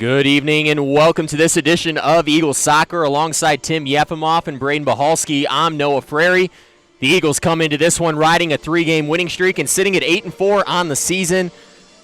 Good evening and welcome to this edition of Eagles Soccer alongside Tim Yefimov and Braden Bahalski. I'm Noah Frary. The Eagles come into this one riding a 3-game winning streak and sitting at 8-4 on the season.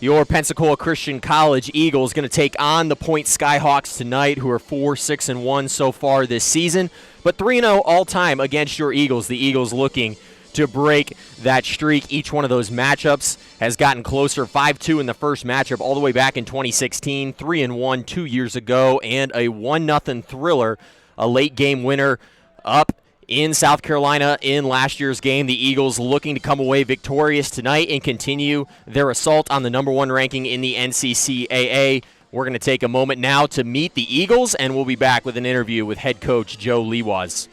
Your Pensacola Christian College Eagles going to take on the Point Skyhawks tonight, who are 4-6-1 so far this season, but 3-0 all-time against your Eagles. The Eagles looking to break that streak. Each one of those matchups has gotten closer. 5-2 in the first matchup all the way back in 2016, 3-1 2 years ago, and a 1-0 thriller, a late game winner up in South Carolina in last year's game. The Eagles looking to come away victorious tonight and continue their assault on the #1 ranking in the NCCAA. We're going to take a moment now to meet the Eagles, and we'll be back with an interview with head coach Joe Liwaz.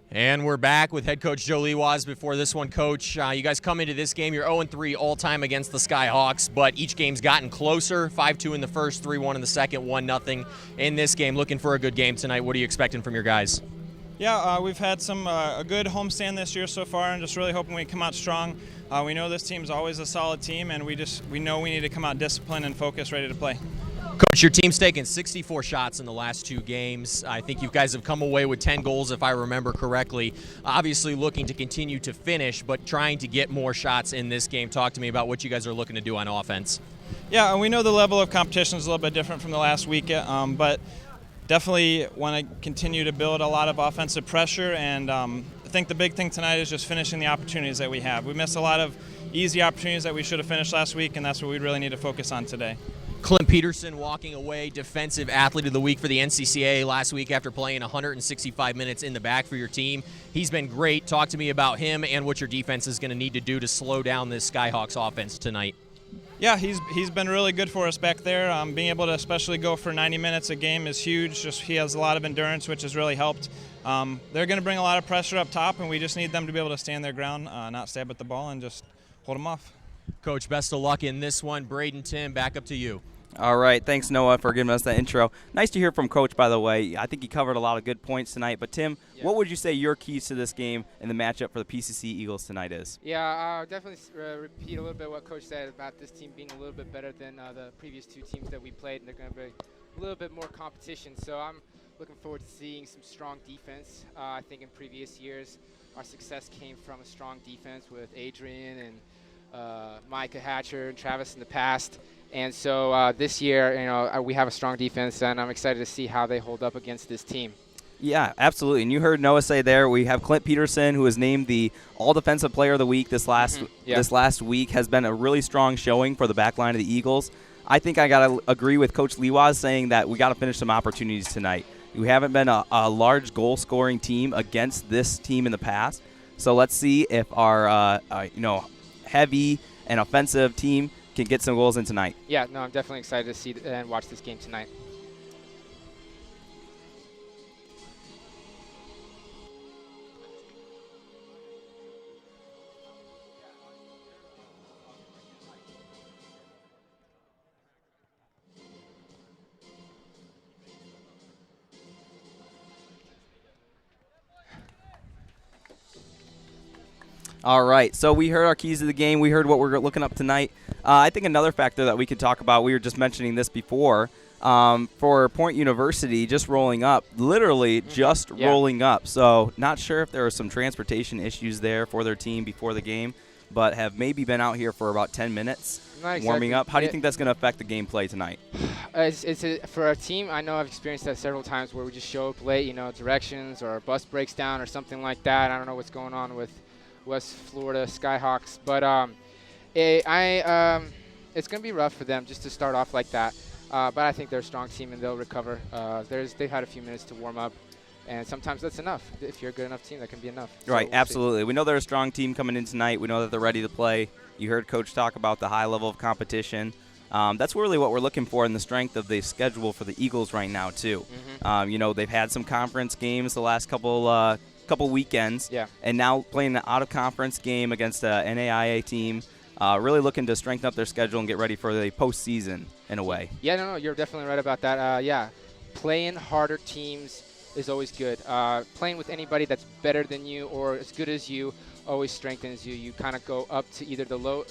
And we're back with head coach Joe Liwaz. Before this one, Coach, you guys come into this game. You're 0-3 all-time against the Skyhawks, but each game's gotten closer. 5-2 in the first, 3-1 in the second, 1-0 in this game. Looking for a good game tonight. What are you expecting from your guys? Yeah, we've had a good homestand this year so far, and just really hoping we come out strong. We know this team's always a solid team, and we know we need to come out disciplined and focused, ready to play. Coach, your team's taken 64 shots in the last 2 games. I think you guys have come away with 10 goals, if I remember correctly. Obviously looking to continue to finish, but trying to get more shots in this game. Talk to me about what you guys are looking to do on offense. Yeah, we know the level of competition is a little bit different from the last week, but definitely want to continue to build a lot of offensive pressure, and I think the big thing tonight is just finishing the opportunities that we have. We missed a lot of easy opportunities that we should have finished last week, and that's what we really need to focus on today. Clint Peterson walking away Defensive Athlete of the Week for the NCCAA last week after playing 165 minutes in the back for your team. He's been great. Talk to me about him and what your defense is going to need to do to slow down this Skyhawks offense tonight. Yeah, he's been really good for us back there. Being able to especially go for 90 minutes a game is huge. Just he has a lot of endurance, which has really helped. They're going to bring a lot of pressure up top, and we just need them to be able to stand their ground, not stab at the ball, and just hold them off. Coach, best of luck in this one. Braden, Tim, back up to you. All right. Thanks, Noah, for giving us that intro. Nice to hear from Coach, by the way. I think he covered a lot of good points tonight. But, Tim, what would you say your keys to this game and the matchup for the PCC Eagles tonight is? Yeah, I'll definitely repeat a little bit what Coach said about this team being a little bit better than the previous two teams that we played, and they're going to be a little bit more competition. So I'm looking forward to seeing some strong defense. I think in previous years our success came from a strong defense with Adrian and Micah Hatcher and Travis in the past. And so this year, we have a strong defense, and I'm excited to see how they hold up against this team. Yeah, absolutely. And you heard Noah say there, we have Clint Peterson, who was named the All-Defensive Player of the Week this last week, has been a really strong showing for the back line of the Eagles. I think I got to agree with Coach Liwaz saying that we got to finish some opportunities tonight. We haven't been a large goal-scoring team against this team in the past. So let's see if our heavy and offensive team can get some goals in tonight. Yeah, no, I'm definitely excited to see and watch this game tonight. All right, so we heard our keys to the game. We heard what we're looking up tonight. I think another factor that we could talk about, we were just mentioning this before, for Point University just rolling up, literally just rolling up. So not sure if there are some transportation issues there for their team before the game, but have maybe been out here for about 10 minutes warming up. How do you think that's going to affect the gameplay tonight? For our team, I know I've experienced that several times where we just show up late, directions or a bus breaks down or something like that. I don't know what's going on with West Florida Skyhawks, but it's going to be rough for them just to start off like that. But I think they're a strong team and they'll recover. They've had a few minutes to warm up, and sometimes that's enough. If you're a good enough team, that can be enough. Right, absolutely. We know they're a strong team coming in tonight. We know that they're ready to play. You heard Coach talk about the high level of competition. That's really what we're looking for in the strength of the schedule for the Eagles right now, too. They've had some conference games the last couple weekends, and now playing an out-of-conference game against an NAIA team, really looking to strengthen up their schedule and get ready for the postseason in a way. Yeah, no, you're definitely right about that. Playing harder teams is always good. Playing with anybody that's better than you or as good as you always strengthens you. You kind of go up to either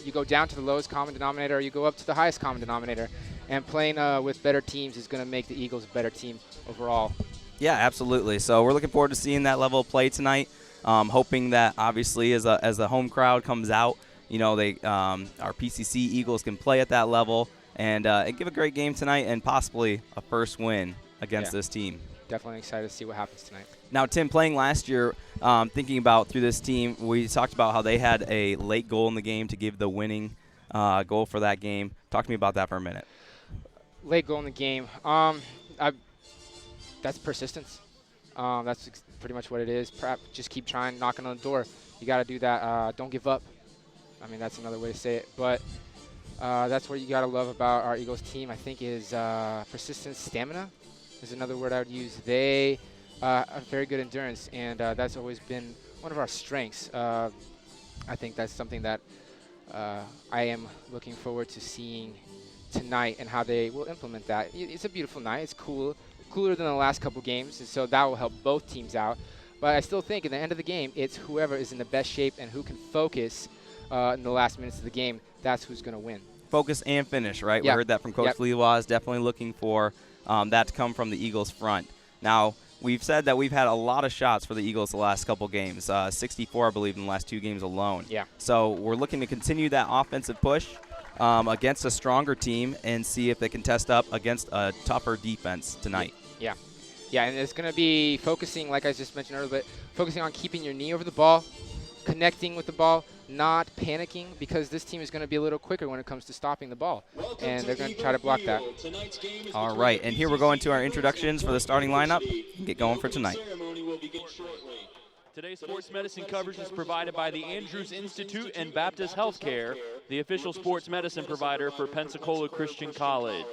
you go down to the lowest common denominator, or you go up to the highest common denominator. And playing with better teams is going to make the Eagles a better team overall. Yeah, absolutely. So we're looking forward to seeing that level of play tonight. Hoping that obviously as the home crowd comes out, our PCC Eagles can play at that level and give a great game tonight and possibly a first win against this team. Definitely excited to see what happens tonight. Now, Tim, playing last year, thinking about through this team, we talked about how they had a late goal in the game to give the winning goal for that game. Talk to me about that for a minute. Late goal in the game. That's persistence. That's pretty much what it is. Just keep trying, knocking on the door. You got to do that. Don't give up. I mean, that's another way to say it. But that's what you got to love about our Eagles team, I think, is persistence. Stamina is another word I would use. They have very good endurance, and that's always been one of our strengths. I think that's something that I am looking forward to seeing tonight and how they will implement that. It's a beautiful night. It's cooler than the last couple games, and so that will help both teams out. But I still think at the end of the game, it's whoever is in the best shape and who can focus in the last minutes of the game, that's who's going to win. Focus and finish, right? We heard that from Coach Liwaz. Definitely looking for that to come from the Eagles front. Now, we've said that we've had a lot of shots for the Eagles the last couple games, 64, I believe, in the last 2 games alone. Yeah. So we're looking to continue that offensive push against a stronger team and see if they can test up against a tougher defense tonight. Yeah, and it's going to be focusing, like I just mentioned earlier, but focusing on keeping your knee over the ball, connecting with the ball, not panicking, because this team is going to be a little quicker when it comes to stopping the ball, and they're going to try to block that. All right, and here we're going to our introductions for the starting lineup and get going for tonight. Today's sports medicine coverage is provided by the Andrews Institute and Baptist Healthcare, the official sports medicine provider for Pensacola Christian College.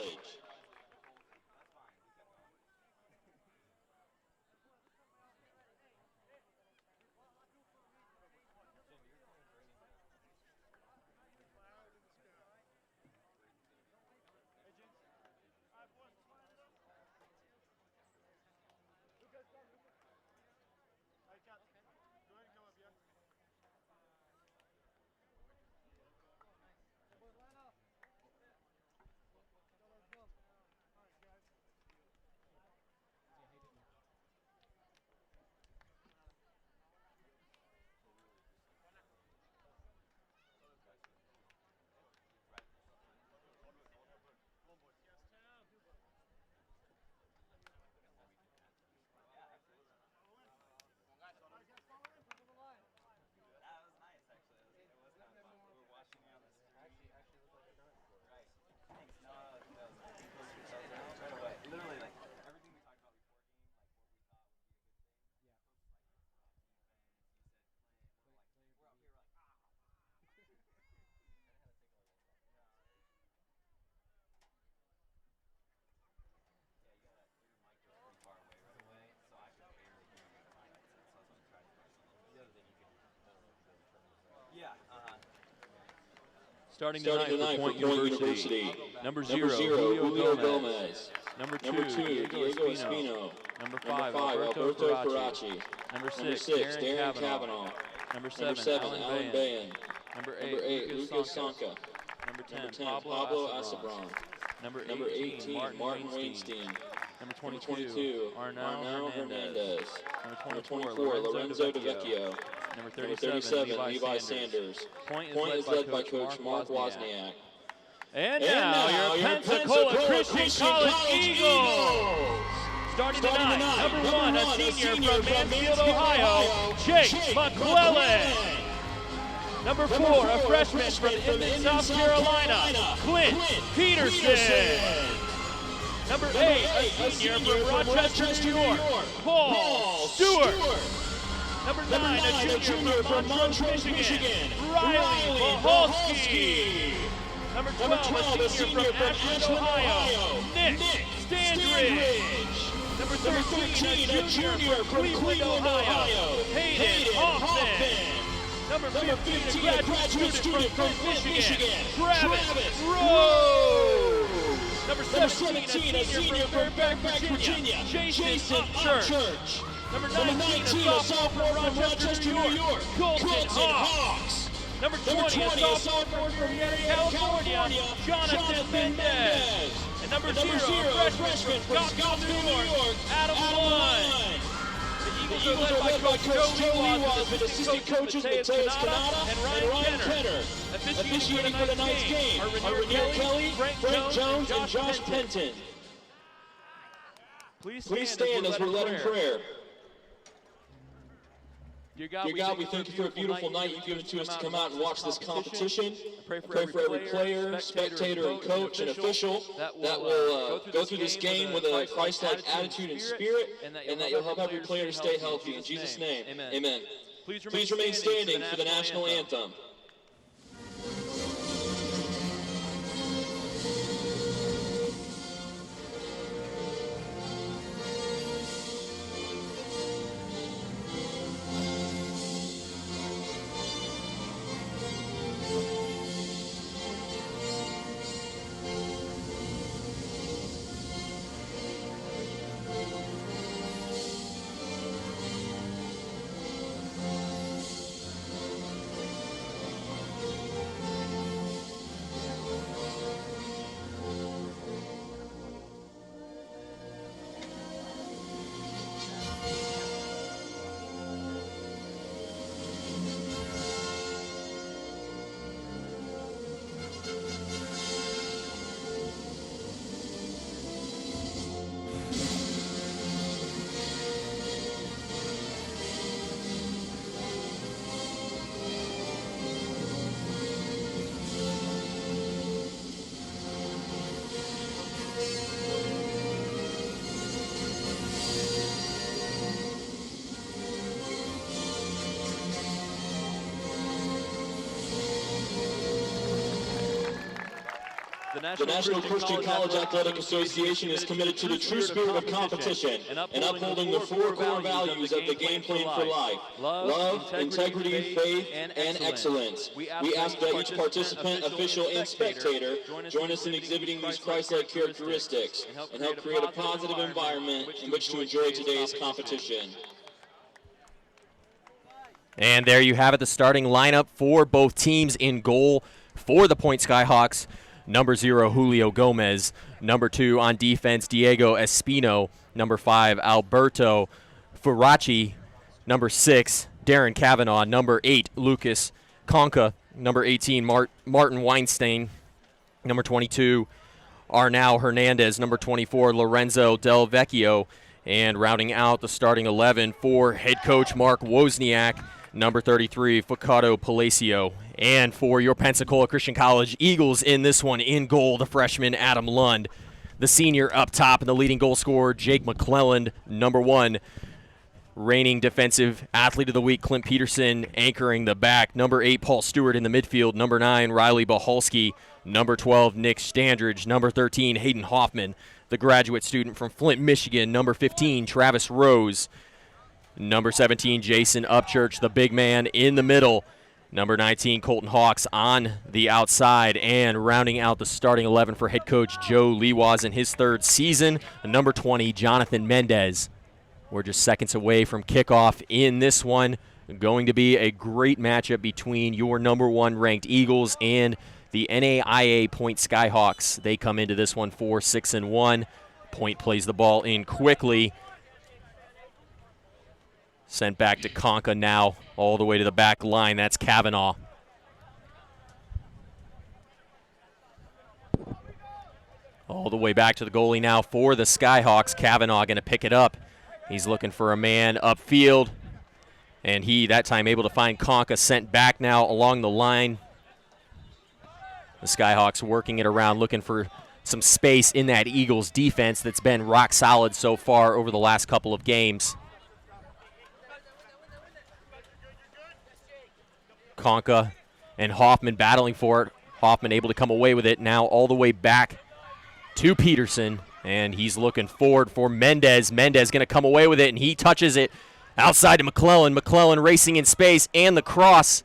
Starting tonight for Point University. Number 0, Julio Gomez. Number 2, Diego Espino. Number 5, Alberto Faraci. Number 6, Darren Cavanaugh. Number 7, Alan Bayan. Number 8, Lucas Sonka. Number 10, Pablo Asabron. Number 18, Martin Weinstein. Number 22, Arnau Hernandez. Number 24, Lorenzo DeVecchio. Number 37, Levi Sanders. Point is led by Coach Mark Wozniak. And now, your Pensacola Christian College Eagles. Starting tonight, number 1, a senior from Mansfield, Ohio, Jake McClellan. Number 4, a freshman from Inman, South Carolina, Clint Peterson. Number 8, a senior from Rochester, New York, Paul Stewart. Number 9, a junior from Montrose, Michigan, Riley Mahalski. Number 12, a senior from Ashland, Ohio, Nick Standridge. Number 13, a junior from Cleveland, Ohio, Hayden Hoffman. Number 15, a graduate student from Michigan, Travis Rose. Number 17, a senior from Fairfax, Virginia, Jason Upchurch. Number 19, a sophomore from Rochester, New York, Colton Hawks. Number 20, a sophomore from California, Jonathan Mendez. And number 0, a freshman from Scottsdale, New York, Adam Lund. The Eagles are led by Coach Joe Lewas, with assistant coaches Mateus Canada and Ryan Kenner. Officiating for tonight's game are Renier Kelly, Frank Jones, and Josh Penton. Please stand as we're led in prayer. Dear God, we thank you for a beautiful night you've given to us to come out and watch this competition. I pray for every player, spectator, and coach and official that will go through this game with a Christ-like attitude and spirit, and that you'll help every player to stay healthy. In Jesus' name, amen. Please remain standing for the national anthem. The National Christian College Athletic Association is committed to the true spirit of competition and upholding the four core values of the game plan for life: love, integrity, faith, and excellence. We ask that each participant, official, and spectator join us in exhibiting these Christ-like characteristics and help create a positive environment in which to enjoy today's competition. And there you have it, the starting lineup for both teams. In goal for the Point Skyhawks, number 0, Julio Gomez. Number 2 on defense, Diego Espino. Number 5, Alberto Furaci. Number 6, Darren Kavanaugh. Number 8, Lucas Conca. Number 18, Martin Weinstein. Number 22, Arnau Hernandez. Number 24, Lorenzo Del Vecchio. And rounding out the starting 11 for head coach Mark Wozniak, number 33, Ficado Palacio. And for your Pensacola Christian College Eagles in this one, in goal, the freshman Adam Lund. The senior up top and the leading goal scorer, Jake McClelland. Number 1, reigning defensive athlete of the week, Clint Peterson, anchoring the back. Number 8, Paul Stewart in the midfield. Number 9, Riley Bahalski. Number 12, Nick Standridge. Number 13, Hayden Hoffman, the graduate student from Flint, Michigan. Number 15, Travis Rose. Number 17, Jason Upchurch, the big man in the middle. Number 19, Colton Hawks on the outside. And rounding out the starting 11 for head coach Joe Lewas in his 3rd season, number 20, Jonathan Mendez. We're just seconds away from kickoff in this one. Going to be a great matchup between your number 1 ranked Eagles and the NAIA Point Skyhawks. They come into this one 4-6-1. Point plays the ball in quickly. Sent back to Conca now, all the way to the back line. That's Kavanaugh. All the way back to the goalie now for the Skyhawks. Kavanaugh going to pick it up. He's looking for a man upfield. And he, that time, able to find Conca, sent back now along the line. The Skyhawks working it around, looking for some space in that Eagles defense that's been rock solid so far over the last couple of games. Conca and Hoffman battling for it. Hoffman able to come away with it now all the way back to Peterson. And he's looking forward for Mendez. Mendez going to come away with it, and he touches it outside to McClellan. McClellan racing in space, and the cross.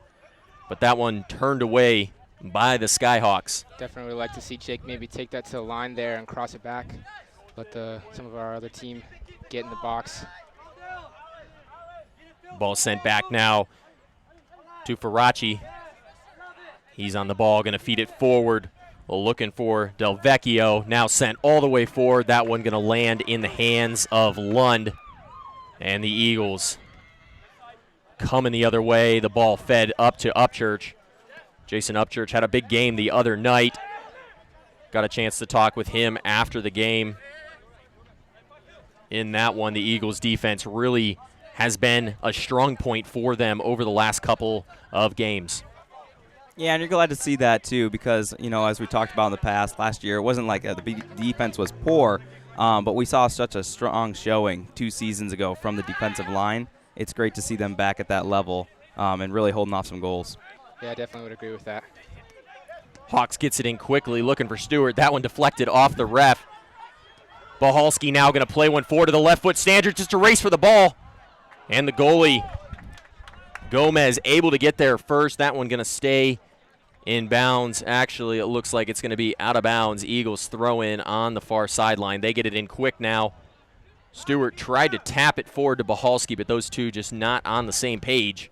But that one turned away by the Skyhawks. Definitely would like to see Jake maybe take that to the line there and cross it back. Let some of our other team get in the box. Ball sent back now to Faraci. He's on the ball, going to feed it forward. Looking for Del Vecchio, now sent all the way forward. That one going to land in the hands of Lund. And the Eagles coming the other way. The ball fed up to Upchurch. Jason Upchurch had a big game the other night. Got a chance to talk with him after the game. In that one, the Eagles defense really has been a strong point for them over the last couple of games. Yeah, and you're glad to see that, too, because, you know, as we talked about in the past, last year, it wasn't like the defense was poor, but we saw such a strong showing 2 seasons ago from the defensive line. It's great to see them back at that level and really holding off some goals. Yeah, I definitely would agree with that. Hawks gets it in quickly, looking for Stewart. That one deflected off the ref. Bahalski now going to play one forward to the left foot. Standard just a race for the ball. And the goalie, Gomez, able to get there first. That one going to stay in bounds. Actually, it looks like it's going to be out of bounds. Eagles throw in on the far sideline. They get it in quick now. Stewart tried to tap it forward to Bahalski, but those two just not on the same page.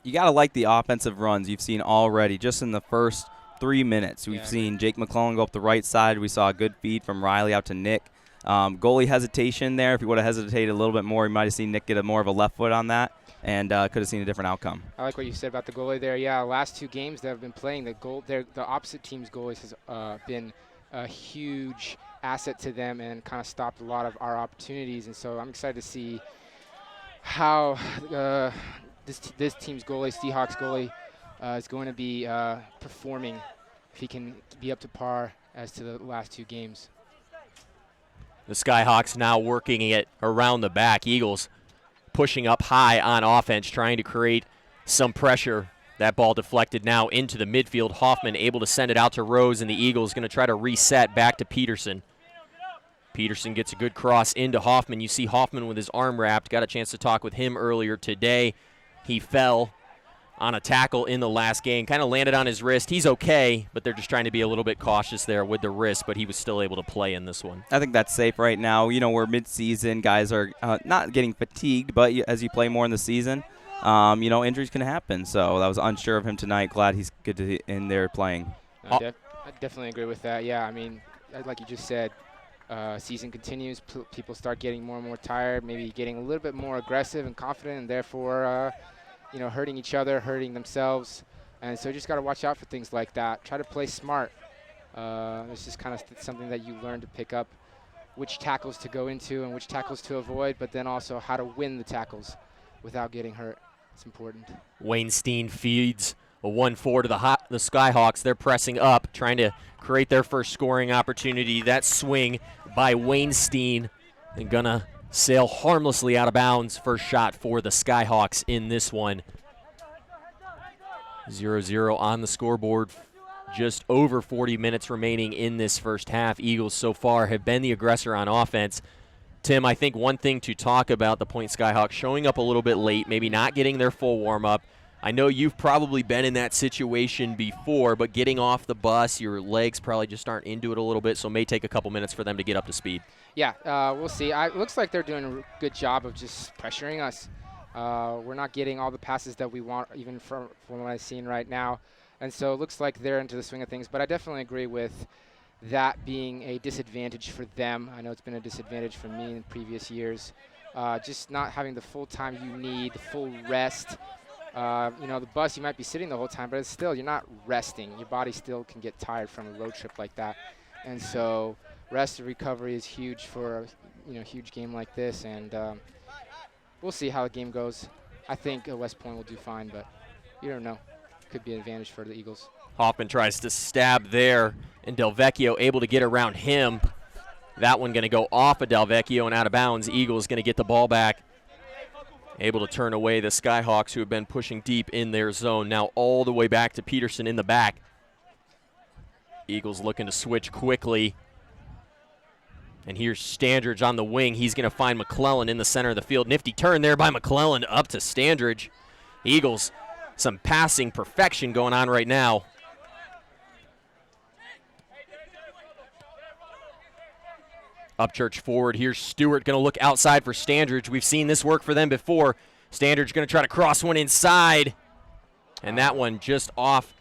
You got to like the offensive runs you've seen already just in the first 3 minutes. We've seen Jake McClellan go up the right side. We saw a good feed from Riley out to Nick. Goalie hesitation there. If he would have hesitated a little bit more, you might have seen Nick get more of a left foot on that and could have seen a different outcome. I like what you said about the goalie there. Yeah, last 2 games that have been playing, the opposite team's goalies has been a huge asset to them and kind of stopped a lot of our opportunities. And so I'm excited to see how this team's goalie, Seahawks goalie, is going to be performing if he can be up to par as to the last 2 games. The Skyhawks now working it around the back. Eagles pushing up high on offense, trying to create some pressure. That ball deflected now into the midfield. Hoffman able to send it out to Rose, and the Eagles going to try to reset back to Peterson. Peterson gets a good cross into Hoffman. You see Hoffman with his arm wrapped. Got a chance to talk with him earlier today. He fell on a tackle in the last game. Kind of landed on his wrist. He's okay, but they're just trying to be a little bit cautious there with the wrist, but he was still able to play in this one. I think that's safe right now. You know, we're mid-season. Guys are not getting fatigued, but as you play more in the season, you know, injuries can happen. So I was unsure of him tonight. Glad he's good to be in there playing. I definitely agree with that. Yeah, I mean, like you just said, season continues. People start getting more and more tired, maybe getting a little bit more aggressive and confident, and therefore, you know, hurting each other, hurting themselves. And so you just got to watch out for things like that. Try to play smart. It's just kind of something that you learn to pick up which tackles to go into and which tackles to avoid, but then also how to win the tackles without getting hurt. It's important. Wayne Steen feeds a 1-4 to the Skyhawks. They're pressing up, trying to create their first scoring opportunity. That swing by Wayne Steen and gonna sail harmlessly out of bounds. First shot for the Skyhawks in this one. 0-0 on the scoreboard. Just over 40 minutes remaining in this first half. Eagles so far have been the aggressor on offense. Tim, I think one thing to talk about, the Point Skyhawks showing up a little bit late, maybe not getting their full warm-up. I know you've probably been in that situation before, but getting off the bus, your legs probably just aren't into it a little bit, so it may take a couple minutes for them to get up to speed. Yeah, we'll see. It looks like they're doing a good job of just pressuring us. We're not getting all the passes that we want, even from what I've seen right now. And so it looks like they're into the swing of things, but I definitely agree with that being a disadvantage for them. I know it's been a disadvantage for me in previous years. Just not having the full time you need, the full rest. You know, the bus, you might be sitting the whole time, but it's still, you're not resting. Your body still can get tired from a road trip like that. And so rest and recovery is huge for a huge game like this. And we'll see how the game goes. I think West Point will do fine, but you don't know. Could be an advantage for the Eagles. Hoffman tries to stab there, and Del Vecchio able to get around him. That one going to go off of Del Vecchio and out of bounds. Eagles going to get the ball back. Able to turn away the Skyhawks, who have been pushing deep in their zone. Now all the way back to Peterson in the back. Eagles looking to switch quickly. And here's Standridge on the wing. He's going to find McClellan in the center of the field. Nifty turn there by McClellan up to Standridge. Eagles, some passing perfection going on right now. Upchurch forward. Here's Stewart going to look outside for Standridge. We've seen this work for them before. Standridge going to try to cross one inside. And that one just off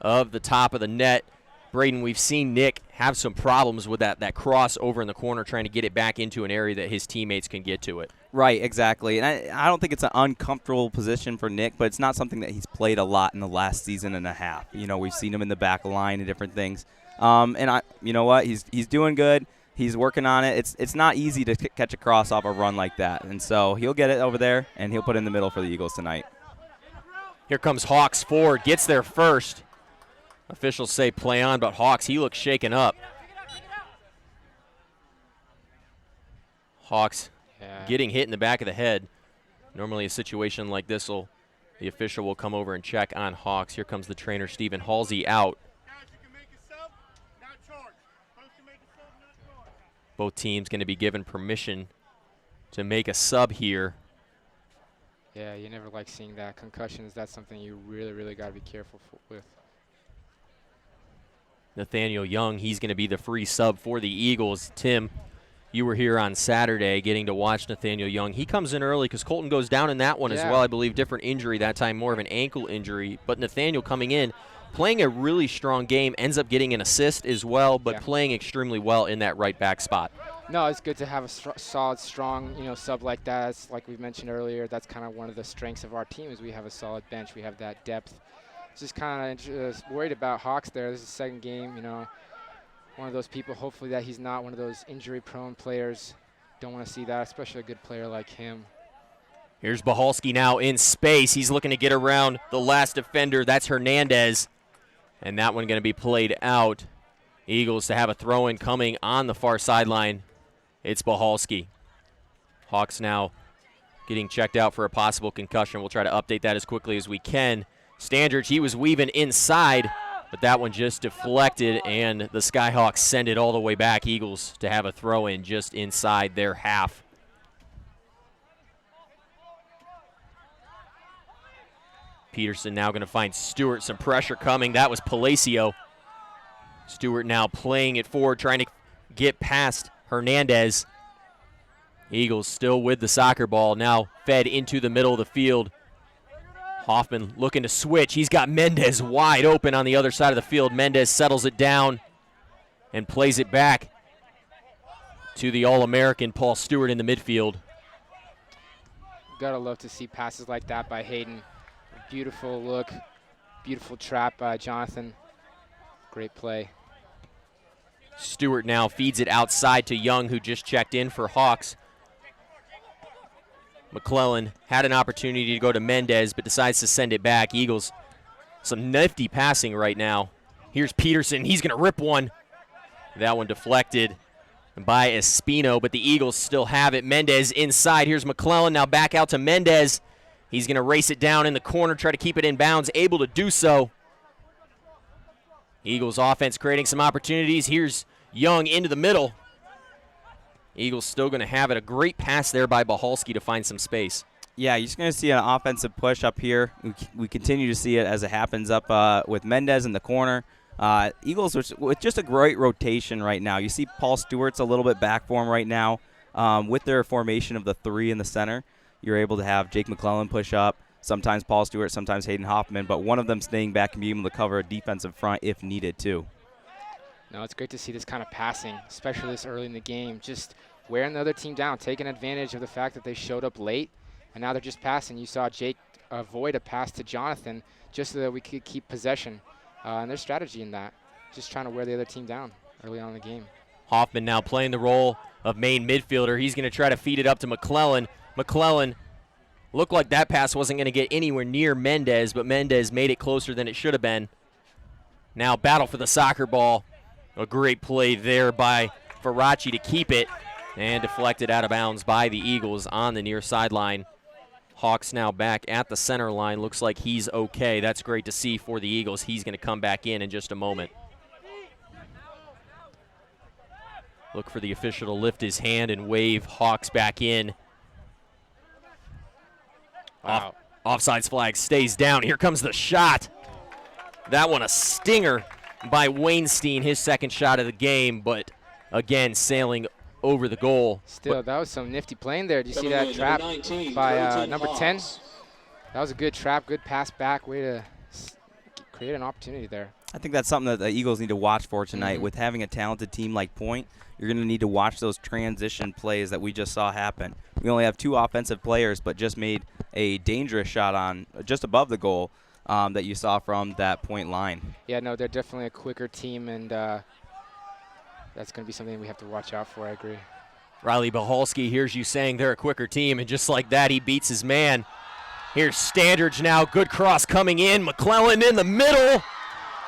of the top of the net. Braden, we've seen Nick have some problems with that cross over in the corner, trying to get it back into an area that his teammates can get to it. Right, exactly. And I don't think it's an uncomfortable position for Nick, but it's not something that he's played a lot in the last season and a half. You know, we've seen him in the back line and different things. You know what? He's doing good. He's working on it. It's not easy to catch a cross off a run like that. And so he'll get it over there, and he'll put it in the middle for the Eagles tonight. Here comes Hawks forward. Gets there first. Officials say play on, but Hawks, he looks shaken up. Hawks getting hit in the back of the head. Normally a situation like this, the official will come over and check on Hawks. Here comes the trainer, Stephen Halsey, out. Both teams going to be given permission to make a sub here. Yeah, you never like seeing that. Concussions, that's something you really, really got to be careful with. Nathaniel Young, he's going to be the free sub for the Eagles. Tim, you were here on Saturday getting to watch Nathaniel Young. He comes in early because Colton goes down in that one as well. I believe different injury that time, more of an ankle injury. But Nathaniel coming in, playing a really strong game, ends up getting an assist as well, but playing extremely well in that right back spot. No, it's good to have a solid, strong, sub like that. It's like we mentioned earlier, that's kind of one of the strengths of our team is we have a solid bench. We have that depth. Just kind of worried about Hawks there. This is the second game, one of those people, hopefully that he's not one of those injury-prone players. Don't want to see that, especially a good player like him. Here's Bahalski now in space. He's looking to get around the last defender. That's Hernandez. And that one going to be played out. Eagles to have a throw-in coming on the far sideline. It's Bahalski. Hawks now getting checked out for a possible concussion. We'll try to update that as quickly as we can. Standridge, he was weaving inside, but that one just deflected, and the Skyhawks send it all the way back. Eagles to have a throw-in just inside their half. Peterson now going to find Stewart some pressure coming. That was Palacio. Stewart now playing it forward, trying to get past Hernandez. Eagles still with the soccer ball, now fed into the middle of the field. Hoffman looking to switch. He's got Mendez wide open on the other side of the field. Mendez settles it down and plays it back to the All-American Paul Stewart in the midfield. Gotta love to see passes like that by Hayden. Beautiful look, beautiful trap by Jonathan. Great play. Stewart now feeds it outside to Young, who just checked in for Hawks. McClellan had an opportunity to go to Mendez, but decides to send it back. Eagles, some nifty passing right now. Here's Peterson. He's going to rip one. That one deflected by Espino, but the Eagles still have it. Mendez inside. Here's McClellan. Now back out to Mendez. He's going to race it down in the corner, try to keep it in bounds, able to do so. Eagles offense creating some opportunities. Here's Young into the middle. Eagles still going to have it. A great pass there by Bahalski to find some space. Yeah, you're just going to see an offensive push up here. We continue to see it as it happens up with Mendez in the corner. Eagles with just a great rotation right now. You see Paul Stewart's a little bit back for him right now. With their formation of the three in the center, you're able to have Jake McClellan push up, sometimes Paul Stewart, sometimes Hayden Hoffman, but one of them staying back and being able to cover a defensive front if needed too. No, it's great to see this kind of passing, especially this early in the game. Just wearing the other team down, taking advantage of the fact that they showed up late, and now they're just passing. You saw Jake avoid a pass to Jonathan just so that we could keep possession. And there's strategy in that, just trying to wear the other team down early on in the game. Hoffman now playing the role of main midfielder. He's going to try to feed it up to McClellan. McClellan looked like that pass wasn't going to get anywhere near Mendez, but Mendez made it closer than it should have been. Now battle for the soccer ball. A great play there by Faraci to keep it, and deflected out of bounds by the Eagles on the near sideline. Hawks now back at the center line. Looks like he's okay. That's great to see for the Eagles. He's going to come back in just a moment. Look for the official to lift his hand and wave Hawks back in. Wow. Offsides flag stays down. Here comes the shot. That one a stinger by Wainstein, his second shot of the game, but again sailing over the goal. Still, that was some nifty playing there. Do you see that trap by number 10? That was a good trap, good pass back, way to create an opportunity there. I think that's something that the Eagles need to watch for tonight. With having a talented team like Point, you're going to need to watch those transition plays that we just saw happen. We only have two offensive players, but just made a dangerous shot on just above the goal that you saw from that Point line. Yeah, no, they're definitely a quicker team, and that's going to be something we have to watch out for, I agree. Riley Bahalski hears you saying they're a quicker team, and just like that, he beats his man. Here's Standridge now. Good cross coming in. McClellan in the middle.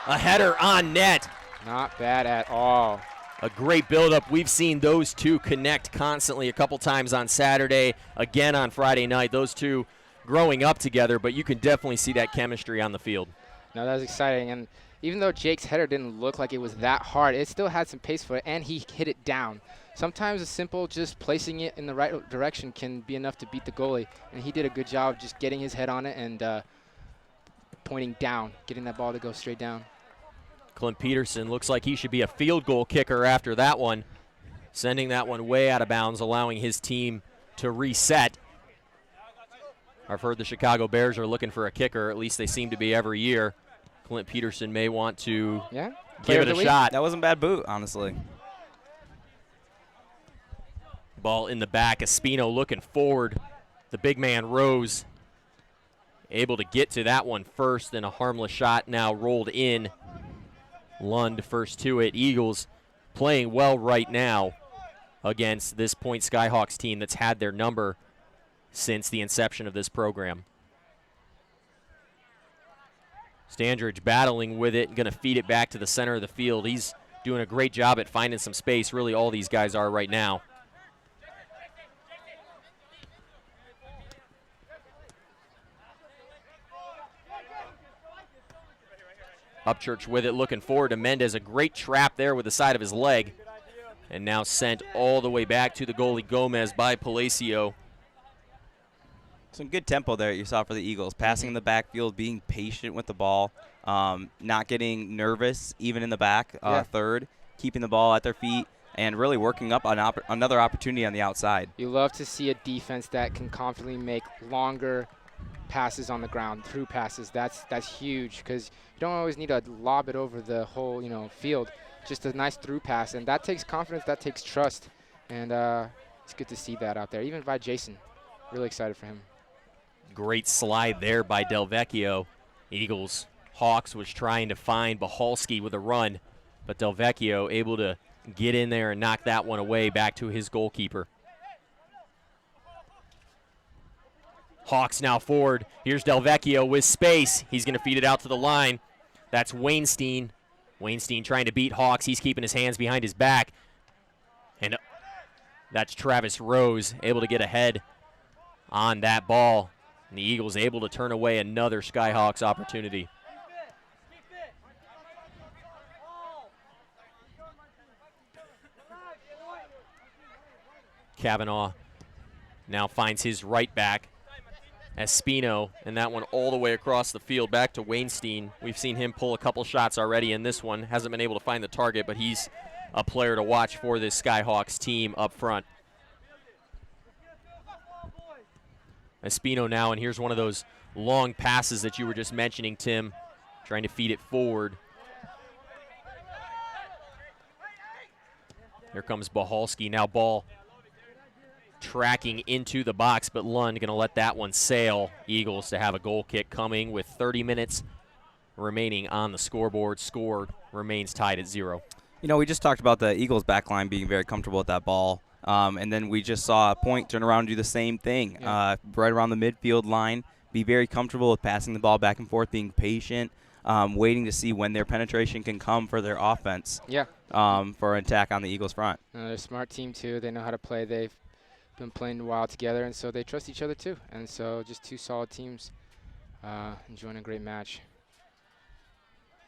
A header on net. Not bad at all. A great buildup. We've seen those two connect constantly a couple times on Saturday, again on Friday night. Those two growing up together, but you can definitely see that chemistry on the field. No, that was exciting. And even though Jake's header didn't look like it was that hard, it still had some pace for it, and he hit it down. Sometimes a simple just placing it in the right direction can be enough to beat the goalie, and he did a good job of just getting his head on it and pointing down, getting that ball to go straight down. Clint Peterson looks like he should be a field goal kicker after that one, sending that one way out of bounds, allowing his team to reset. I've heard the Chicago Bears are looking for a kicker. At least they seem to be every year. Clint Peterson may want to give it a shot. That wasn't a bad boot, honestly. Ball in the back. Espino looking forward. The big man Rose able to get to that one first, and a harmless shot now rolled in. Lund first to it. Eagles playing well right now against this Point Skyhawks team that's had their number since the inception of this program. Standridge battling with it, going to feed it back to the center of the field. He's doing a great job at finding some space. Really, all these guys are right now. Upchurch with it, looking forward to Mendez. A great trap there with the side of his leg. And now sent all the way back to the goalie Gomez by Palacio. Some good tempo there you saw for the Eagles. Passing in the backfield, being patient with the ball, not getting nervous even in the back third, keeping the ball at their feet, and really working up on another opportunity on the outside. You love to see a defense that can confidently make longer passes on the ground, through passes. That's huge because you don't always need to lob it over the whole field. Just a nice through pass, and that takes confidence, that takes trust, and it's good to see that out there, even by Jason. Really excited for him. Great slide there by Del Vecchio. Eagles. Hawks was trying to find Bahalski with a run, but Del Vecchio able to get in there and knock that one away back to his goalkeeper. Hawks now forward. Here's Del Vecchio with space. He's going to feed it out to the line. That's Wainstein. Wainstein trying to beat Hawks. He's keeping his hands behind his back. And that's Travis Rose able to get ahead on that ball. And the Eagles able to turn away another Skyhawks opportunity. Kavanaugh now finds his right back. Espino, and that one all the way across the field back to Wainstein. We've seen him pull a couple shots already in this one. Hasn't been able to find the target, but he's a player to watch for this Skyhawks team up front. Espino now, and here's one of those long passes that you were just mentioning, Tim, trying to feed it forward. Here comes Bahalski, now ball tracking into the box, but Lund going to let that one sail. Eagles to have a goal kick coming with 30 minutes remaining on the scoreboard. Score remains tied at 0. We just talked about the Eagles back line being very comfortable with that ball, and then we just saw a point turn around and do the same thing. Right around the midfield line, be very comfortable with passing the ball back and forth, being patient, waiting to see when their penetration can come for their offense. For an attack on the Eagles front. They're a smart team too. They know how to play. They've been playing a while together, and so they trust each other too. And so just two solid teams enjoying a great match.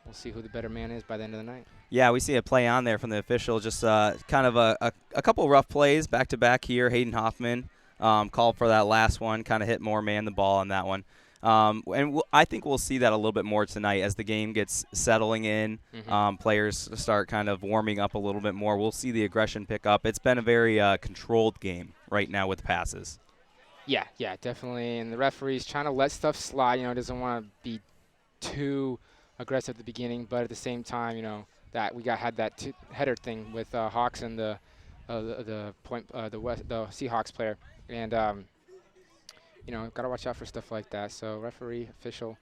We'll see who the better man is by the end of the night. Yeah, we see a play on there from the official. Just kind of a couple rough plays back-to-back here. Hayden Hoffman called for that last one, kind of hit more man the ball on that one. And I think we'll see that a little bit more tonight as the game gets settling in. Players start kind of warming up a little bit more. We'll see the aggression pick up. It's been a very controlled game right now with passes. Yeah, definitely. And the referee's trying to let stuff slide. Doesn't want to be too aggressive at the beginning, but at the same time, that we had that header thing with Hawks and the Seahawks player, and got to watch out for stuff like that. So referee, official,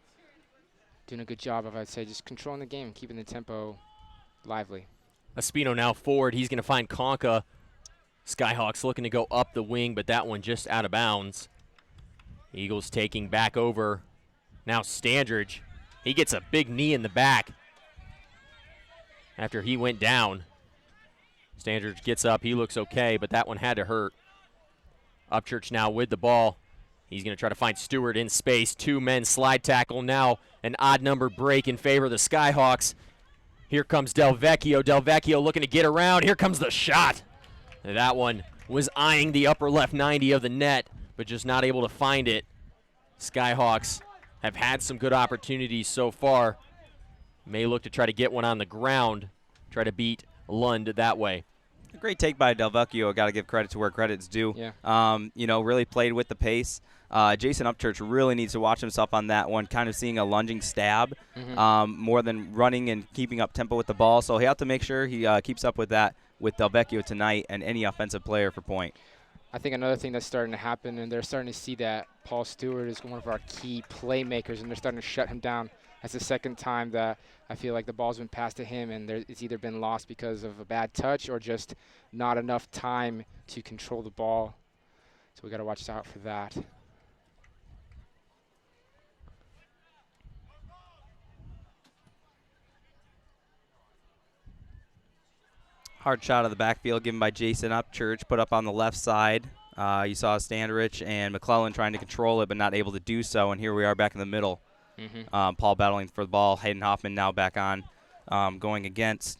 doing a good job of, I'd say, just controlling the game, keeping the tempo lively. Espino now forward. He's going to find Conca. Skyhawks looking to go up the wing, but that one just out of bounds. Eagles taking back over. Now Standridge. He gets a big knee in the back after he went down. Standridge gets up. He looks okay, but that one had to hurt. Upchurch now with the ball. He's going to try to find Stewart in space. 2 men slide tackle. Now an odd number break in favor of the Skyhawks. Here comes Del Vecchio. Del Vecchio looking to get around. Here comes the shot. And that one was eyeing the upper left 90 of the net, but just not able to find it. Skyhawks have had some good opportunities so far. May look to try to get one on the ground, try to beat Lund that way. A great take by Del Vecchio. Got to give credit to where credit's due. Really played with the pace. Jason Upchurch really needs to watch himself on that one, kind of seeing a lunging stab more than running and keeping up tempo with the ball. So he has to make sure he keeps up with that with Del Vecchio tonight and any offensive player for point. I think another thing that's starting to happen, and they're starting to see that Paul Stewart is one of our key playmakers, and they're starting to shut him down. That's the second time that I feel like the ball's been passed to him, and it's either been lost because of a bad touch or just not enough time to control the ball. So we got to watch out for that. Hard shot of the backfield given by Jason Upchurch, put up on the left side. You saw Standrich and McClellan trying to control it but not able to do so, and here we are back in the middle. Paul battling for the ball. Hayden Hoffman now back on, going against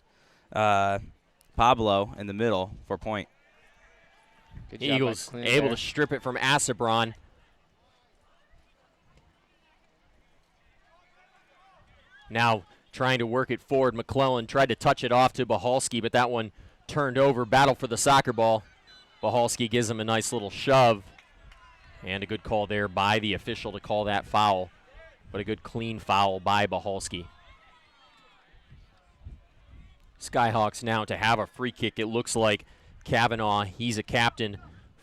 Pablo in the middle for point. Good job Eagles by Clint able there. to strip it from Asabron. Now trying to work it forward. McClellan tried to touch it off to Bahalski, but that one turned over. Battle for the soccer ball. Bahalski gives him a nice little shove. And a good call there by the official to call that foul. But a good clean foul by Bahalski. Skyhawks now to have a free kick. It looks like Kavanaugh, he's a captain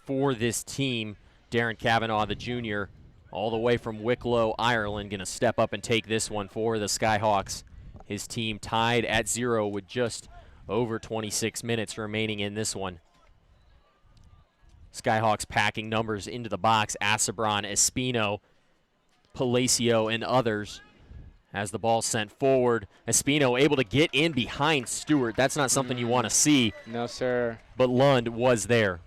for this team. Darren Kavanaugh, the junior, all the way from Wicklow, Ireland, going to step up and take this one for the Skyhawks. His team tied at 0 with just over 26 minutes remaining in this one. Skyhawks packing numbers into the box. Asabron, Espino, Palacio, and others. As the ball sent forward, Espino able to get in behind Stewart. That's not something you want to see. No, sir. But Lund was there.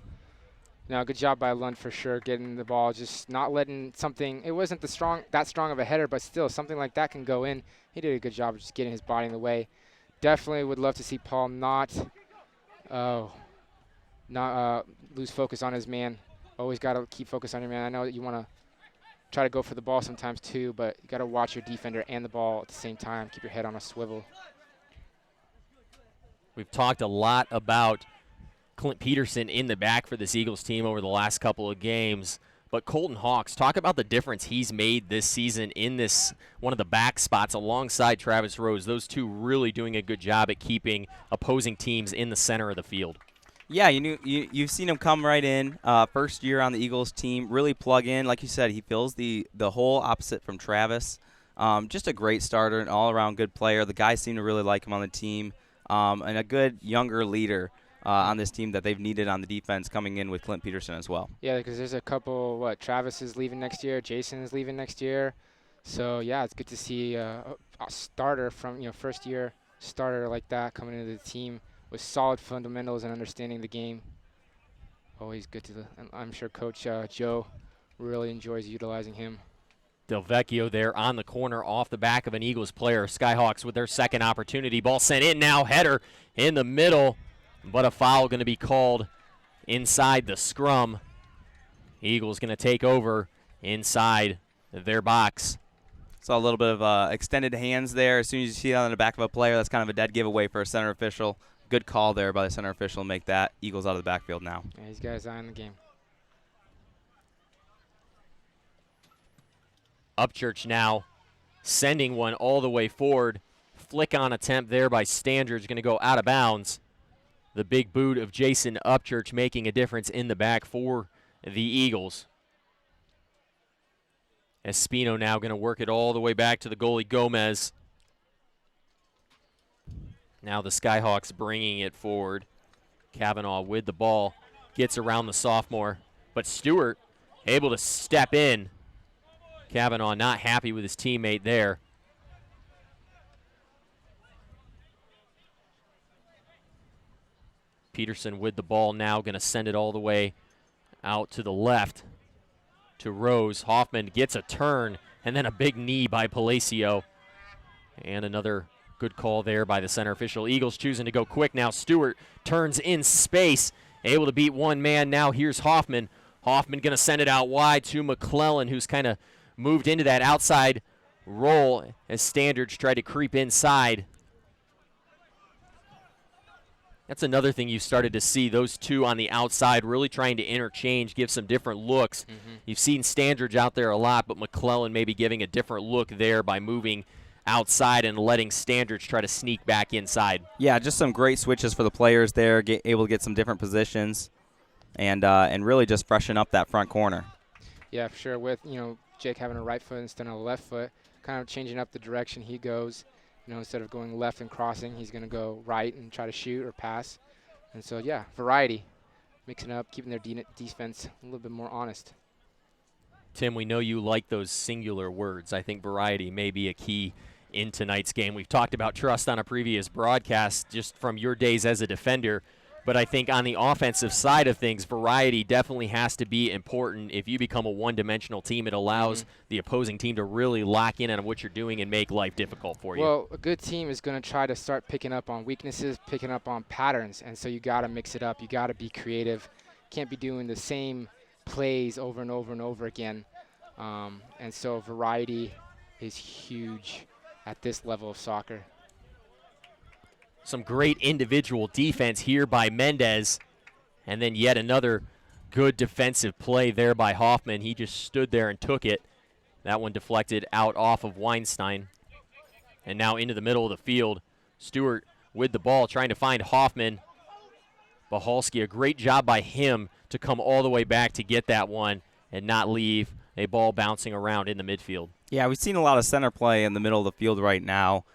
No, good job by Lund for sure, getting the ball, just not letting something. It wasn't that strong of a header, but still something like that can go in. He did a good job of just getting his body in the way. Definitely would love to see Paul not lose focus on his man. Always got to keep focus on your man. I know that you want to try to go for the ball sometimes too, but you got to watch your defender and the ball at the same time. Keep your head on a swivel. We've talked a lot about Clint Peterson in the back for this Eagles team over the last couple of games. But Colton Hawks, talk about the difference he's made this season in this one of the back spots alongside Travis Rose. Those two really doing a good job at keeping opposing teams in the center of the field. Yeah, you've seen him come right in. First year on the Eagles team, really plug in. Like you said, he fills the whole opposite from Travis. Just a great starter, an all-around good player. The guys seem to really like him on the team, and a good younger leader on this team that they've needed on the defense coming in with Clint Peterson as well. Yeah, because there's a couple, Travis is leaving next year, Jason is leaving next year. So, yeah, it's good to see a starter from, first-year starter like that coming into the team with solid fundamentals and understanding the game. Always good and I'm sure Coach Joe really enjoys utilizing him. Del Vecchio there on the corner off the back of an Eagles player. Skyhawks with their second opportunity. Ball sent in now. Header in the middle. But a foul going to be called inside the scrum. Eagles going to take over inside their box. Saw a little bit of extended hands there. As soon as you see that on the back of a player, that's kind of a dead giveaway for a center official. Good call there by the center official to make that. Eagles out of the backfield now. Yeah, he's got his eye on the game. Upchurch now sending one all the way forward. Flick on attempt there by Standridge, going to go out of bounds. The big boot of Jason Upchurch making a difference in the back for the Eagles. Espino now going to work it all the way back to the goalie Gomez. Now the Skyhawks bringing it forward. Kavanaugh with the ball, gets around the sophomore, but Stewart able to step in. Kavanaugh not happy with his teammate there. Peterson with the ball now, going to send it all the way out to the left to Rose. Hoffman gets a turn, and then a big knee by Palacio. And another good call there by the center official. Eagles choosing to go quick now. Stewart turns in space, able to beat one man. Now here's Hoffman. Hoffman going to send it out wide to McClellan, who's kind of moved into that outside role as Standards tried to creep inside. That's another thing you started to see, those two on the outside really trying to interchange, give some different looks. You've seen Standridge out there a lot, but McClellan maybe giving a different look there by moving outside and letting Standridge try to sneak back inside. Yeah, just some great switches for the players there, able to get some different positions and really just freshen up that front corner. Yeah, for sure. With, Jake having a right foot instead of a left foot, kind of changing up the direction he goes. Instead of going left and crossing, he's going to go right and try to shoot or pass. And so, yeah, variety, mixing up, keeping their defense a little bit more honest. Tim, we know you like those singular words. I think variety may be a key in tonight's game. We've talked about trust on a previous broadcast just from your days as a defender. But I think on the offensive side of things, variety definitely has to be important. If you become a one-dimensional team, it allows the opposing team to really lock in on what you're doing and make life difficult for you. Well, a good team is going to try to start picking up on weaknesses, picking up on patterns, and so you got to mix it up. You got to be creative. Can't be doing the same plays over and over and over again. And so variety is huge at this level of soccer. Some great individual defense here by Mendez. And then yet another good defensive play there by Hoffman. He just stood there and took it. That one deflected out off of Weinstein. And now into the middle of the field. Stewart with the ball trying to find Hoffman. Bahalski, a great job by him to come all the way back to get that one and not leave a ball bouncing around in the midfield. Yeah, we've seen a lot of center play in the middle of the field right now.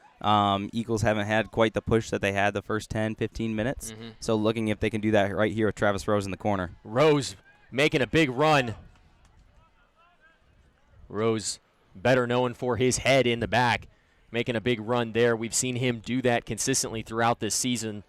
Eagles haven't had quite the push that they had the first 10, 15 minutes. So looking if they can do that right here with Travis Rose in the corner. Rose making a big run. Rose, better known for his head in the back, making a big run there. We've seen him do that consistently throughout this season.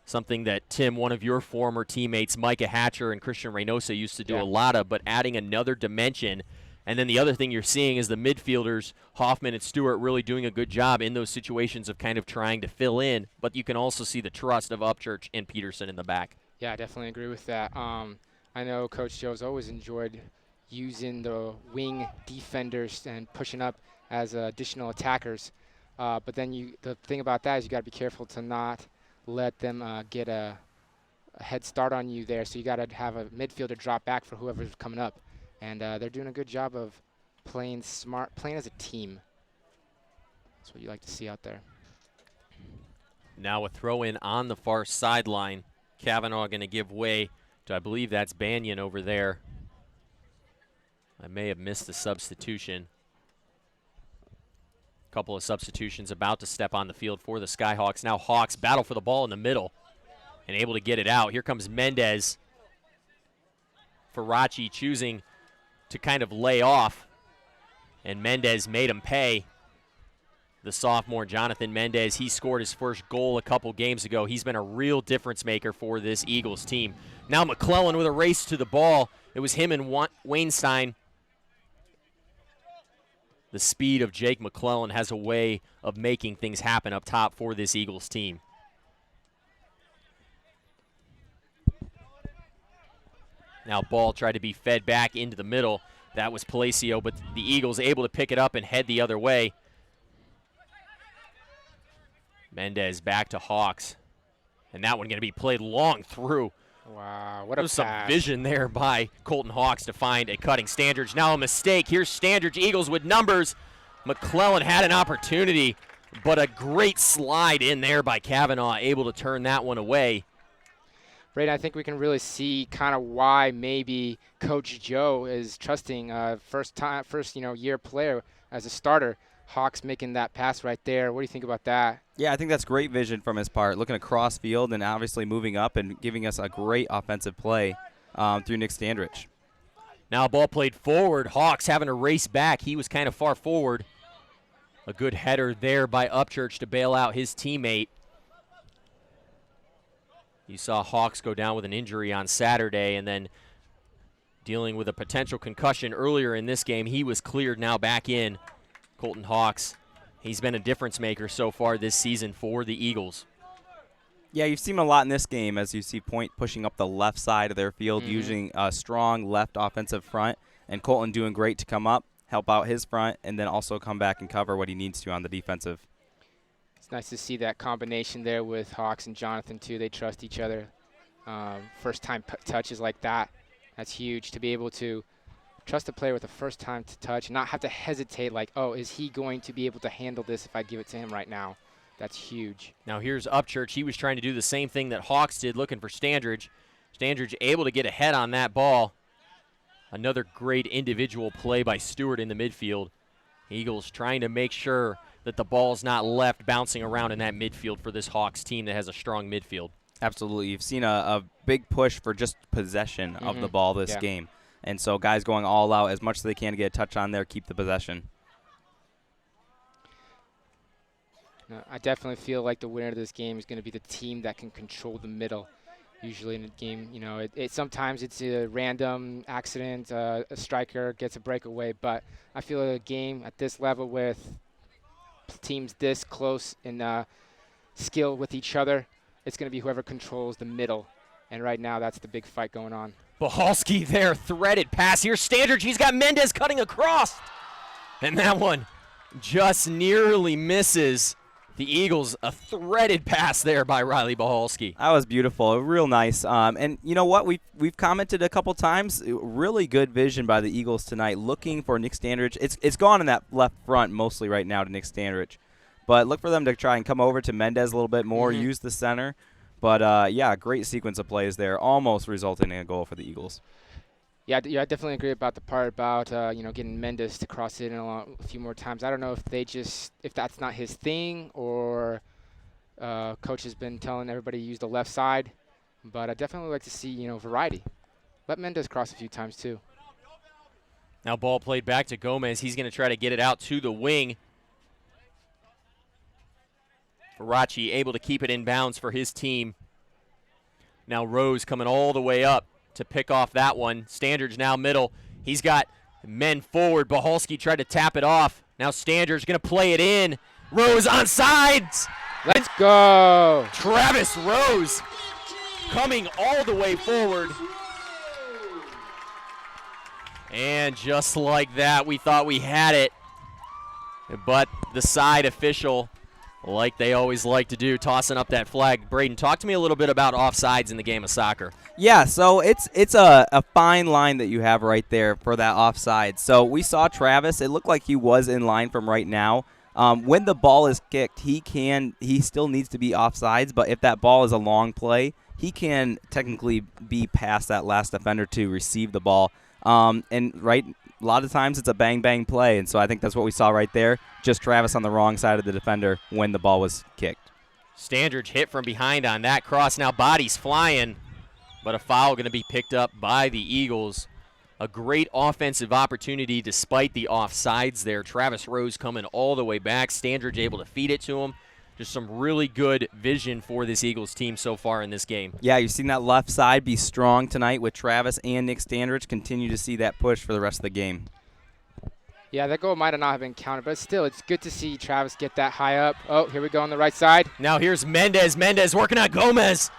Something that, Tim, one of your former teammates, Micah Hatcher and Christian Reynosa, used to do a lot of, but adding another dimension. And then the other thing you're seeing is the midfielders, Hoffman and Stewart, really doing a good job in those situations of kind of trying to fill in. But you can also see the trust of Upchurch and Peterson in the back. Yeah, I definitely agree with that. I know Coach Joe's always enjoyed using the wing defenders and pushing up as additional attackers. But then the thing about that is you got to be careful to not let them get a head start on you there. So you got to have a midfielder drop back for whoever's coming up. And they're doing a good job of playing smart, playing as a team. That's what you like to see out there. Now a throw in on the far sideline. Kavanaugh going to give way to, I believe that's Banyan over there. I may have missed the substitution. Couple of substitutions about to step on the field for the Skyhawks. Now Hawks battle for the ball in the middle and able to get it out. Here comes Mendez. Faraci choosing to kind of lay off, and Mendez made him pay. The sophomore Jonathan Mendez, he scored his first goal a couple games ago. He's been a real difference maker for this Eagles team. Now McClellan with a race to the ball. It was him and Weinstein. The speed of Jake McClellan has a way of making things happen up top for this Eagles team. Now ball tried to be fed back into the middle. That was Palacio, but the Eagles able to pick it up and head the other way. Mendez back to Hawks. And that one going to be played long through. Wow, what a There's some pass. vision there by Colton Hawks to find a cutting Standridge. Now a mistake. Here's Standridge, Eagles with numbers. McClellan had an opportunity, but a great slide in there by Kavanaugh, able to turn that one away. Brayden, I think we can really see kind of why maybe Coach Joe is trusting first year player as a starter. Hawks making that pass right there. What do you think about that? Yeah, I think that's great vision from his part, looking across field and obviously moving up and giving us a great offensive play through Nick Standridge. Now ball played forward. Hawks having to race back. He was kind of far forward. A good header there by Upchurch to bail out his teammate. You saw Hawks go down with an injury on Saturday and then dealing with a potential concussion earlier in this game. He was cleared, now back in. Colton Hawks, he's been a difference maker so far this season for the Eagles. Yeah, you've seen him a lot in this game as you see Point pushing up the left side of their field, using a strong left offensive front, and Colton doing great to come up, help out his front, and then also come back and cover what he needs to on the defensive. It's nice to see that combination there with Hawks and Jonathan, too. They trust each other. First-time touches like that, that's huge to be able to trust a player with a first time to touch and not have to hesitate like, oh, is he going to be able to handle this if I give it to him right now? That's huge. Now here's Upchurch. He was trying to do the same thing that Hawks did, looking for Standridge. Standridge able to get ahead on that ball. Another great individual play by Stewart in the midfield. Eagles trying to make sure that the ball's not left bouncing around in that midfield for this Hawks team that has a strong midfield. Absolutely. You've seen a big push for just possession of the ball this game. And so guys going all out as much as they can to get a touch on there, keep the possession. I definitely feel like the winner of this game is going to be the team that can control the middle. Usually in a game, you know, sometimes it's a random accident, a striker gets a breakaway, but I feel a game at this level with teams this close in skill with each other, it's going to be whoever controls the middle. And right now, that's the big fight going on. Bahalski there, threaded pass here. Standard, he's got Mendez cutting across. And that one just nearly misses. The Eagles, a threaded pass there by Riley Bahalski. That was beautiful, real nice. And you know what? We've commented a couple times. Really good vision by the Eagles tonight, looking for Nick Standridge. It's gone in that left front mostly right now to Nick Standridge, but look for them to try and come over to Mendez a little bit more, use the center. But yeah, great sequence of plays there, almost resulting in a goal for the Eagles. Yeah, I definitely agree about the part about getting Mendez to cross it in a few more times. I don't know if that's not his thing, or coach has been telling everybody to use the left side. But I definitely like to see variety. Let Mendez cross a few times too. Now ball played back to Gomez. He's going to try to get it out to the wing. Faraci able to keep it in bounds for his team. Now Rose coming all the way up to pick off that one. Standard's now middle. He's got men forward. Bahalski tried to tap it off. Now Standard's going to play it in. Rose on sides. Let's go. Travis Rose coming all the way forward. And just like that, we thought we had it. But the side official, like they always like to do, tossing up that flag. Braden, talk to me a little bit about offsides in the game of soccer. Yeah, so it's a fine line that you have right there for that offside. So we saw Travis. It looked like he was in line from right now. When the ball is kicked, he still needs to be offsides, but if that ball is a long play, he can technically be past that last defender to receive the ball. And a lot of times it's a bang-bang play, and so I think that's what we saw right there, just Travis on the wrong side of the defender when the ball was kicked. Standridge hit from behind on that cross. Now bodies flying, but a foul going to be picked up by the Eagles. A great offensive opportunity despite the offsides there. Travis Rose coming all the way back. Standridge able to feed it to him. Just some really good vision for this Eagles team so far in this game. Yeah, you've seen that left side be strong tonight with Travis and Nick Standridge. Continue to see that push for the rest of the game. Yeah, that goal might not have been counted, but still, it's good to see Travis get that high up. Oh, here we go on the right side. Now here's Mendez. Mendez working on Gomez.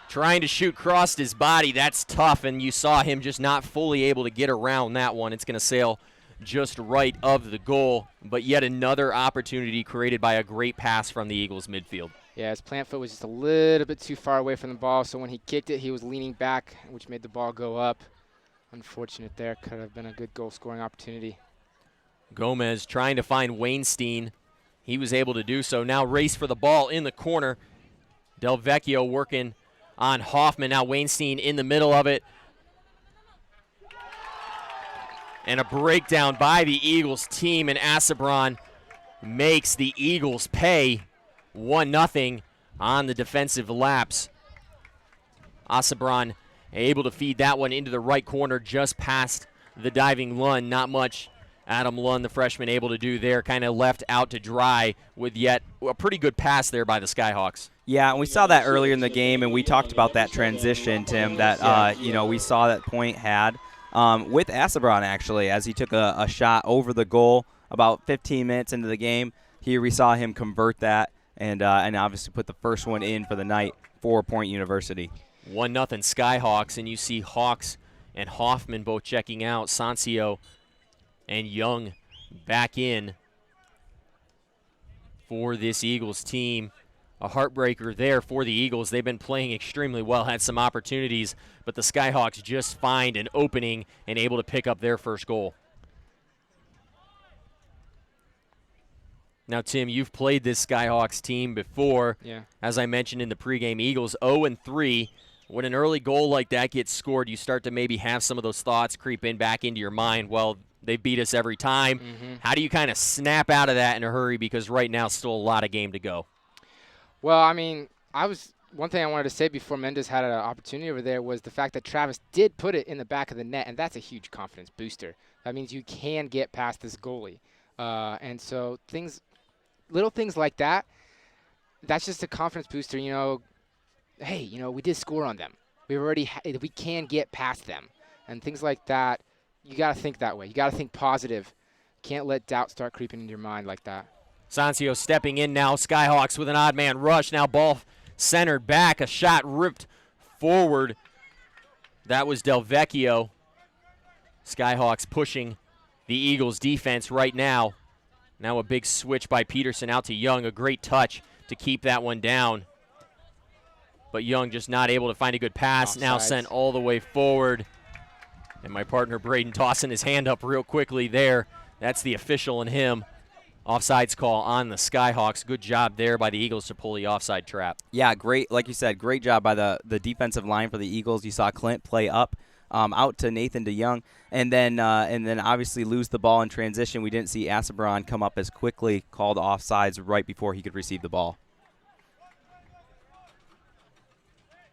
Trying to shoot crossed his body. That's tough, and you saw him just not fully able to get around that one. It's going to sail just right of the goal, but yet another opportunity created by a great pass from the Eagles midfield. Yeah, his plant foot was just a little bit too far away from the ball, so when he kicked it, he was leaning back, which made the ball go up. Unfortunate there. Could have been a good goal-scoring opportunity. Gomez trying to find Weinstein. He was able to do so. Now race for the ball in the corner. Del Vecchio working on Hoffman. Now Weinstein in the middle of it. And a breakdown by the Eagles team, and Asabron makes the Eagles pay 1-0 on the defensive lapse. Asabron able to feed that one into the right corner just past the diving Lund. Not much Adam Lund, the freshman, able to do there. Kind of left out to dry with yet a pretty good pass there by the Skyhawks. Yeah, and we saw that earlier in the game, and we talked about that transition, Tim, that we saw that Point had with Asabron, actually, as he took a shot over the goal about 15 minutes into the game. Here we saw him convert that and obviously put the first one in for the night for Point University. 1-0 Skyhawks, and you see Hawks and Hoffman both checking out. Sancio and Young back in for this Eagles team. A heartbreaker there for the Eagles. They've been playing extremely well, had some opportunities, but the Skyhawks just find an opening and able to pick up their first goal. Now, Tim, you've played this Skyhawks team before. Yeah. As I mentioned in the pregame, Eagles 0-3. When an early goal like that gets scored, you start to maybe have some of those thoughts creep in back into your mind. Well, they beat us every time. How do you kind of snap out of that in a hurry? Because right now, still a lot of game to go. Well, I mean, one thing I wanted to say before Mendez had an opportunity over there was the fact that Travis did put it in the back of the net, and that's a huge confidence booster. That means you can get past this goalie. And so little things like that, that's just a confidence booster. hey, you know, we did score on them. We can get past them. And things like that, you got to think that way. You got to think positive. Can't let doubt start creeping into your mind like that. Sancio stepping in now. Skyhawks with an odd man rush. Now ball centered back. A shot ripped forward. That was Del Vecchio. Skyhawks pushing the Eagles defense right now. Now a big switch by Peterson out to Young. A great touch to keep that one down. But Young just not able to find a good pass. Offsides. Now sent all the way forward. And my partner Braden tossing his hand up real quickly there. That's the official and him. Offsides call on the Skyhawks. Good job there by the Eagles to pull the offside trap. Yeah, great. Like you said, great job by the defensive line for the Eagles. You saw Clint play up, out to Nathan DeYoung, and then obviously lose the ball in transition. We didn't see Asabron come up as quickly, called offsides right before he could receive the ball.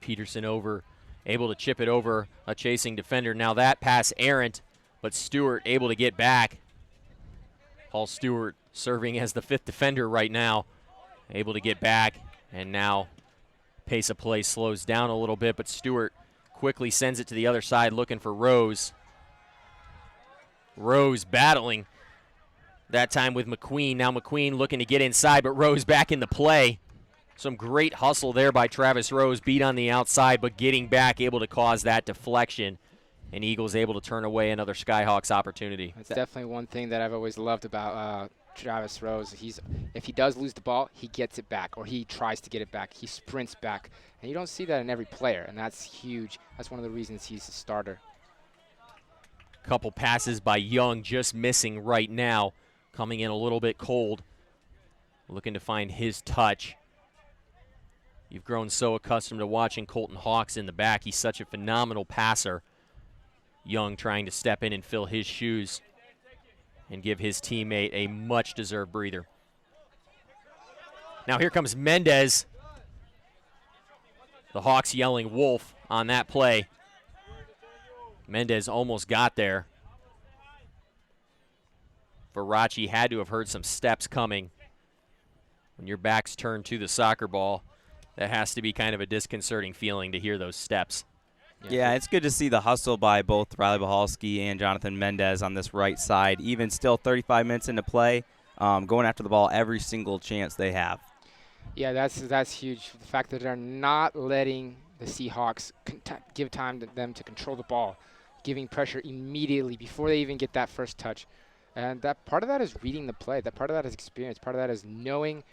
Peterson able to chip it over a chasing defender. Now that pass errant, but Stewart able to get back. Paul Stewart serving as the 5th defender right now, able to get back, and now pace of play slows down a little bit, but Stewart quickly sends it to the other side looking for Rose. Rose battling that time with McQueen. Now McQueen looking to get inside, but Rose back in the play. Some great hustle there by Travis Rose, beat on the outside, but getting back, able to cause that deflection. And Eagles able to turn away another Skyhawks opportunity. That's definitely one thing that I've always loved about Travis Rose. If he does lose the ball, he gets it back, or he tries to get it back. He sprints back. And you don't see that in every player, and that's huge. That's one of the reasons he's a starter. Couple passes by Young just missing right now. Coming in a little bit cold. Looking to find his touch. You've grown so accustomed to watching Colton Hawks in the back. He's such a phenomenal passer. Young trying to step in and fill his shoes and give his teammate a much-deserved breather. Now here comes Mendez. The Hawks yelling wolf on that play. Mendez almost got there. Verace had to have heard some steps coming. When your back's turned to the soccer ball, that has to be kind of a disconcerting feeling to hear those steps. Yeah, it's good to see the hustle by both Riley Bahalski and Jonathan Mendez on this right side. Even still 35 minutes into play, going after the ball every single chance they have. Yeah, that's huge. The fact that they're not letting the Seahawks give time to them to control the ball, giving pressure immediately before they even get that first touch. And that part of that is reading the play. That part of that is experience. Part of that is knowing,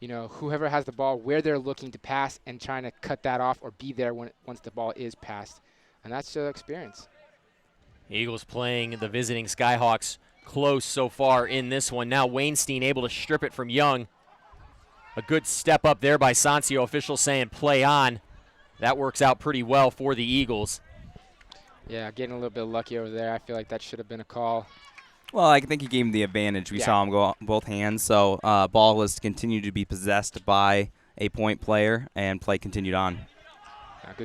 you know, whoever has the ball, where they're looking to pass, and trying to cut that off or be there once the ball is passed. And that's the experience. Eagles playing the visiting Skyhawks close so far in this one. Now Wainstein able to strip it from Young. A good step up there by Sancio. Official saying play on. That works out pretty well for the Eagles. Yeah, getting a little bit lucky over there. I feel like that should have been a call. Well, I think he gave him the advantage. We saw him go on both hands, so ball was continued to be possessed by a point player, and play continued on.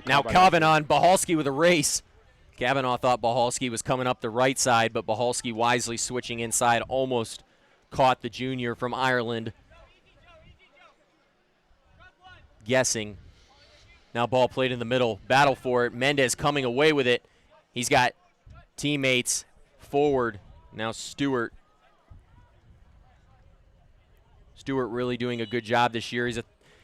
Now Kavanaugh, Bahalski with a race. Kavanaugh thought Bahalski was coming up the right side, but Bahalski wisely switching inside, almost caught the junior from Ireland. Guessing. Now ball played in the middle. Battle for it. Mendez coming away with it. He's got teammates forward. Now Stewart. Stewart really doing a good job this year.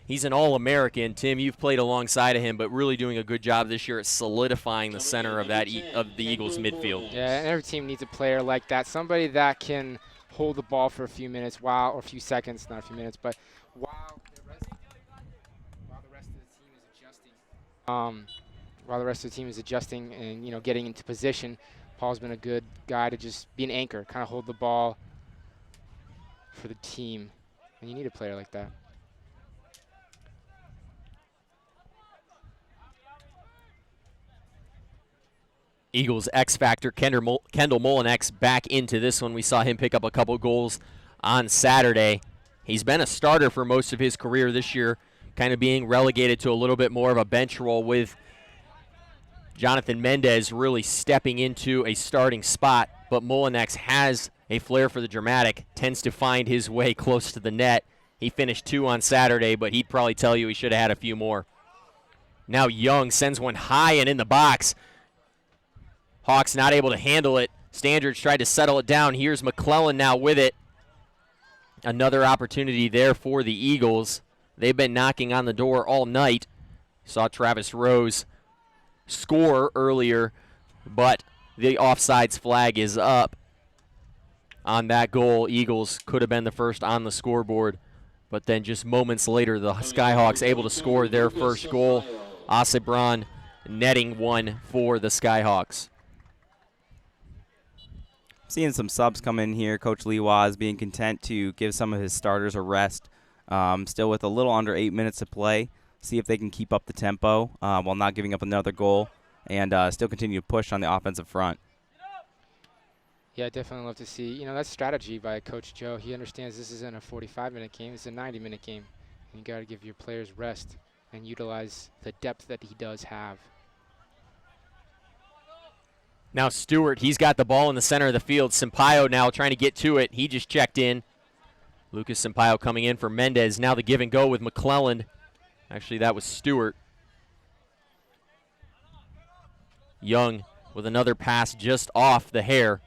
He's an All-American. Tim, you've played alongside of him, but really doing a good job this year at solidifying the center of that of the Eagles' midfield. Yeah, and every team needs a player like that, somebody that can hold the ball for a few minutes or a few seconds, not a few minutes, but while the rest of the team is adjusting. While the rest of the team is adjusting and getting into position, Paul's been a good guy to just be an anchor, kind of hold the ball for the team, and you need a player like that. Eagles X Factor, Kendall Molinex back into this one. We saw him pick up a couple goals on Saturday. He's been a starter for most of his career this year, kind of being relegated to a little bit more of a bench role with Jonathan Mendez really stepping into a starting spot. But Molinex has a flair for the dramatic, tends to find his way close to the net. He finished 2 on Saturday, but he'd probably tell you he should have had a few more. Now Young sends one high and in the box. Hawks not able to handle it. Standridge tried to settle it down. Here's McClellan now with it. Another opportunity there for the Eagles. They've been knocking on the door all night. Saw Travis Rose score earlier, but the offsides flag is up on that goal. Eagles could have been the first on the scoreboard, but then just moments later, the Skyhawks able to score their first goal. Asebron netting one for the Skyhawks. Seeing some subs come in here. Coach Lewa being content to give some of his starters a rest. Still with a little under 8 minutes to play. See if they can keep up the tempo while not giving up another goal, and still continue to push on the offensive front. Yeah, definitely love to see. That's strategy by Coach Joe. He understands this isn't a 45-minute game. It's a 90-minute game. And you got to give your players rest and utilize the depth that he does have. Now Stewart, he's got the ball in the center of the field. Sampaio now trying to get to it. He just checked in. Lucas Sampaio coming in for Mendez. Now the give and go with McClellan. Actually, that was Stewart. Young with another pass just off the hair.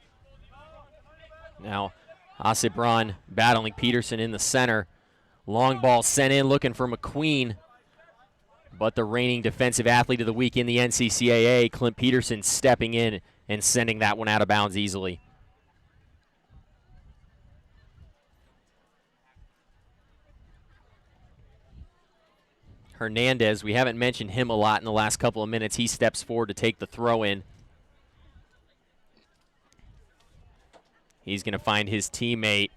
Now Asebron battling Peterson in the center. Long ball sent in looking for McQueen. But the reigning defensive athlete of the week in the NCCAA, Clint Peterson, stepping in and sending that one out of bounds easily. Hernandez, we haven't mentioned him a lot in the last couple of minutes. He steps forward to take the throw in. He's going to find his teammate.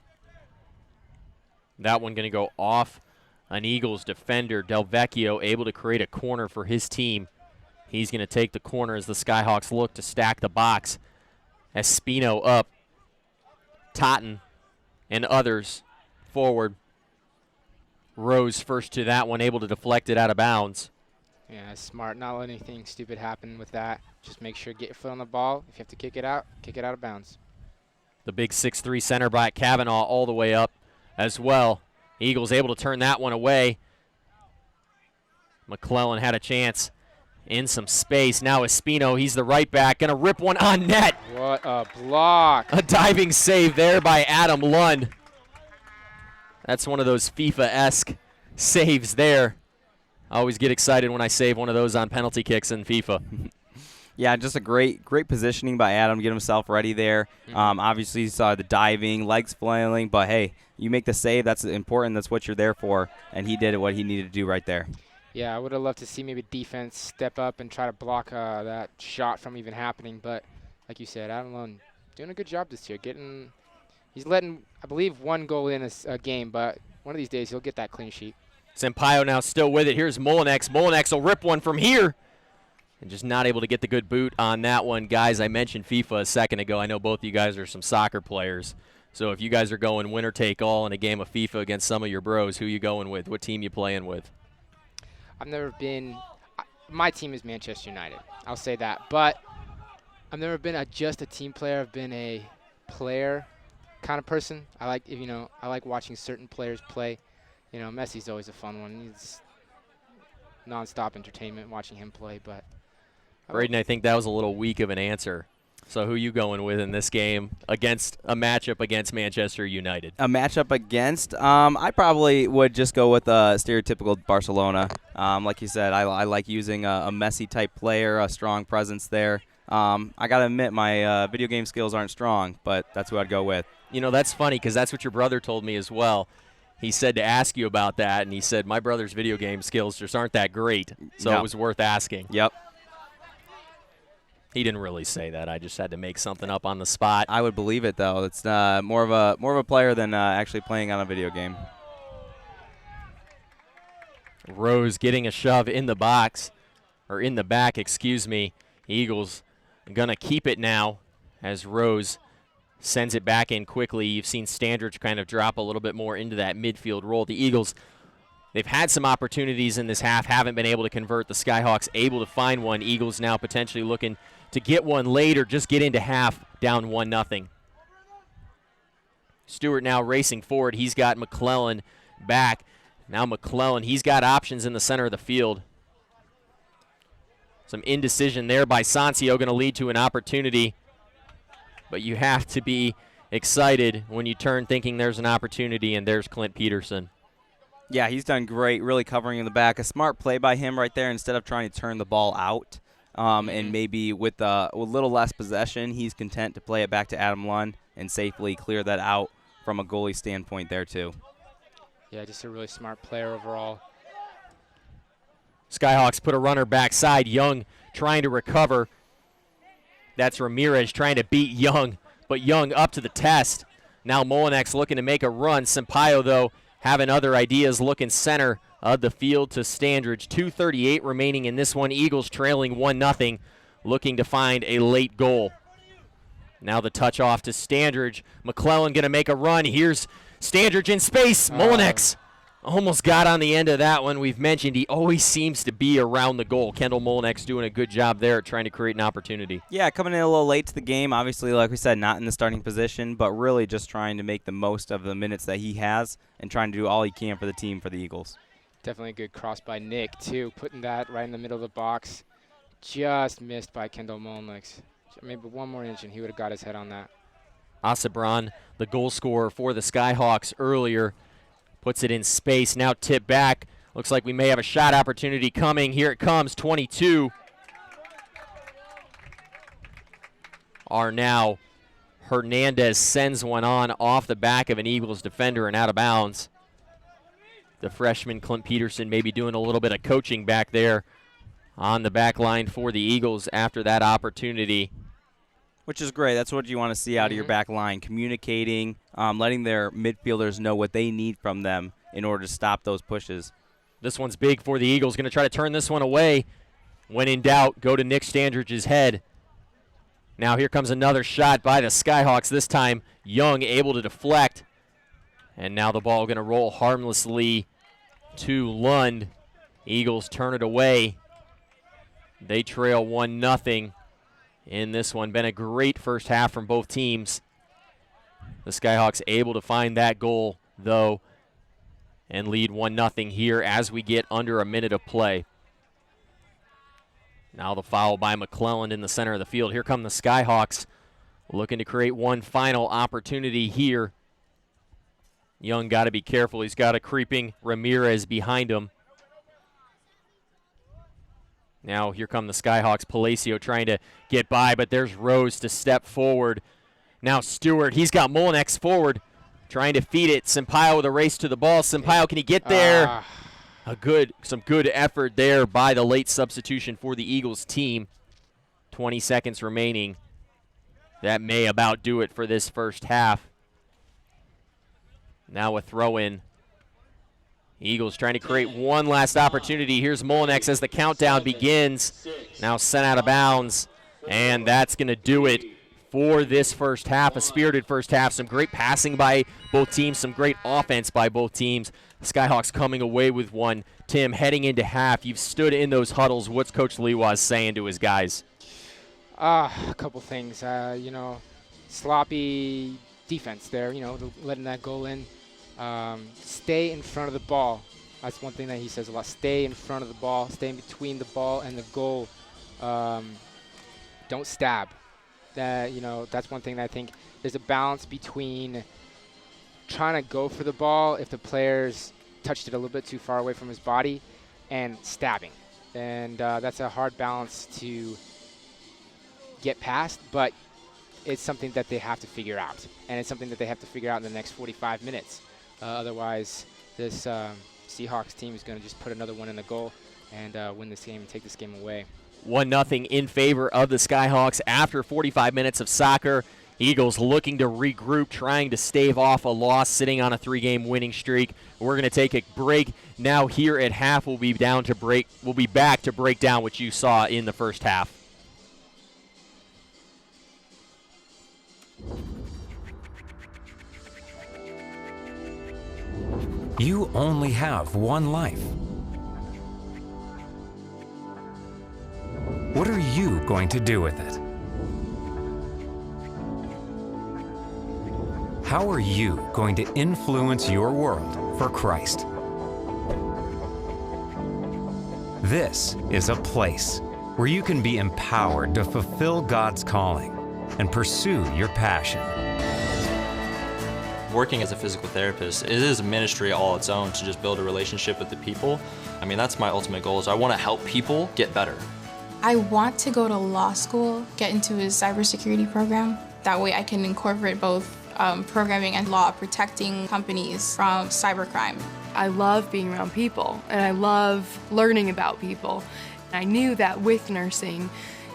That one going to go off an Eagles defender. Del Vecchio able to create a corner for his team. He's going to take the corner as the Skyhawks look to stack the box. Espino up. Totten and others forward. Rose first to that one, able to deflect it out of bounds. Yeah, that's smart. Not let anything stupid happen with that. Just make sure get your foot on the ball. If you have to kick it out of bounds. The big 6'3" center back Kavanaugh all the way up as well. Eagles able to turn that one away. McClellan had a chance in some space. Now Espino, he's the right back, going to rip one on net. What a block. A diving save there by Adam Lund. That's one of those FIFA-esque saves there. I always get excited when I save one of those on penalty kicks in FIFA. Yeah, just a great positioning by Adam to get himself ready there. Obviously, you saw the diving, legs flailing, but hey, you make the save. That's important. That's what you're there for, and he did what he needed to do right there. Yeah, I would have loved to see maybe defense step up and try to block that shot from even happening, but like you said, Adam Lund doing a good job this year. He's letting, I believe, one goal in a game, but one of these days he'll get that clean sheet. Sampaio now still with it. Here's Molinex. Molinex will rip one from here. And just not able to get the good boot on that one. Guys, I mentioned FIFA a second ago. I know both of you guys are some soccer players. So if you guys are going winner take all in a game of FIFA against some of your bros, who you going with? What team you playing with? I've never been – my team is Manchester United. I'll say that. But I've never been just a team player. I've been a player kind of person. I like watching certain players play. Messi's always a fun one. He's nonstop entertainment watching him play, but – Braden, I think that was a little weak of an answer. So who you going with in this game against a matchup against Manchester United? A matchup against? I probably would just go with a stereotypical Barcelona. Like you said, I like using a Messi-type player, a strong presence there. I got to admit my video game skills aren't strong, but that's who I'd go with. That's funny because that's what your brother told me as well. He said to ask you about that, and he said, my brother's video game skills just aren't that great, so It was worth asking. Yep. He didn't really say that. I just had to make something up on the spot. I would believe it, though. It's more of a player than actually playing on a video game. Rose getting a shove in the box, or in the back, excuse me. Eagles going to keep it now as Rose sends it back in quickly. You've seen Standridge kind of drop a little bit more into that midfield role. The Eagles, they've had some opportunities in this half, haven't been able to convert. The Skyhawks able to find one. Eagles now potentially looking to get one late or just get into half down 1-0. Stewart now racing forward. He's got McClellan back. Now McClellan, he's got options in the center of the field. Some indecision there by Sancio, going to lead to an opportunity. But you have to be excited when you turn thinking there's an opportunity, and there's Clint Peterson. Yeah, he's done great, really covering in the back. A smart play by him right there instead of trying to turn the ball out. And maybe with a little less possession, he's content to play it back to Adam Lund and safely clear that out from a goalie standpoint there too. Yeah, just a really smart player overall. Skyhawks put a runner backside. Young trying to recover. That's Ramirez trying to beat Young, but Young up to the test. Now Molinex looking to make a run. Sampaio, though, having other ideas, looking center of the field to Standridge. 2:38 remaining in this one. Eagles trailing 1-0, looking to find a late goal. Now the touch off to Standridge. McClellan going to make a run. Here's Standridge in space. Molinex almost got on the end of that one. We've mentioned he always seems to be around the goal. Kendall Molinex doing a good job there at trying to create an opportunity. Yeah, coming in a little late to the game. Obviously, like we said, not in the starting position, but really just trying to make the most of the minutes that he has and trying to do all he can for the team for the Eagles. Definitely a good cross by Nick, too, putting that right in the middle of the box. Just missed by Kendall Molinex. Maybe one more inch and he would have got his head on that. Asebron, the goal scorer for the Skyhawks earlier, puts it in space. Now tip back. Looks like we may have a shot opportunity coming. Here it comes, 22. Now Hernandez sends one on off the back of an Eagles defender and out of bounds. The freshman Clint Peterson maybe doing a little bit of coaching back there on the back line for the Eagles after that opportunity. Which is great. That's what you want to see out of your back line, communicating, letting their midfielders know what they need from them in order to stop those pushes. This one's big for the Eagles. Going to try to turn this one away. When in doubt, go to Nick Standridge's head. Now here comes another shot by the Skyhawks. This time, Young able to deflect. And now the ball going to roll harmlessly to Lund. Eagles turn it away. They trail 1-0 in this one. Been a great first half from both teams. The Skyhawks able to find that goal, though, and lead 1-0 here as we get under a minute of play. Now the foul by McClellan in the center of the field. Here come the Skyhawks looking to create one final opportunity here. Young got to be careful. He's got a creeping Ramirez behind him. Now here come the Skyhawks. Palacio trying to get by, but there's Rose to step forward. Now Stewart, he's got Molinex forward, trying to feed it. Sampaio with a race to the ball. Sampaio, can he get there? Some good effort there by the late substitution for the Eagles team. 20 seconds remaining. That may about do it for this first half. Now a throw-in. Eagles trying to create one last opportunity. Here's Molinex as the countdown begins. Now sent out of bounds, and that's going to do it for this first half. A spirited first half. Some great passing by both teams, some great offense by both teams. The Skyhawks coming away with one. Tim, heading into half, you've stood in those huddles. What's Coach Lewas saying to his guys? A couple things. Sloppy defense there, letting that goal in. Stay in front of the ball. That's one thing that he says a lot. Stay in front of the ball. Stay in between the ball and the goal. Don't stab. That's one thing that I think there's a balance between trying to go for the ball if the player's touched it a little bit too far away from his body and stabbing. And that's a hard balance to get past, but it's something that they have to figure out. And it's something that they have to figure out in the next 45 minutes. Otherwise, this Seahawks team is going to just put another one in the goal and win this game and take this game away. 1-0 in favor of the Skyhawks after 45 minutes of soccer. Eagles looking to regroup, trying to stave off a loss, sitting on a 3-game winning streak. We're going to take a break. Now here at half, we'll be back to break down what you saw in the first half. You only have one life. What are you going to do with it? How are you going to influence your world for Christ? This is a place. where you can be empowered to fulfill God's calling and pursue your passion. Working as a physical therapist, it is a ministry all its own to just build a relationship with the people. I mean, that's my ultimate goal, is I want to help people get better. I want to go to law school, get into a cybersecurity program. That way I can incorporate both programming and law, protecting companies from cybercrime. I love being around people, and I love learning about people. I knew that with nursing,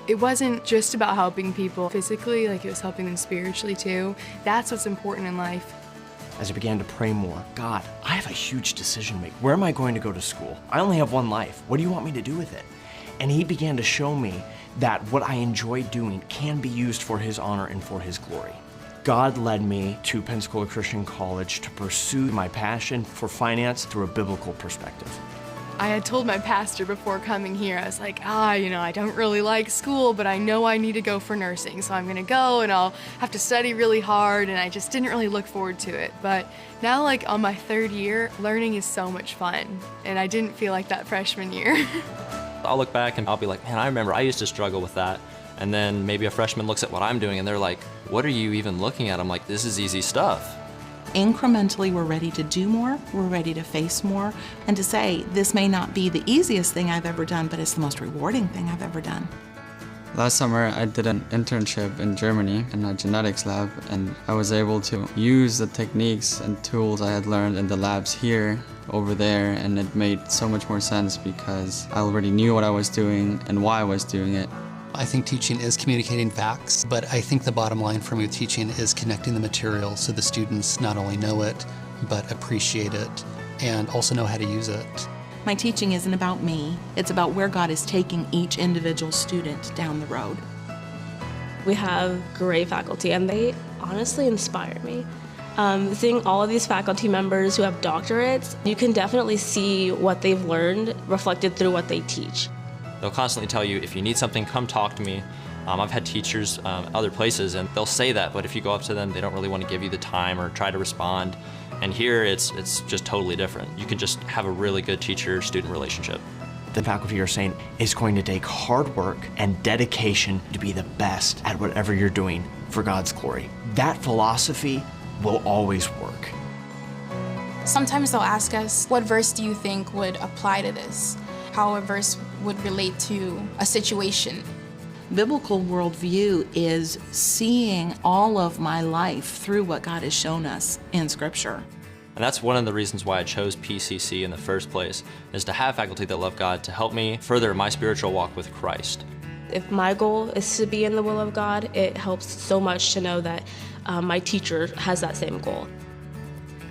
it wasn't just about helping people physically, like it was helping them spiritually too. That's what's important in life. As I began to pray more, God, I have a huge decision to make. Where am I going to go to school? I only have one life. What do you want me to do with it? And he began to show me that what I enjoy doing can be used for his honor and for his glory. God led me to Pensacola Christian College to pursue my passion for finance through a biblical perspective. I had told my pastor before coming here, I was like, I don't really like school, but I know I need to go for nursing, so I'm gonna go and I'll have to study really hard, and I just didn't really look forward to it. But now, like on my third year, learning is so much fun, and I didn't feel like that freshman year. I'll look back and I'll be like, man, I remember I used to struggle with that. And then maybe a freshman looks at what I'm doing and they're like, what are you even looking at? I'm like, this is easy stuff. Incrementally, we're ready to do more, we're ready to face more, and to say, this may not be the easiest thing I've ever done, but it's the most rewarding thing I've ever done. Last summer, I did an internship in Germany in a genetics lab, and I was able to use the techniques and tools I had learned in the labs here over there, and it made so much more sense because I already knew what I was doing and why I was doing it. I think teaching is communicating facts, but I think the bottom line for me with teaching is connecting the material so the students not only know it, but appreciate it and also know how to use it. My teaching isn't about me, it's about where God is taking each individual student down the road. We have great faculty and they honestly inspire me. Seeing all of these faculty members who have doctorates, you can definitely see what they've learned reflected through what they teach. They'll constantly tell you, if you need something, come talk to me. I've had teachers other places and they'll say that, but if you go up to them, they don't really want to give you the time or try to respond. And here, it's just totally different. You can just have a really good teacher-student relationship. The faculty are saying it's going to take hard work and dedication to be the best at whatever you're doing for God's glory. That philosophy will always work. Sometimes they'll ask us, what verse do you think would apply to this? How a verse would relate to a situation. Biblical worldview is seeing all of my life through what God has shown us in Scripture. And that's one of the reasons why I chose PCC in the first place, is to have faculty that love God to help me further my spiritual walk with Christ. If my goal is to be in the will of God, it helps so much to know that my teacher has that same goal.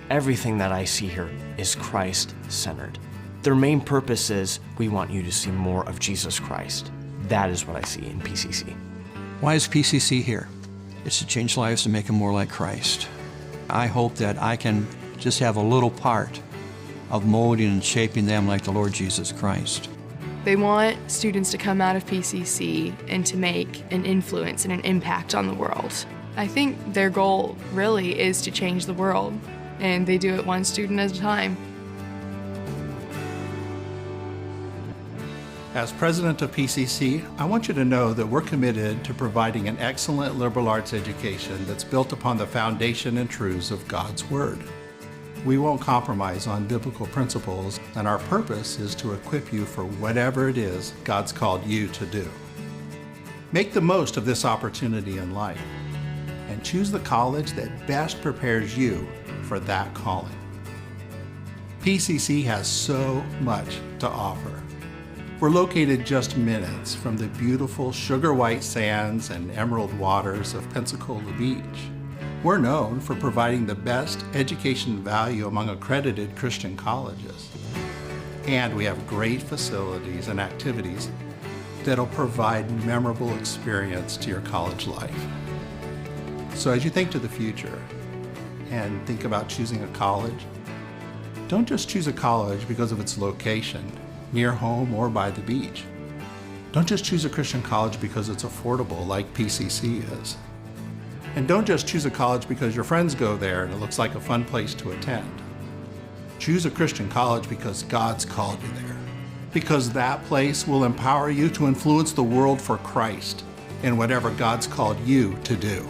Everything that I see here is Christ-centered. Their main purpose is, we want you to see more of Jesus Christ. That is what I see in PCC. Why is PCC here? It's to change lives and make them more like Christ. I hope that I can just have a little part of molding and shaping them like the Lord Jesus Christ. They want students to come out of PCC and to make an influence and an impact on the world. I think their goal really is to change the world, and they do it one student at a time. As president of PCC, I want you to know that we're committed to providing an excellent liberal arts education that's built upon the foundation and truths of God's Word. We won't compromise on biblical principles, and our purpose is to equip you for whatever it is God's called you to do. Make the most of this opportunity in life, and choose the college that best prepares you for that calling. PCC has so much to offer. We're located just minutes from the beautiful sugar white sands and emerald waters of Pensacola Beach. We're known for providing the best education value among accredited Christian colleges. And we have great facilities and activities that'll provide memorable experience to your college life. So as you think to the future and think about choosing a college, don't just choose a college because of its location, near home or by the beach. Don't just choose a Christian college because it's affordable like PCC is. And don't just choose a college because your friends go there and it looks like a fun place to attend. Choose a Christian college because God's called you there. because that place will empower you to influence the world for Christ in whatever God's called you to do.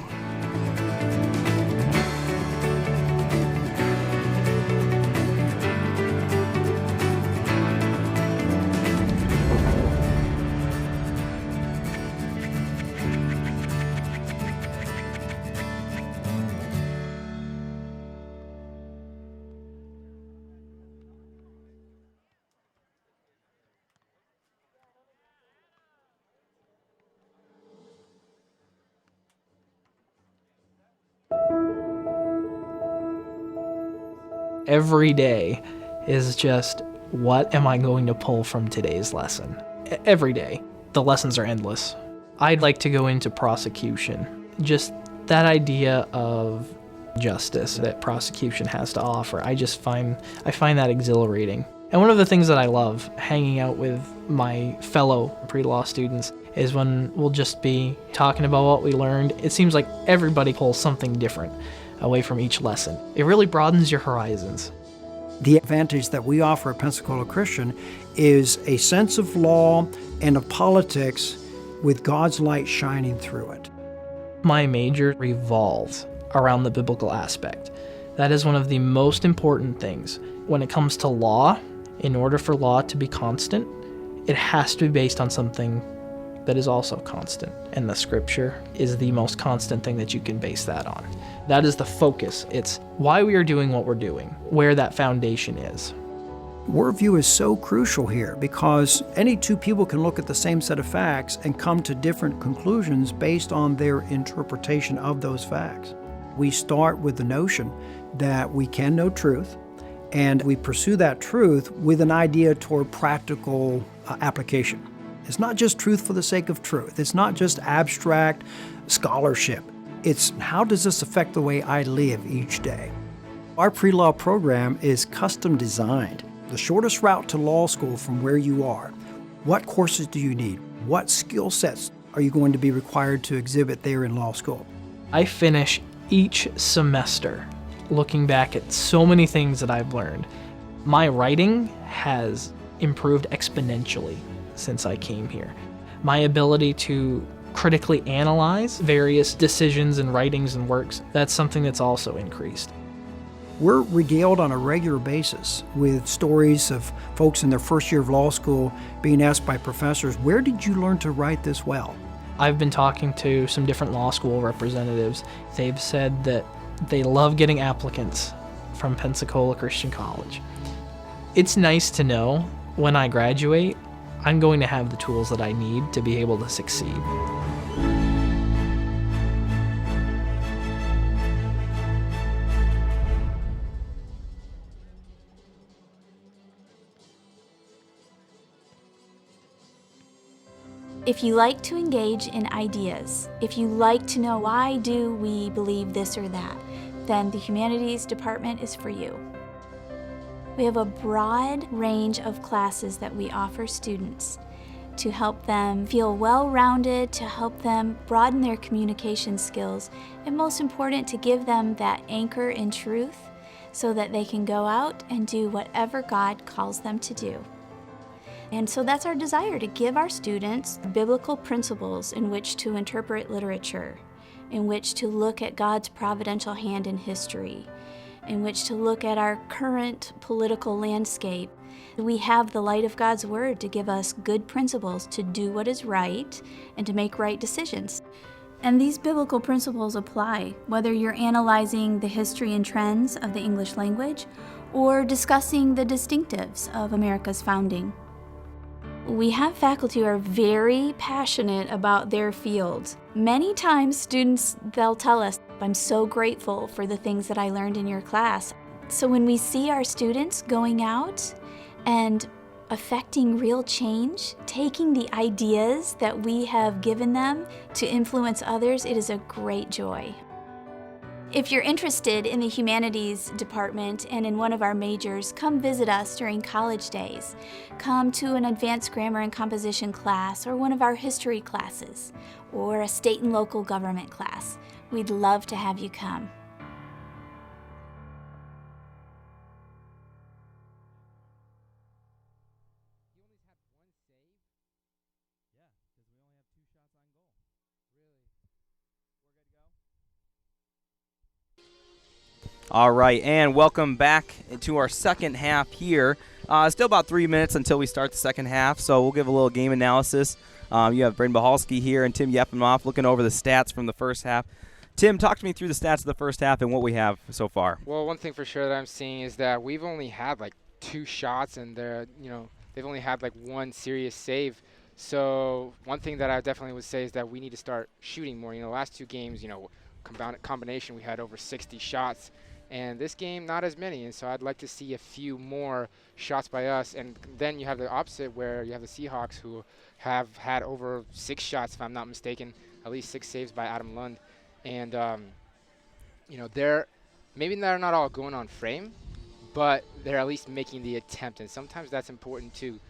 Every day is just, what am I going to pull from today's lesson? Every day. The lessons are endless. I'd like to go into prosecution. Just that idea of justice that prosecution has to offer, I find that exhilarating. And one of the things that I love hanging out with my fellow pre-law students is when we'll just be talking about what we learned. It seems like everybody pulls something different away from each lesson. It really broadens your horizons. The advantage that we offer at Pensacola Christian is a sense of law and of politics with God's light shining through it. My major revolves around the biblical aspect. That is one of the most important things. When it comes to law, in order for law to be constant, it has to be based on something that is also constant. And the scripture is the most constant thing that you can base that on. That is the focus. It's why we are doing what we're doing, where that foundation is. Worldview is so crucial here because any two people can look at the same set of facts and come to different conclusions based on their interpretation of those facts. We start with the notion that we can know truth, and we pursue that truth with an idea toward practical application. It's not just truth for the sake of truth. It's not just abstract scholarship. It's how does this affect the way I live each day? Our pre-law program is custom designed. The shortest route to law school from where you are. What courses do you need? What skill sets are you going to be required to exhibit there in law school? I finish each semester looking back at so many things that I've learned. My writing has improved exponentially since I came here. My ability to critically analyze various decisions and writings and works, that's something that's also increased. We're regaled on a regular basis with stories of folks in their first year of law school being asked by professors, where did you learn to write this well? I've been talking to some different law school representatives. They've said that they love getting applicants from Pensacola Christian College. It's nice to know when I graduate, I'm going to have the tools that I need to be able to succeed. If you like to engage in ideas, if you like to know why do we believe this or that, then the Humanities Department is for you. We have a broad range of classes that we offer students to help them feel well-rounded, to help them broaden their communication skills, and most important, to give them that anchor in truth so that they can go out and do whatever God calls them to do. And so that's our desire, to give our students biblical principles in which to interpret literature, in which to look at God's providential hand in history, in which to look at our current political landscape. We have the light of God's Word to give us good principles to do what is right and to make right decisions. And these biblical principles apply whether you're analyzing the history and trends of the English language or discussing the distinctives of America's founding. We have faculty who are very passionate about their fields. Many times students, they'll tell us, I'm so grateful for the things that I learned in your class. So when we see our students going out and affecting real change, taking the ideas that we have given them to influence others, it is a great joy. If you're interested in the Humanities Department and in one of our majors, come visit us during college days. Come to an advanced grammar and composition class or one of our history classes or a state and local government class. We'd love to have you come. All right, and welcome back to our second half here. Still about 3 minutes until we start the second half, so we'll give a little game analysis. You have Braden Bahalski here and Tim Yefimoff looking over the stats from the first half. Tim, talk to me through the stats of the first half and what we have so far. Well, one thing for sure that I'm seeing is that we've only had like 2 shots, and they've only had like 1 serious save. So one thing that I definitely would say is that we need to start shooting more. Last 2 games, combination, we had over 60 shots. And this game, not as many. And so I'd like to see a few more shots by us. And then you have the opposite where you have the Seahawks, who have had over 6 shots, if I'm not mistaken, at least 6 saves by Adam Lund. And, they're not all going on frame, but they're at least making the attempt. And sometimes that's important too.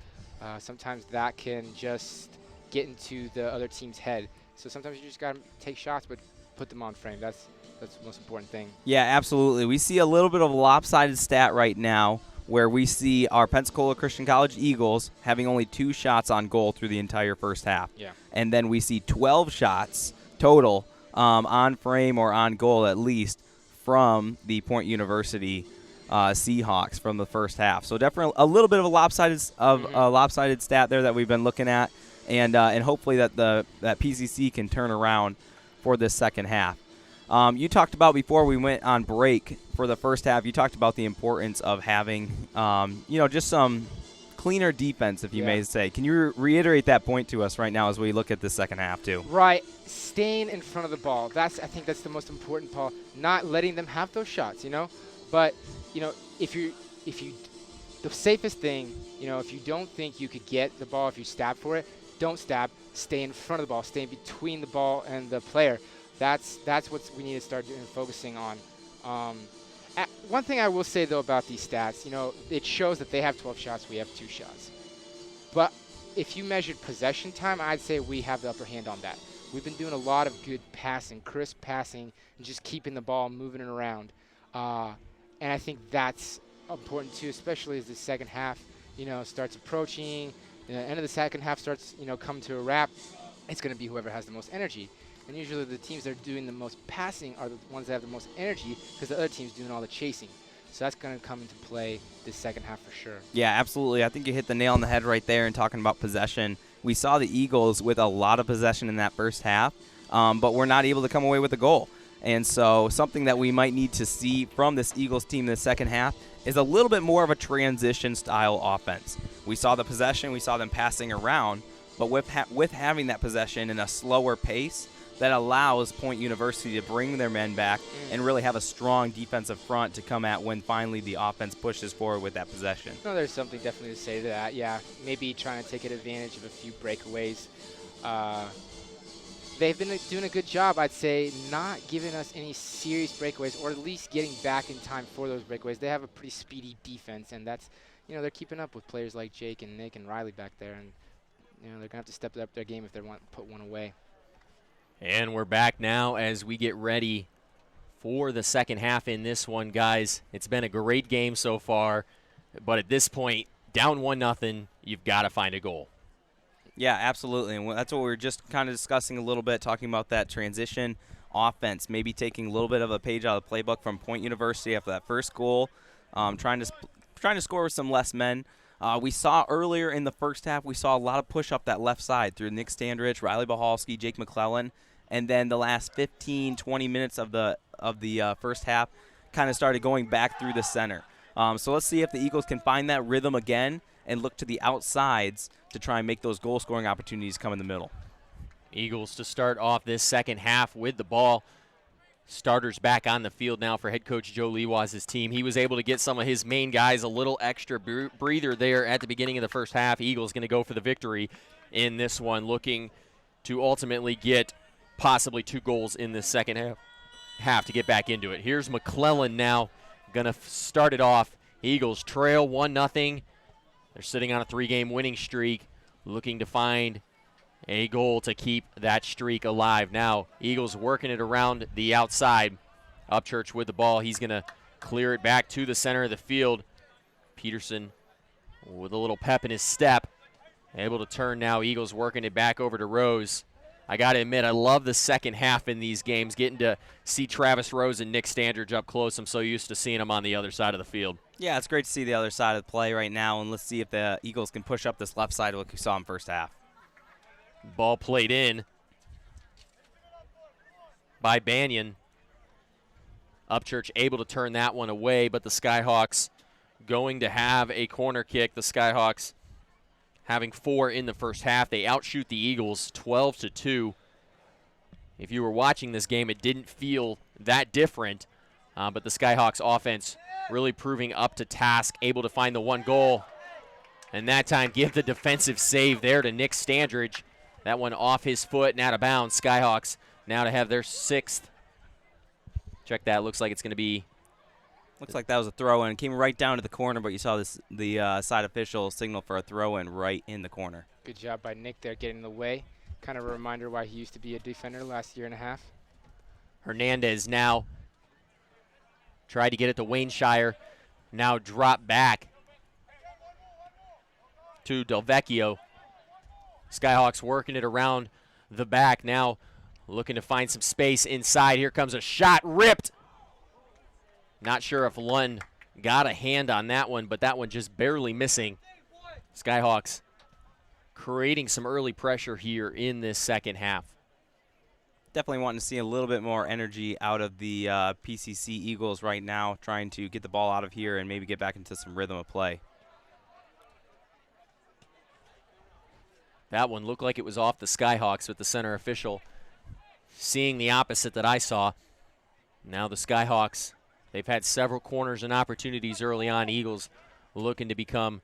Sometimes that can just get into the other team's head. So sometimes you just got to take shots, but put them on frame. That's the most important thing. Yeah, absolutely. We see a little bit of a lopsided stat right now where we see our Pensacola Christian College Eagles having only 2 shots on goal through the entire first half. Yeah. And then we see 12 shots total on frame or on goal at least from the Point University Seahawks from the first half. So definitely a little bit of a lopsided stat there that we've been looking at, and hopefully that PCC can turn around for this second half. You talked about before we went on break for the first half, you talked about the importance of having, just some cleaner defense, if you may say. Can you reiterate that point to us right now as we look at the second half too? Right. Staying in front of the ball. I think that's the most important part. Not letting them have those shots, But, the safest thing, if you don't think you could get the ball, if you stab for it, don't stab. Stay in front of the ball. Stay in between the ball and the player. That's what we need to start doing, focusing on. One thing I will say, though, about these stats, it shows that they have 12 shots, we have 2 shots. But if you measured possession time, I'd say we have the upper hand on that. We've been doing a lot of good passing, crisp passing, and just keeping the ball moving it around. And I think that's important, too, especially as the second half, starts approaching. The end of the second half starts, come to a wrap. It's going to be whoever has the most energy. And usually the teams that are doing the most passing are the ones that have the most energy, because the other team's doing all the chasing. So that's going to come into play this second half for sure. Yeah, absolutely. I think you hit the nail on the head right there in talking about possession. We saw the Eagles with a lot of possession in that first half, but we're not able to come away with a goal. And so something that we might need to see from this Eagles team in the second half is a little bit more of a transition style offense. We saw the possession, we saw them passing around, but with having that possession in a slower pace, that allows Point University to bring their men back and really have a strong defensive front to come at when finally the offense pushes forward with that possession. No, there's something definitely to say to that. Yeah, maybe trying to take advantage of a few breakaways. They've been doing a good job, I'd say, not giving us any serious breakaways, or at least getting back in time for those breakaways. They have a pretty speedy defense, and that's, they're keeping up with players like Jake and Nick and Riley back there, and they're going to have to step up their game if they want to put one away. And we're back now as we get ready for the second half in this one, guys. It's been a great game so far, but at this point, down 1-0, you've got to find a goal. Yeah, absolutely, and that's what we were just kind of discussing a little bit, talking about that transition offense, maybe taking a little bit of a page out of the playbook from Point University after that first goal, trying to score with some less men. We saw earlier in the first half, we saw a lot of push up that left side through Nick Standrich, Riley Bahalski, Jake McClellan, and then the last 15, 20 minutes of the first half kind of started going back through the center. So let's see if the Eagles can find that rhythm again and look to the outsides to try and make those goal-scoring opportunities come in the middle. Eagles to start off this second half with the ball. Starters back on the field now for head coach Joe Lewas' team. He was able to get some of his main guys a little extra breather there at the beginning of the first half. Eagles going to go for the victory in this one, looking to ultimately get possibly 2 goals in the second half to get back into it. Here's McClellan now going to start it off. Eagles trail 1-0. They're sitting on a 3-game winning streak, looking to find a goal to keep that streak alive. Now, Eagles working it around the outside. Upchurch with the ball. He's going to clear it back to the center of the field. Peterson with a little pep in his step. Able to turn now. Eagles working it back over to Rose. I got to admit, I love the second half in these games, getting to see Travis Rose and Nick Standridge up close. I'm so used to seeing them on the other side of the field. Yeah, it's great to see the other side of the play right now, and let's see if the Eagles can push up this left side like we saw in first half. Ball played in by Banyan. Upchurch able to turn that one away, but the Skyhawks going to have a corner kick. The Skyhawks having 4 in the first half. They outshoot the Eagles 12-2. If you were watching this game, it didn't feel that different, but the Skyhawks offense really proving up to task, able to find the one goal, and that time give the defensive save there to Nick Standridge. That one off his foot and out of bounds. Skyhawks now to have their 6th. Check that. Looks like it's going to be. Looks like that was a throw-in. Came right down to the corner, but you saw the side official signal for a throw-in right in the corner. Good job by Nick there getting in the way. Kind of a reminder why he used to be a defender last year and a half. Hernandez now tried to get it to Wayne Shire. Now drop back to Delvecchio. Skyhawks working it around the back now, looking to find some space inside. Here comes a shot, ripped. Not sure if Lund got a hand on that one, but that one just barely missing. Skyhawks creating some early pressure here in this second half. Definitely wanting to see a little bit more energy out of the PCC Eagles right now, trying to get the ball out of here and maybe get back into some rhythm of play. That one looked like it was off the Skyhawks with the center official seeing the opposite that I saw. Now the Skyhawks, they've had several corners and opportunities early on. Eagles looking to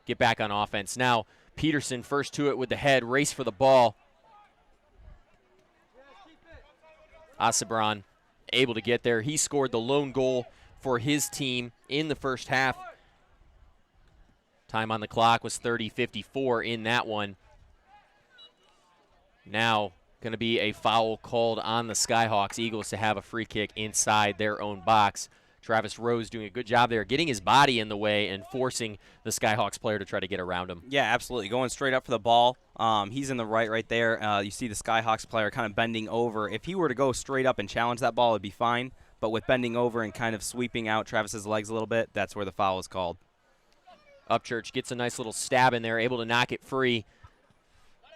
get back on offense. Now Peterson first to it with the head, race for the ball. Asebron able to get there. He scored the lone goal for his team in the first half. Time on the clock was 30:54 in that one. Now going to be a foul called on the Skyhawks. Eagles to have a free kick inside their own box. Travis Rose doing a good job there, getting his body in the way and forcing the Skyhawks player to try to get around him. Yeah, absolutely. Going straight up for the ball. He's in the right there. You see the Skyhawks player kind of bending over. If he were to go straight up and challenge that ball, it'd be fine. But with bending over and kind of sweeping out Travis's legs a little bit, that's where the foul is called. Upchurch gets a nice little stab in there, able to knock it free.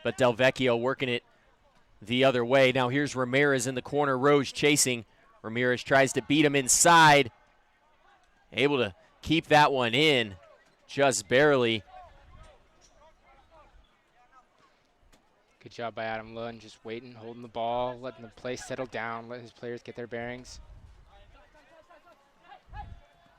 But Delvecchio working it the other way. Now here's Ramirez in the corner. Rose chasing. Ramirez tries to beat him inside. Able to keep that one in just barely. Good job by Adam Lund, just waiting, holding the ball, letting the play settle down, letting his players get their bearings.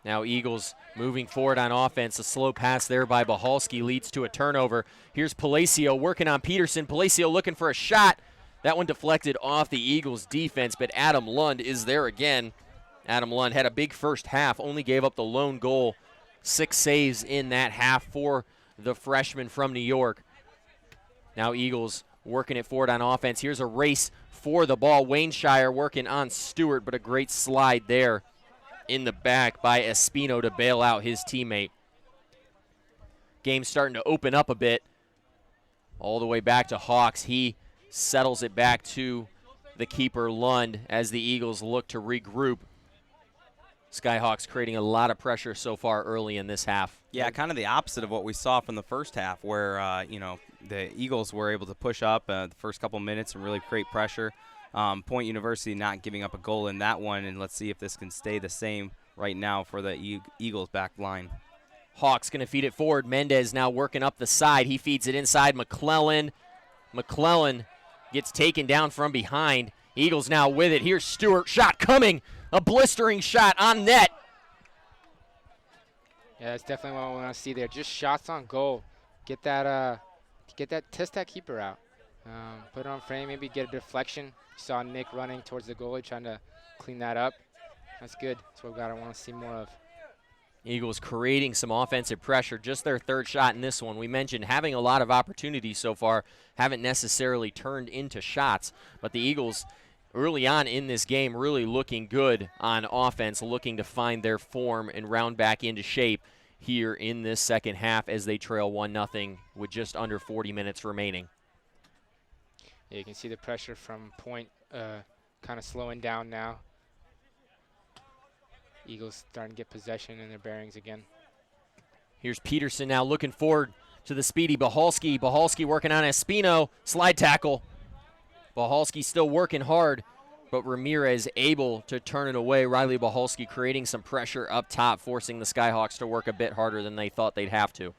Now Eagles moving forward on offense. A slow pass there by Bahalski leads to a turnover. Here's Palacio working on Peterson. Palacio looking for a shot. That one deflected off the Eagles' defense, but Adam Lund is there again. Adam Lund had a big first half, only gave up the lone goal. 6 saves in that half for the freshman from New York. Now Eagles working it forward on offense. Here's a race for the ball. Wayne Shire working on Stewart, but a great slide there in the back by Espino to bail out his teammate. Game starting to open up a bit. All the way back to Hawks. He settles it back to the keeper, Lund, as the Eagles look to regroup. Skyhawks creating a lot of pressure so far early in this half. Yeah, kind of the opposite of what we saw from the first half, where the Eagles were able to push up the first couple minutes and really create pressure. Point University not giving up a goal in that one, and let's see if this can stay the same right now for the Eagles back line. Hawks going to feed it forward. Mendez now working up the side. He feeds it inside. McClellan gets taken down from behind. Eagles now with it. Here's Stewart. Shot coming. A blistering shot on net. Yeah, that's definitely what we want to see there. Just shots on goal. Test that keeper out. Put it on frame, maybe get a deflection. You saw Nick running towards the goalie, trying to clean that up. That's good. That's what I want to see more of. Eagles creating some offensive pressure. Just their 3rd shot in this one. We mentioned having a lot of opportunities so far, haven't necessarily turned into shots. But the Eagles, early on in this game, really looking good on offense, looking to find their form and round back into shape here in this second half as they trail 1-0 with just under 40 minutes remaining. Yeah, you can see the pressure from point kind of slowing down now. Eagles starting to get possession in their bearings again. Here's Peterson now looking forward to the speedy Bahalski. Bahalski working on Espino. Slide tackle. Bahalski still working hard, but Ramirez able to turn it away. Riley Bahalski creating some pressure up top, forcing the Skyhawks to work a bit harder than they thought they'd have to.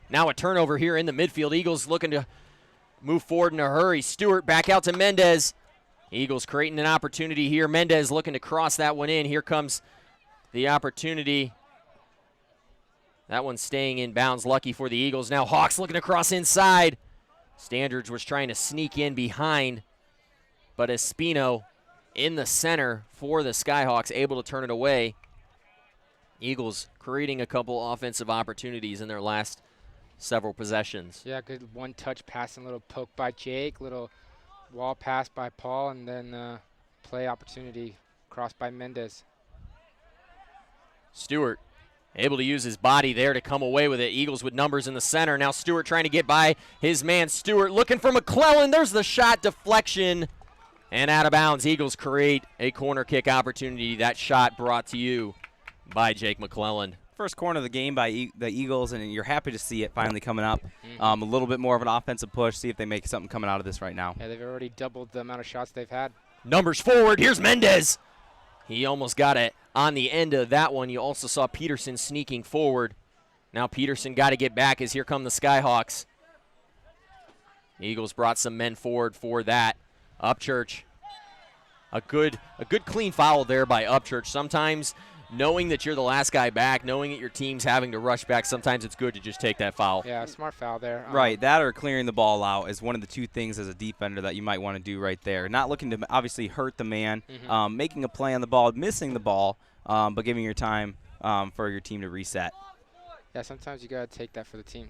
Now a turnover here in the midfield. Eagles looking to move forward in a hurry. Stewart back out to Mendez. Eagles creating an opportunity here. Mendez looking to cross that one in. Here comes the opportunity. That one's staying in bounds. Lucky for the Eagles. Now Hawks looking to cross inside. Standards was trying to sneak in behind, but Espino in the center for the Skyhawks, able to turn it away. Eagles creating a couple offensive opportunities in their last several possessions. Yeah, good one-touch passing, little poke by Jake, little wall pass by Paul, and then play opportunity crossed by Mendez. Stewart able to use his body there to come away with it. Eagles with numbers in the center. Now Stewart trying to get by his man Stewart, looking for McClellan. There's the shot, deflection, and out of bounds. Eagles create a corner kick opportunity. That shot brought to you by Jake McClellan. First corner of the game by the Eagles, and you're happy to see it finally coming up. A little bit more of an offensive push, see if they make something coming out of this right now. Yeah, they've already doubled the amount of shots they've had. Numbers forward. Here's Mendez. He almost got it on the end of that one. You also saw Peterson sneaking forward. Now Peterson got to get back as here come the Skyhawks. The Eagles brought some men forward for that. Upchurch. A good clean foul there by Upchurch. Sometimes knowing that you're the last guy back, knowing that your team's having to rush back, sometimes it's good to just take that foul. Yeah, smart foul there. Right, that or clearing the ball out is one of the two things as a defender that you might want to do right there. Not looking to obviously hurt the man, making a play on the ball, missing the ball, but giving your time for your team to reset. Yeah, sometimes you got to take that for the team,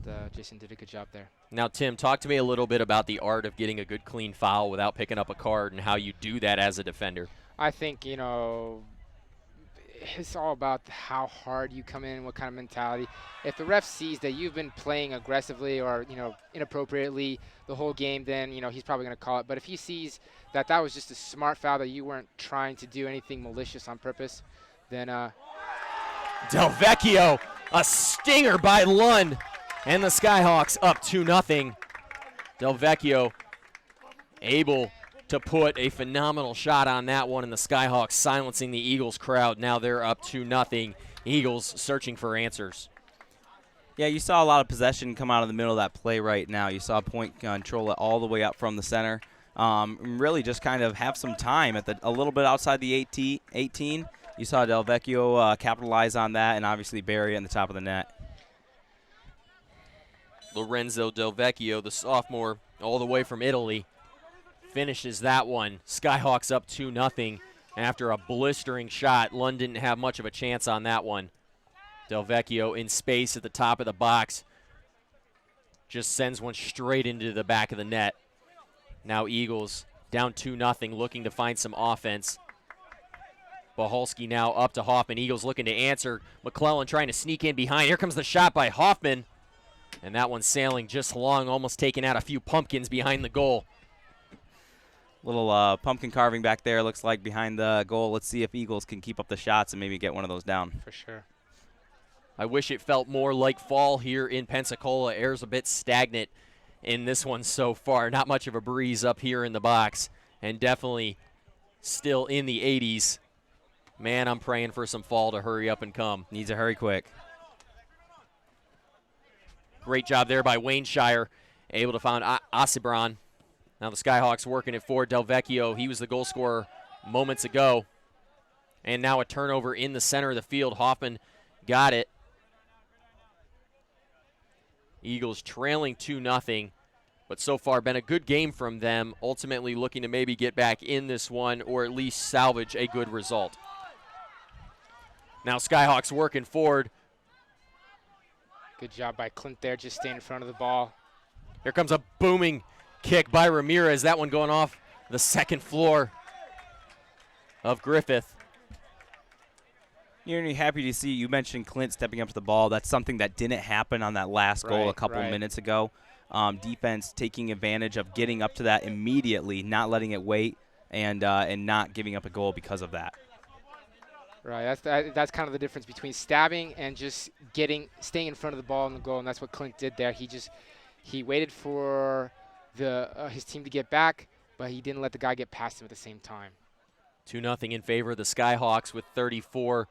and Jason did a good job there. Now, Tim, talk to me a little bit about the art of getting a good clean foul without picking up a card and how you do that as a defender. I think, it's all about how hard you come in, what kind of mentality. If the ref sees that you've been playing aggressively or, inappropriately the whole game, then, he's probably going to call it. But if he sees that that was just a smart foul, that you weren't trying to do anything malicious on purpose, then Del Vecchio, a stinger by Lund, and the Skyhawks up 2-0. Del Vecchio able to put a phenomenal shot on that one, and the Skyhawks silencing the Eagles crowd. Now they're up 2-0. Eagles searching for answers. Yeah, you saw a lot of possession come out of the middle of that play right now. You saw point control it all the way up from the center. Really just kind of have some time at a little bit outside the 18. You saw Del Vecchio capitalize on that, and obviously Barry on the top of the net. Lorenzo Del Vecchio, the sophomore, all the way from Italy, finishes that one. Skyhawks up 2-0 after a blistering shot. Lund didn't have much of a chance on that one. Del Vecchio in space at the top of the box. Just sends one straight into the back of the net. Now Eagles down 2-0, looking to find some offense. Bahalski now up to Hoffman. Eagles looking to answer. McClellan trying to sneak in behind. Here comes the shot by Hoffman. And that one sailing just long, almost taking out a few pumpkins behind the goal. Little pumpkin carving back there, looks like, behind the goal. Let's see if Eagles can keep up the shots and maybe get one of those down. For sure. I wish it felt more like fall here in Pensacola. Air's a bit stagnant in this one so far. Not much of a breeze up here in the box, and definitely still in the 80s. Man, I'm praying for some fall to hurry up and come. Needs to hurry quick. Great job there by Wayne Shire, able to find Asibran. Now the Skyhawks working it for Del Vecchio. He was the goal scorer moments ago. And now a turnover in the center of the field. Hoffman got it. Eagles trailing 2-0, but so far been a good game from them, ultimately looking to maybe get back in this one or at least salvage a good result. Now Skyhawks working forward. Good job by Clint there, just staying in front of the ball. Here comes a booming kick by Ramirez. That one going off the second floor of Griffith. You're happy to see, you mentioned Clint stepping up to the ball. That's something that didn't happen on that last goal a couple of minutes ago. defense taking advantage of getting up to that immediately, not letting it wait, and not giving up a goal because of that. Right, that's kind of the difference between stabbing and just staying in front of the ball in the goal, and that's what Clint did there. He waited for his team to get back, but he didn't let the guy get past him at the same time. 2-0 in favor of the Skyhawks with 34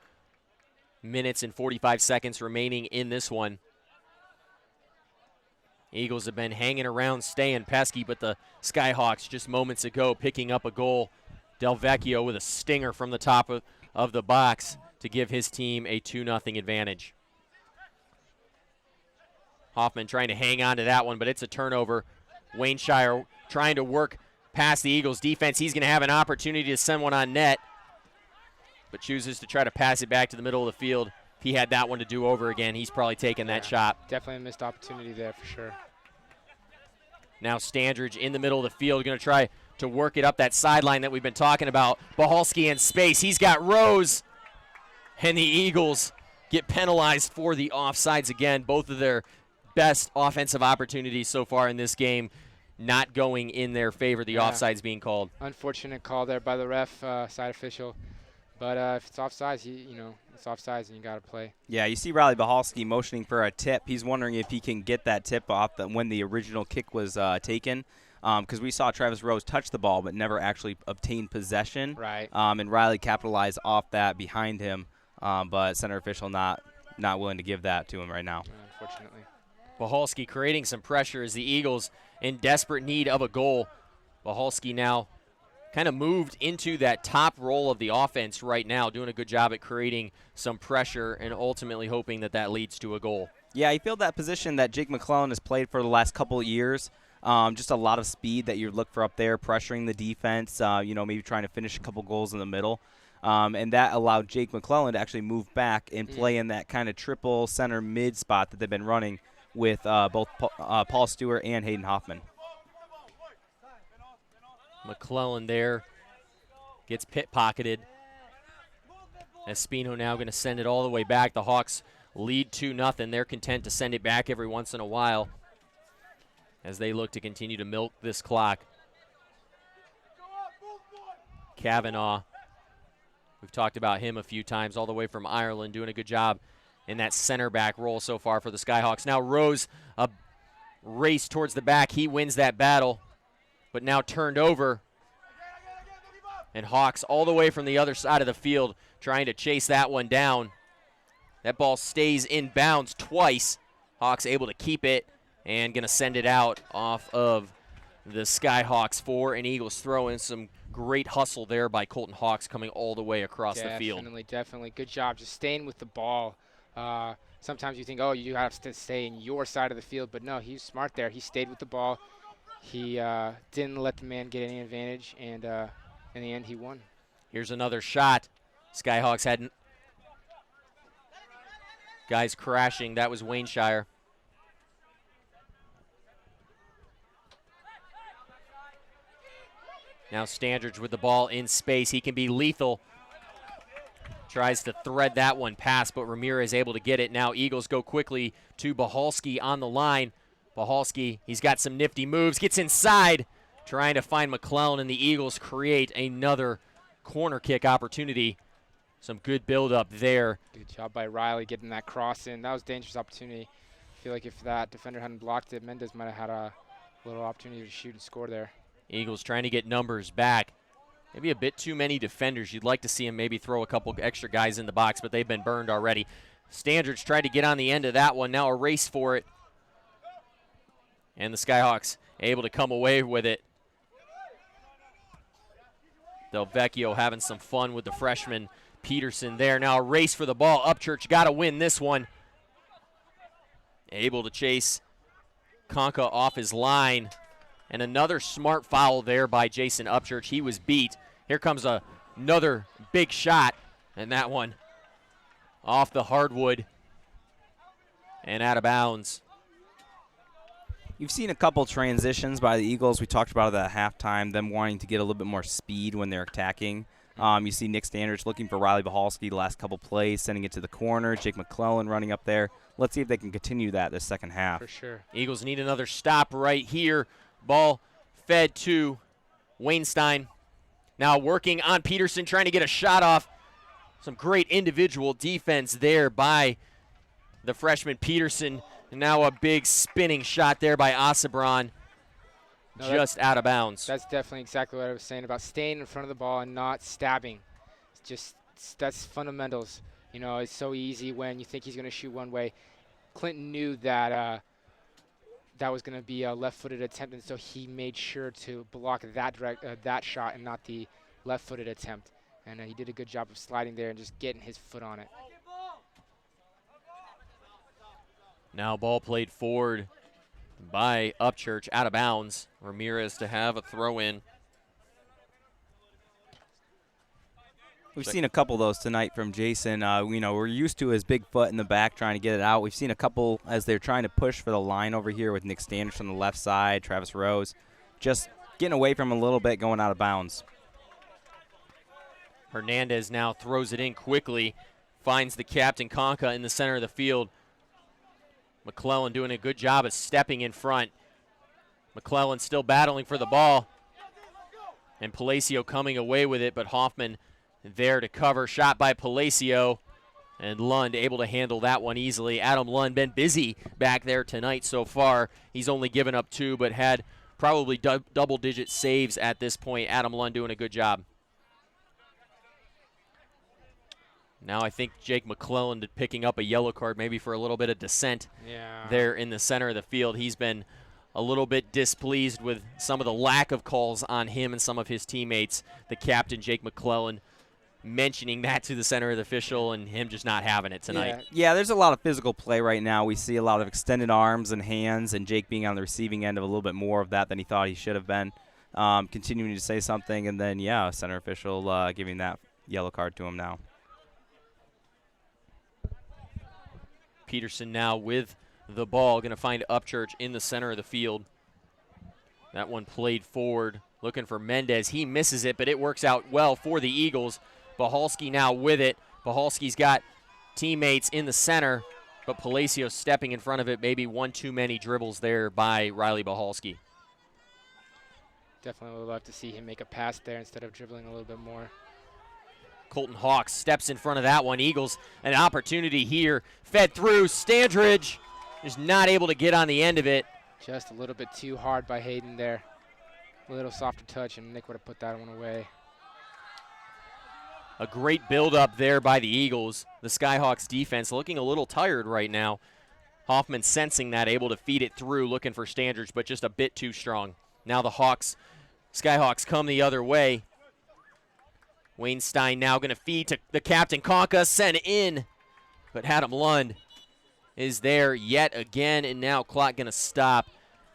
minutes and 45 seconds remaining in this one. Eagles have been hanging around, staying pesky, but the Skyhawks just moments ago picking up a goal. Del Vecchio with a stinger from the top of the box to give his team a 2-0 advantage. Hoffman trying to hang on to that one, but it's a turnover. Wayne Shire trying to work past the Eagles defense. He's going to have an opportunity to send one on net, but chooses to try to pass it back to the middle of the field. If he had that one to do over again, he's probably taking that shot. Definitely a missed opportunity there for sure. Now Standridge in the middle of the field, going to try to work it up that sideline that we've been talking about. Bahalski in space. He's got Rose, and the Eagles get penalized for the offsides again. Both of their best offensive opportunities so far in this game not going in their favor. The offsides being called. Unfortunate call there by the ref, side official. But if it's offsides, it's offsides and you got to play. Yeah, you see Riley Bahalski motioning for a tip. He's wondering if he can get that tip off when the original kick was taken. Because we saw Travis Rose touch the ball but never actually obtain possession. Right. And Riley capitalized off that behind him, but center official not willing to give that to him right now. Unfortunately. Bahalski creating some pressure as the Eagles in desperate need of a goal. Bahalski now kind of moved into that top role of the offense right now, doing a good job at creating some pressure and ultimately hoping that leads to a goal. Yeah, he filled that position that Jake McClellan has played for the last couple of years. Just a lot of speed that you look for up there, pressuring the defense, maybe trying to finish a couple goals in the middle. And that allowed Jake McClellan to actually move back and play in that kind of triple center mid spot that they've been running with both Paul Stewart and Hayden Hoffman. McClellan there gets pit-pocketed. Espino now going to send it all the way back. The Hawks lead 2-0. They're content to send it back every once in a while as they look to continue to milk this clock. Kavanaugh, we've talked about him a few times, all the way from Ireland, doing a good job in that center back role so far for the Skyhawks. Now Rose, a race towards the back. He wins that battle, but now turned over. And Hawks all the way from the other side of the field trying to chase that one down. That ball stays in bounds twice. Hawks able to keep it and going to send it out off of the Skyhawks 4. And Eagles throw in some great hustle there by Colton Hawks coming all the way across the field. Definitely. Good job just staying with the ball. Sometimes you think, you have to stay in your side of the field. But no, he's smart there. He stayed with the ball. He didn't let the man get any advantage. And in the end, he won. Here's another shot. Skyhawks had guys crashing. That was Wayne Shire. Now Standridge with the ball in space. He can be lethal. Tries to thread that one past, but Ramirez able to get it. Now Eagles go quickly to Bahalski on the line. Bahalski, he's got some nifty moves. Gets inside, trying to find McClellan, and the Eagles create another corner kick opportunity. Some good build-up there. Good job by Riley getting that cross in. That was a dangerous opportunity. I feel like if that defender hadn't blocked it, Mendez might have had a little opportunity to shoot and score there. Eagles trying to get numbers back. Maybe a bit too many defenders. You'd like to see him maybe throw a couple extra guys in the box, but they've been burned already. Standridge tried to get on the end of that one. Now a race for it. And the Skyhawks able to come away with it. Del Vecchio having some fun with the freshman Peterson there. Now a race for the ball. Upchurch got to win this one. Able to chase Conca off his line. And another smart foul there by Jason Upchurch. He was beat. Here comes another big shot. And that one off the hardwood and out of bounds. You've seen a couple transitions by the Eagles. We talked about it at halftime, them wanting to get a little bit more speed when they're attacking. You see Nick Standridge looking for Riley Bahalski the last couple plays, sending it to the corner. Jake McClellan running up there. Let's see if they can continue that this second half. For sure. Eagles need another stop right here. Ball fed to Wainstein. Now working on Peterson, trying to get a shot off. Some great individual defense there by the freshman Peterson. And now a big spinning shot there by Asabron, just out of bounds. That's definitely exactly what I was saying about staying in front of the ball and not stabbing. That's fundamentals. You know, it's so easy when you think he's going to shoot one way. Clinton knew that that was going to be a left-footed attempt, and so he made sure to block that shot and not the left-footed attempt. And he did a good job of sliding there and just getting his foot on it. Now ball played forward by Upchurch, out of bounds. Ramirez to have a throw in. We've seen a couple of those tonight from Jason. We're used to his big foot in the back trying to get it out. We've seen a couple as they're trying to push for the line over here with Nick Standridge on the left side, Travis Rose, just getting away from him a little bit, going out of bounds. Hernandez now throws it in quickly, finds the captain Conca in the center of the field. McClellan doing a good job of stepping in front. McClellan still battling for the ball. And Palacio coming away with it, but Hoffman there to cover. Shot by Palacio. And Lund able to handle that one easily. Adam Lund been busy back there tonight so far. He's only given up 2, but had probably double-digit saves at this point. Adam Lund doing a good job. Now I think Jake McClellan picking up a yellow card maybe for a little bit of dissent there in the center of the field. He's been a little bit displeased with some of the lack of calls on him and some of his teammates. The captain, Jake McClellan, mentioning that to the center of the official and him just not having it tonight. Yeah, there's a lot of physical play right now. We see a lot of extended arms and hands, and Jake being on the receiving end of a little bit more of that than he thought he should have been. Continuing to say something, and then, center official giving that yellow card to him now. Peterson now with the ball, going to find Upchurch in the center of the field. That one played forward, looking for Mendez. He misses it, but it works out well for the Eagles. Bahalski now with it. Bahalski's got teammates in the center, but Palacio stepping in front of it. Maybe one too many dribbles there by Riley Bahalski. Definitely would love to see him make a pass there instead of dribbling a little bit more. Colton Hawks steps in front of that one. Eagles an opportunity here. Fed through. Standridge is not able to get on the end of it. Just a little bit too hard by Hayden there. A little softer touch, and Nick would have put that one away. A great build-up there by the Eagles. The Skyhawks defense looking a little tired right now. Hoffman sensing that, able to feed it through, looking for Standridge, but just a bit too strong. Now the Skyhawks come the other way. Wainstein now going to feed to the captain, Conca, send in. But Adam Lund is there yet again, and now clock going to stop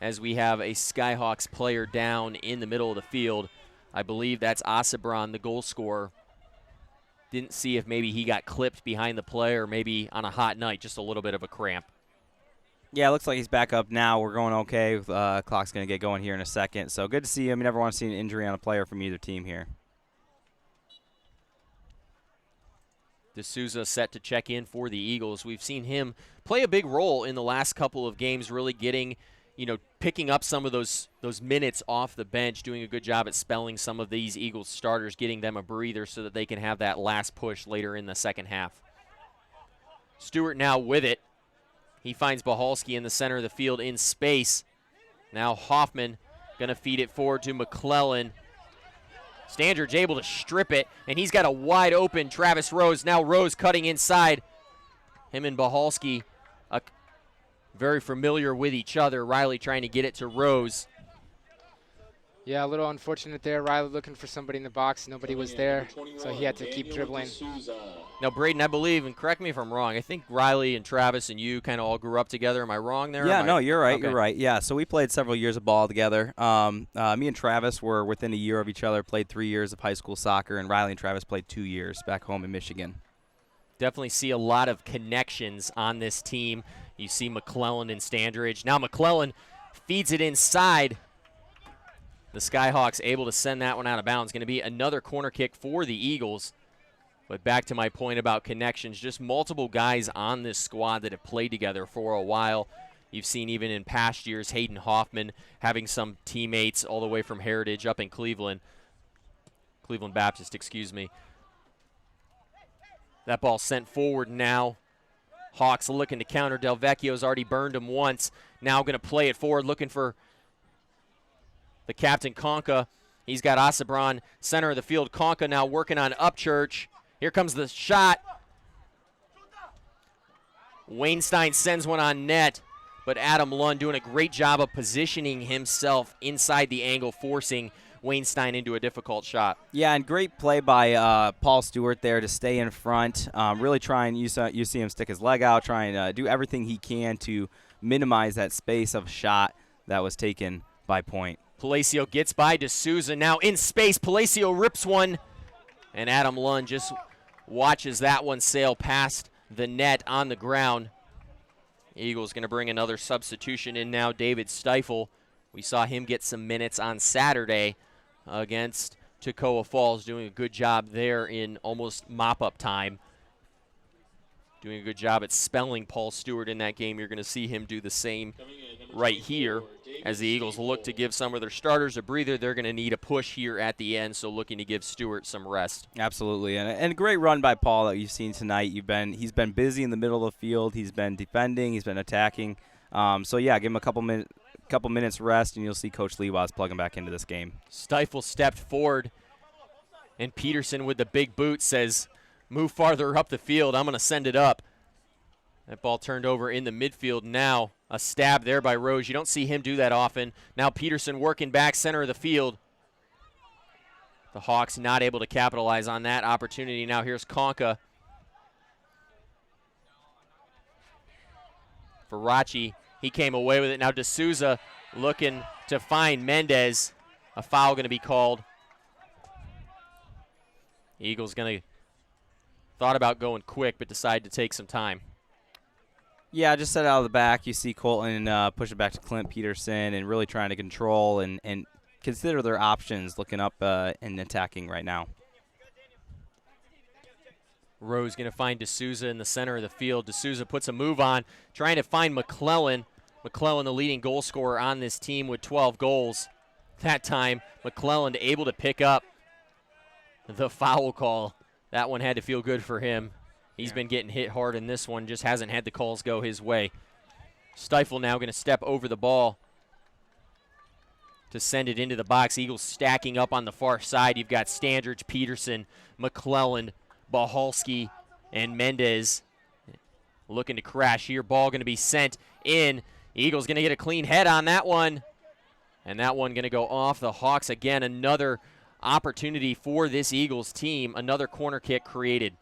as we have a Skyhawks player down in the middle of the field. I believe that's Asabron, the goal scorer. Didn't see if maybe he got clipped behind the play or maybe on a hot night, just a little bit of a cramp. Yeah, it looks like he's back up now. We're going okay. Clock's going to get going here in a second. So good to see him. You never want to see an injury on a player from either team here. D'Souza set to check in for the Eagles. We've seen him play a big role in the last couple of games, really getting, picking up some of those minutes off the bench, doing a good job at spelling some of these Eagles starters, getting them a breather so that they can have that last push later in the second half. Stewart now with it. He finds Bahalski in the center of the field in space. Now Hoffman going to feed it forward to McClellan. Standridge able to strip it, and he's got a wide open Travis Rose. Now Rose cutting inside. Him and Bahalski very familiar with each other. Riley trying to get it to Rose. Yeah, a little unfortunate there. Riley looking for somebody in the box. Nobody was there, so he had to keep dribbling. Now, Braden, I believe, and correct me if I'm wrong, I think Riley and Travis and you kind of all grew up together. Am I wrong there? Yeah, no, you're right. Okay. You're right. Yeah, so we played several years of ball together. Me and Travis were within a year of each other, played 3 years of high school soccer, and Riley and Travis played 2 years back home in Michigan. Definitely see a lot of connections on this team. You see McClellan and Standridge. Now McClellan feeds it inside. The Skyhawks able to send that one out of bounds. Going to be another corner kick for the Eagles. But back to my point about connections, just multiple guys on this squad that have played together for a while. You've seen even in past years Hayden Hoffman having some teammates all the way from Heritage up in Cleveland Baptist, excuse me. That ball sent forward now. Hawks looking to counter. Delvecchio's already burned him once. Now going to play it forward, looking for the captain, Conca. He's got Asabron, center of the field. Conca now working on Upchurch. Here comes the shot. Wainstein sends one on net, but Adam Lund doing a great job of positioning himself inside the angle, forcing Wainstein into a difficult shot. Yeah, and great play by Paul Stewart there to stay in front. Really trying, you see him stick his leg out, trying to do everything he can to minimize that space of shot that was taken by Point. Palacio gets by D'Souza. Now in space, Palacio rips one, and Adam Lund just watches that one sail past the net on the ground. Eagles going to bring another substitution in now, David Stifle. We saw him get some minutes on Saturday against Toccoa Falls, doing a good job there in almost mop-up time. Doing a good job at spelling Paul Stewart in that game. You're going to see him do the same right here. As the Eagles look to give some of their starters a breather, they're going to need a push here at the end, so looking to give Stewart some rest. Absolutely, and a great run by Paul that you've seen tonight. He's been busy in the middle of the field. He's been defending. He's been attacking. So, yeah, give him a couple minutes rest, and you'll see Coach Lewas plug him back into this game. Stifle stepped forward, and Peterson with the big boot says, move farther up the field. I'm going to send it up. That ball turned over in the midfield now. A stab there by Rose. You don't see him do that often. Now Peterson working back center of the field. The Hawks not able to capitalize on that opportunity. Now here's Conca. Faraci, he came away with it. Now D'Souza looking to find Mendez. A foul going to be called. Eagles going to thought about going quick, but decided to take some time. Yeah, just set out of the back. You see Colton push it back to Clint Peterson and really trying to control and consider their options looking up and attacking right now. Rose going to find D'Souza in the center of the field. D'Souza puts a move on, trying to find McClellan. McClellan, the leading goal scorer on this team with 12 goals. That time, McClellan able to pick up the foul call. That one had to feel good for him. He's been getting hit hard in this one, just hasn't had the calls go his way. Stifle now going to step over the ball to send it into the box. Eagles stacking up on the far side. You've got Standridge, Peterson, McClellan, Bahalski, and Mendez looking to crash here. Ball going to be sent in. Eagles going to get a clean head on that one. And that one going to go off the Hawks again. Another opportunity for this Eagles team. Another corner kick created.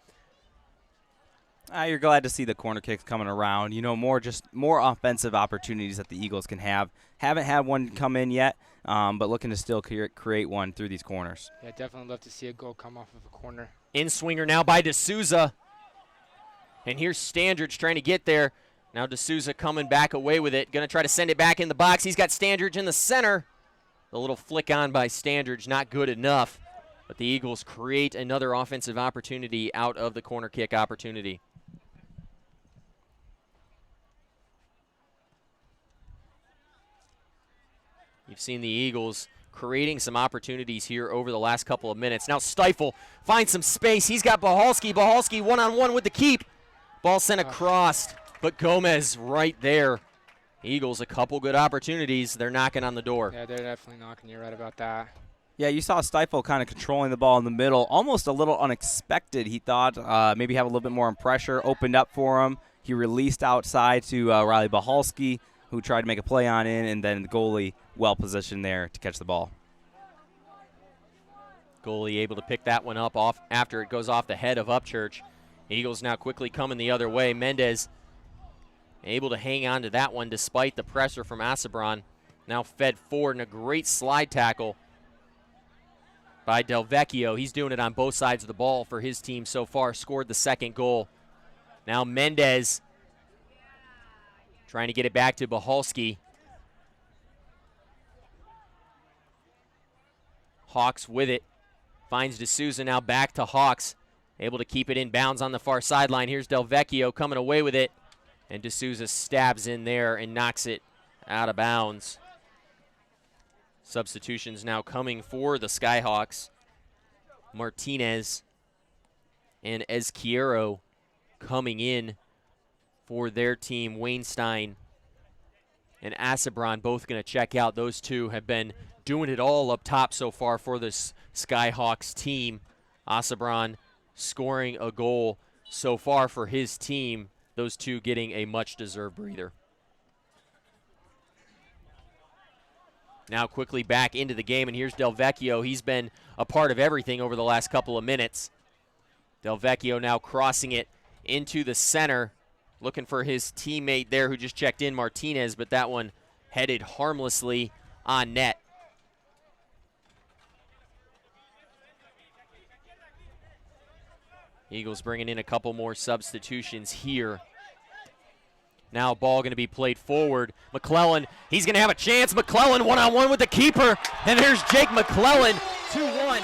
You're glad to see the corner kicks coming around. You know, more offensive opportunities that the Eagles can have. Haven't had one come in yet, but looking to still create one through these corners. Yeah, definitely love to see a goal come off of a corner. In swinger now by D'Souza. And here's Standridge trying to get there. Now D'Souza coming back away with it. Going to try to send it back in the box. He's got Standridge in the center. The little flick on by Standridge, not good enough. But the Eagles create another offensive opportunity out of the corner kick opportunity. You've seen the Eagles creating some opportunities here over the last couple of minutes. Now Stifle finds some space. He's got Bahalski. Bahalski one-on-one with the keep. Ball sent across, but Gomez right there. Eagles, a couple good opportunities. They're knocking on the door. Yeah, they're definitely knocking. You're right about that. Yeah, you saw Stifle kind of controlling the ball in the middle, almost a little unexpected. He thought maybe have a little bit more pressure, opened up for him. He released outside to Riley Bahalski, who tried to make a play on in, and then the goalie well positioned there to catch the ball. Goalie able to pick that one up off after it goes off the head of Upchurch. Eagles now quickly coming the other way. Mendez able to hang on to that one despite the pressure from Asabron. Now fed forward and a great slide tackle by Delvecchio. He's doing it on both sides of the ball for his team so far. Scored the second goal. Now Mendez trying to get it back to Bahalski. Hawks with it. Finds D'Souza now back to Hawks. Able to keep it in bounds on the far sideline. Here's Del Vecchio coming away with it. And D'Souza stabs in there and knocks it out of bounds. Substitutions now coming for the Skyhawks. Martinez and Ezquiero coming in for their team. Wainstein and Asabron both going to check out. Those two have been doing it all up top so far for this Skyhawks team. Asabron scoring a goal so far for his team. Those two getting a much-deserved breather. Now quickly back into the game, and here's Del Vecchio. He's been a part of everything over the last couple of minutes. Del Vecchio now crossing it into the center, looking for his teammate there who just checked in, Martinez, but that one headed harmlessly on net. Eagles bringing in a couple more substitutions here. Now ball going to be played forward. McClellan, he's going to have a chance. McClellan one-on-one with the keeper. And there's Jake McClellan, 2-1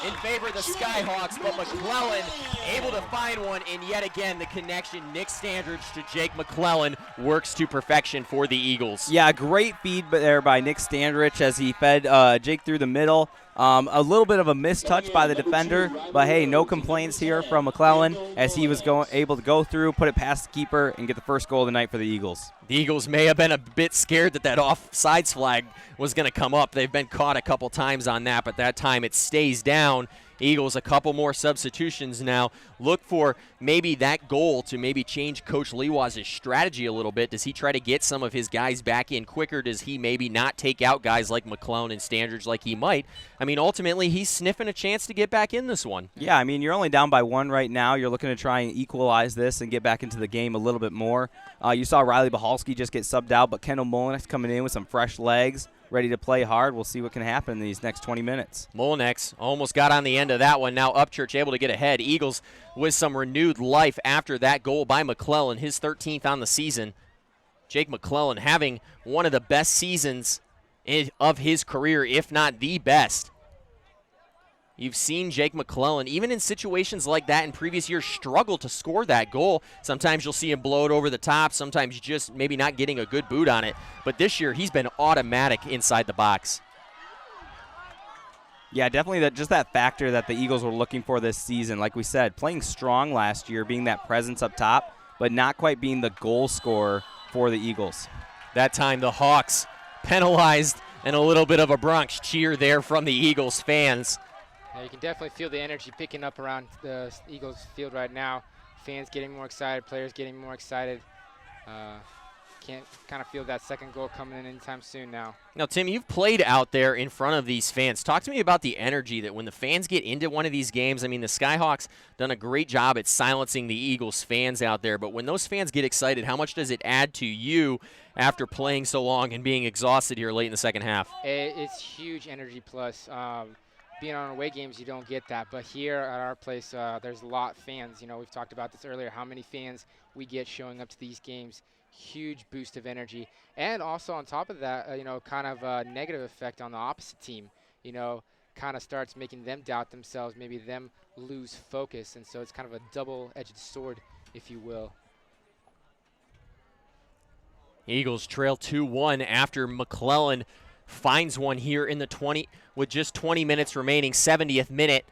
in favor of the Skyhawks. But McClellan able to find one. And yet again, the connection, Nick Standridge to Jake McClellan, works to perfection for the Eagles. Yeah, great feed there by Nick Standridge as he fed Jake through the middle. A little bit of a missed touch by the defender, but hey, no complaints here from McClellan as he was able to go through, put it past the keeper, and get the first goal of the night for the Eagles. The Eagles may have been a bit scared that offsides flag was going to come up. They've been caught a couple times on that, but that time it stays down. Eagles a couple more substitutions now. Look for maybe that goal to maybe change Coach Lewas' strategy a little bit. Does he try to get some of his guys back in quicker? Does he maybe not take out guys like McClellan and Standridge like he might? I mean, ultimately, he's sniffing a chance to get back in this one. Yeah, I mean, you're only down by one right now. You're looking to try and equalize this and get back into the game a little bit more. You saw Riley Bahalski just get subbed out, but Kendall Molinex coming in with some fresh legs, ready to play hard. We'll see what can happen in these next 20 minutes. Molinex almost got on the end of that one. Now Upchurch able to get ahead. Eagles with some renewed life after that goal by McClellan, his 13th on the season. Jake McClellan having one of the best seasons of his career, if not the best. You've seen Jake McClellan, even in situations like that in previous years, struggle to score that goal. Sometimes you'll see him blow it over the top. Sometimes just maybe not getting a good boot on it. But this year, he's been automatic inside the box. Yeah, definitely just that factor that the Eagles were looking for this season. Like we said, playing strong last year, being that presence up top, but not quite being the goal scorer for the Eagles. That time the Hawks penalized and a little bit of a Bronx cheer there from the Eagles fans. Yeah, you can definitely feel the energy picking up around the Eagles field right now. Fans getting more excited, players getting more excited. Can't kind of feel that second goal coming in anytime soon now. Now, Tim, you've played out there in front of these fans. Talk to me about the energy that when the fans get into one of these games, I mean, the Skyhawks done a great job at silencing the Eagles fans out there, but when those fans get excited, how much does it add to you after playing so long and being exhausted here late in the second half? It's huge energy plus. Being on away games, you don't get that. But here at our place, there's a lot of fans. You know, we've talked about this earlier, how many fans we get showing up to these games. Huge boost of energy. And also on top of that, you know, kind of a negative effect on the opposite team. You know, kind of starts making them doubt themselves, maybe them lose focus. And so it's kind of a double-edged sword, if you will. Eagles trail 2-1 after McClellan finds one here in the 20 with just 20 minutes remaining, 70th minute.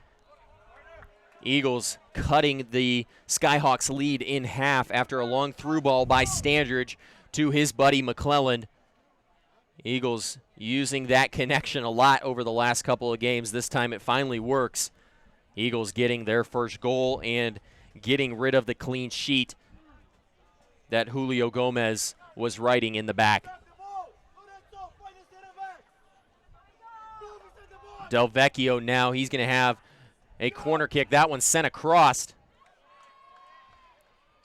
Eagles cutting the Skyhawks lead in half after a long through ball by Standridge to his buddy McClellan. Eagles using that connection a lot over the last couple of games. This time it finally works. Eagles getting their first goal and getting rid of the clean sheet that Julio Gomez was writing in the back. Del Vecchio now, he's going to have a corner kick. That one sent across.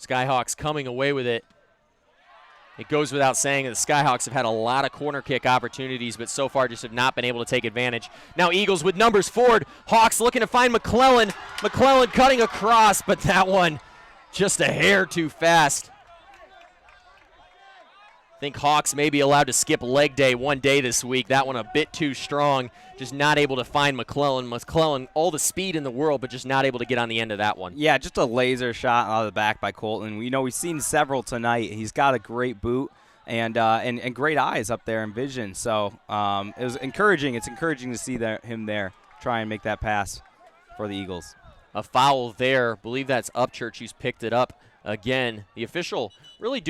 Skyhawks coming away with it. It goes without saying that the Skyhawks have had a lot of corner kick opportunities, but so far just have not been able to take advantage. Now Eagles with numbers forward. Hawks looking to find McClellan. McClellan cutting across, but that one just a hair too fast. I think Hawks may be allowed to skip leg day one day this week. That one a bit too strong, just not able to find McClellan. McClellan, all the speed in the world, but just not able to get on the end of that one. Yeah, just a laser shot out of the back by Colton. We've seen several tonight. He's got a great boot and great eyes up there and vision. So it was encouraging. It's encouraging to see him there try and make that pass for the Eagles. A foul there. I believe that's Upchurch who's picked it up again. The official really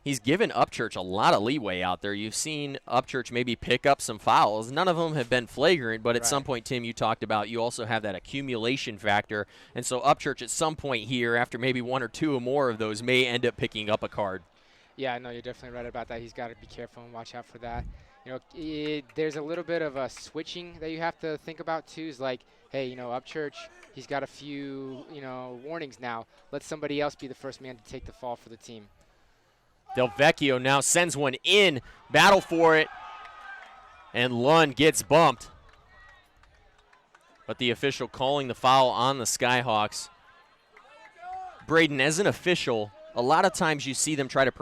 he's given Upchurch a lot of leeway out there. You've seen Upchurch maybe pick up some fouls. None of them have been flagrant, but at some point, Tim, you talked about you also have that accumulation factor. And so Upchurch at some point here, after maybe one or two or more of those, may end up picking up a card. Yeah, no, you're definitely right about that. He's got to be careful and watch out for that. There's a little bit of a switching that you have to think about, too. Is like, hey, Upchurch, he's got a few, warnings now. Let somebody else be the first man to take the fall for the team. Del Vecchio now sends one in, battle for it, and Lund gets bumped. But the official calling the foul on the Skyhawks. Braden, as an official, a lot of times you see them try to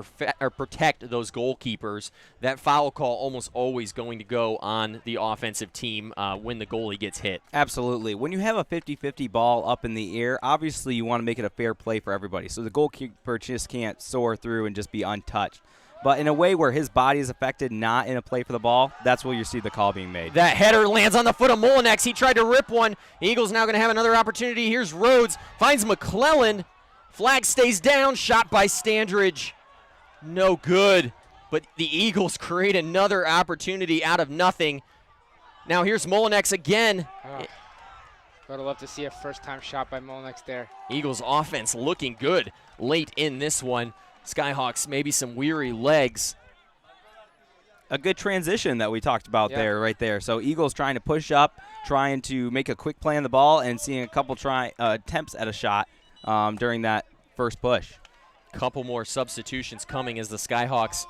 protect those goalkeepers. That foul call almost always going to go on the offensive team when the goalie gets hit. Absolutely. When you have a 50-50 ball up in the air, obviously you want to make it a fair play for everybody. So the goalkeeper just can't soar through and just be untouched. But in a way where his body is affected, not in a play for the ball, that's where you see the call being made. That header lands on the foot of Molinex. He tried to rip one. The Eagles now going to have another opportunity. Here's Rhodes. Finds McClellan. Flag stays down, shot by Standridge. No good, but the Eagles create another opportunity out of nothing. Now here's Molinex again. Oh, would love to see a first-time shot by Molinex there. Eagles offense looking good late in this one. Skyhawks maybe some weary legs. A good transition that we talked about there, right there. So Eagles trying to push up, trying to make a quick play on the ball, and seeing a couple attempts at a shot during that first push. Couple more substitutions coming as the Skyhawks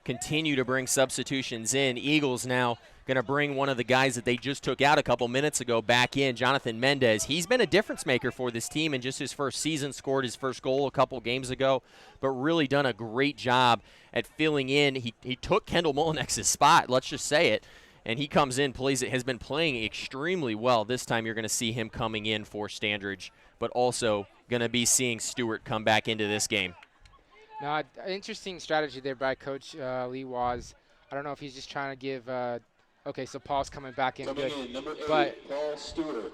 continue to bring substitutions in. Eagles now going to bring one of the guys that they just took out a couple minutes ago back in, Jonathan Mendez. He's been a difference maker for this team in just his first season, scored his first goal a couple games ago, but really done a great job at filling in. He took Kendall Molinex's spot, let's just say it, and he comes in, has been playing extremely well. This time you're going to see him coming in for Standridge, but also going to be seeing Stewart come back into this game. Now, interesting strategy there by Coach Lee Waz. I don't know if he's just trying to give okay, so Paul's coming back in good. But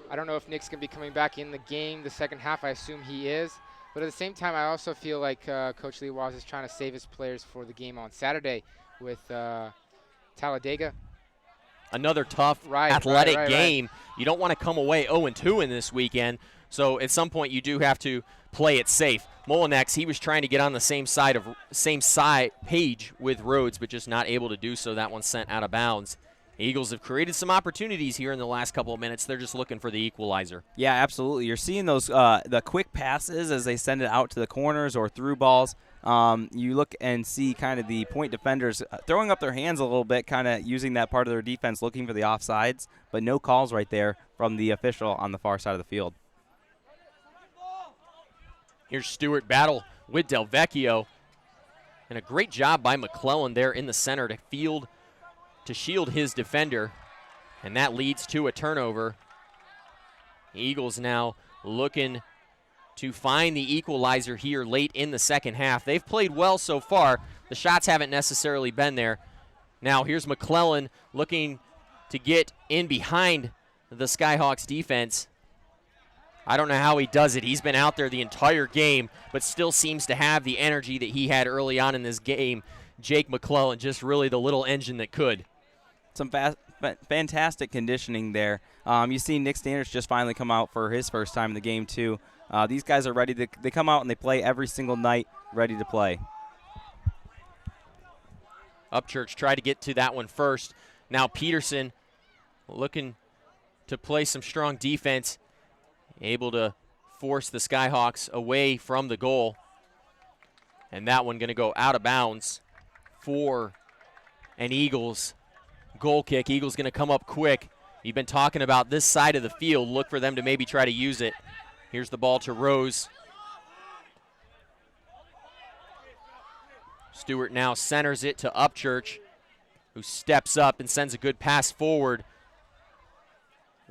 I don't know if Nick's going to be coming back in the game the second half. I assume he is. But at the same time, I also feel like Coach Lee Waz is trying to save his players for the game on Saturday with Talladega. Another tough, athletic game. You don't want to come away 0-2 in this weekend. So at some point, you do have to play it safe. Molinex, he was trying to get on the same side page with Rhodes, but just not able to do so. That one sent out of bounds. Eagles have created some opportunities here in the last couple of minutes. They're just looking for the equalizer. Yeah, absolutely. You're seeing those the quick passes as they send it out to the corners or through balls. You look and see kind of the point defenders throwing up their hands a little bit, kind of using that part of their defense, looking for the offsides, but no calls right there from the official on the far side of the field. Here's Stewart battle with Del Vecchio. And a great job by McClellan there in the center to shield his defender. And that leads to a turnover. Eagles now looking to find the equalizer here late in the second half. They've played well so far. The shots haven't necessarily been there. Now here's McClellan looking to get in behind the Skyhawks defense. I don't know how he does it. He's been out there the entire game, but still seems to have the energy that he had early on in this game. Jake McClellan, just really the little engine that could. Some fantastic conditioning there. You see Nick Standridge just finally come out for his first time in the game, too. These guys are ready. They come out and they play every single night, ready to play. Upchurch tried to get to that one first. Now Peterson looking to play some strong defense, able to force the Skyhawks away from the goal. And that one going to go out of bounds for an Eagles goal kick. Eagles going to come up quick. You've been talking about this side of the field. Look for them to maybe try to use it. Here's the ball to Rose. Stewart now centers it to Upchurch, who steps up and sends a good pass forward.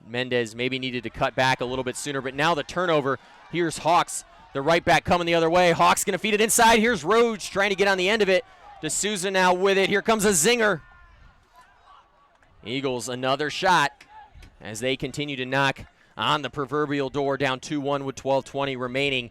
Mendez maybe needed to cut back a little bit sooner, but now the turnover. Here's Hawks, the right back coming the other way. Hawks going to feed it inside. Here's Rhodes trying to get on the end of it. D'Souza now with it. Here comes a zinger. Eagles another shot as they continue to knock on the proverbial door, down 2-1 with 12:20 remaining.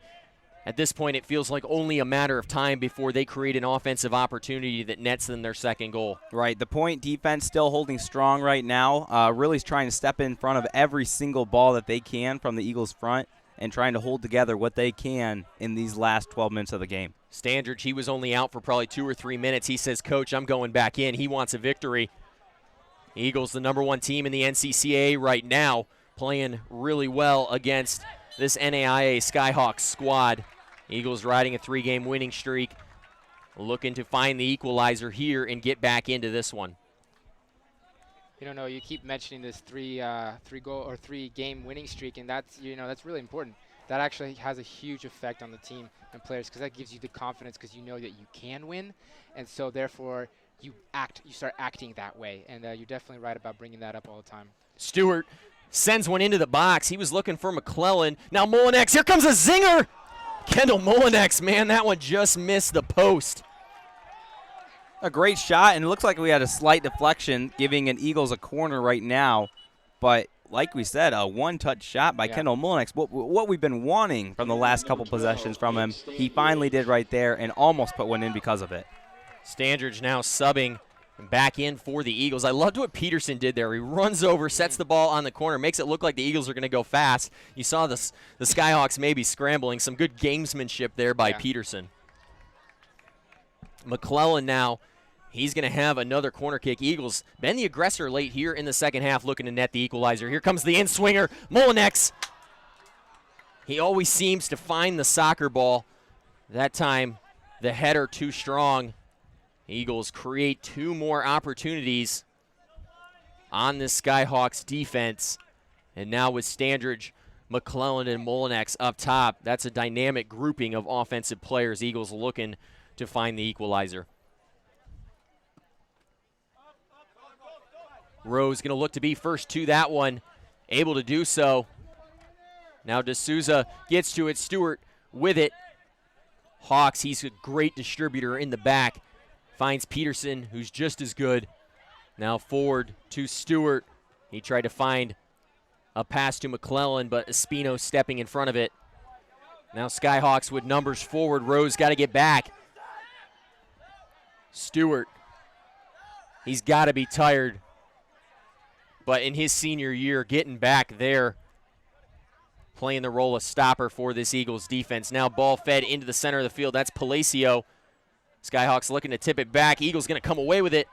At this point, it feels like only a matter of time before they create an offensive opportunity that nets them their second goal. Right, the point defense still holding strong right now, really trying to step in front of every single ball that they can from the Eagles' front and trying to hold together what they can in these last 12 minutes of the game. Standridge, he was only out for probably 2 or 3 minutes. He says, Coach, I'm going back in. He wants a victory. Eagles, the #1 team in the NCCAA right now, playing really well against this NAIA Skyhawks squad. Eagles riding a 3-game winning streak, looking to find the equalizer here and get back into this one. You don't know, you keep mentioning this three-game winning streak, and that's that's really important. That actually has a huge effect on the team and players, because that gives you the confidence, because you know that you can win, and so therefore you start acting that way, and you're definitely right about bringing that up all the time. Stewart sends one into the box. He was looking for McClellan. Now Molinex, here comes a zinger. Kendall Molinex, man, that one just missed the post. A great shot, and it looks like we had a slight deflection, giving an Eagles a corner right now. But like we said, a one-touch shot by Kendall Molinex. What we've been wanting from the last couple possessions from him, he finally did right there and almost put one in because of it. Standridge now subbing back in for the Eagles. I loved what Peterson did there. He runs over, sets the ball on the corner, makes it look like the Eagles are going to go fast. You saw the Skyhawks maybe scrambling. Some good gamesmanship there by Peterson. McClellan now, he's going to have another corner kick. Eagles been the aggressor late here in the second half, looking to net the equalizer. Here comes the in-swinger, Molinex. He always seems to find the soccer ball. That time, the header too strong. Eagles create 2 more opportunities on this Skyhawks defense. And now with Standridge, McClellan, and Molinex up top, that's a dynamic grouping of offensive players. Eagles looking to find the equalizer. Rose going to look to be first to that one, able to do so. Now D'Souza gets to it, Stewart with it. Hawks, he's a great distributor in the back. Finds Peterson, who's just as good. Now forward to Stewart. He tried to find a pass to McClellan, but Espino stepping in front of it. Now Skyhawks with numbers forward. Rose got to get back. Stewart, he's got to be tired. But in his senior year, getting back there, playing the role of stopper for this Eagles defense. Now ball fed into the center of the field. That's Palacio. Skyhawks looking to tip it back. Eagles going to come away with it.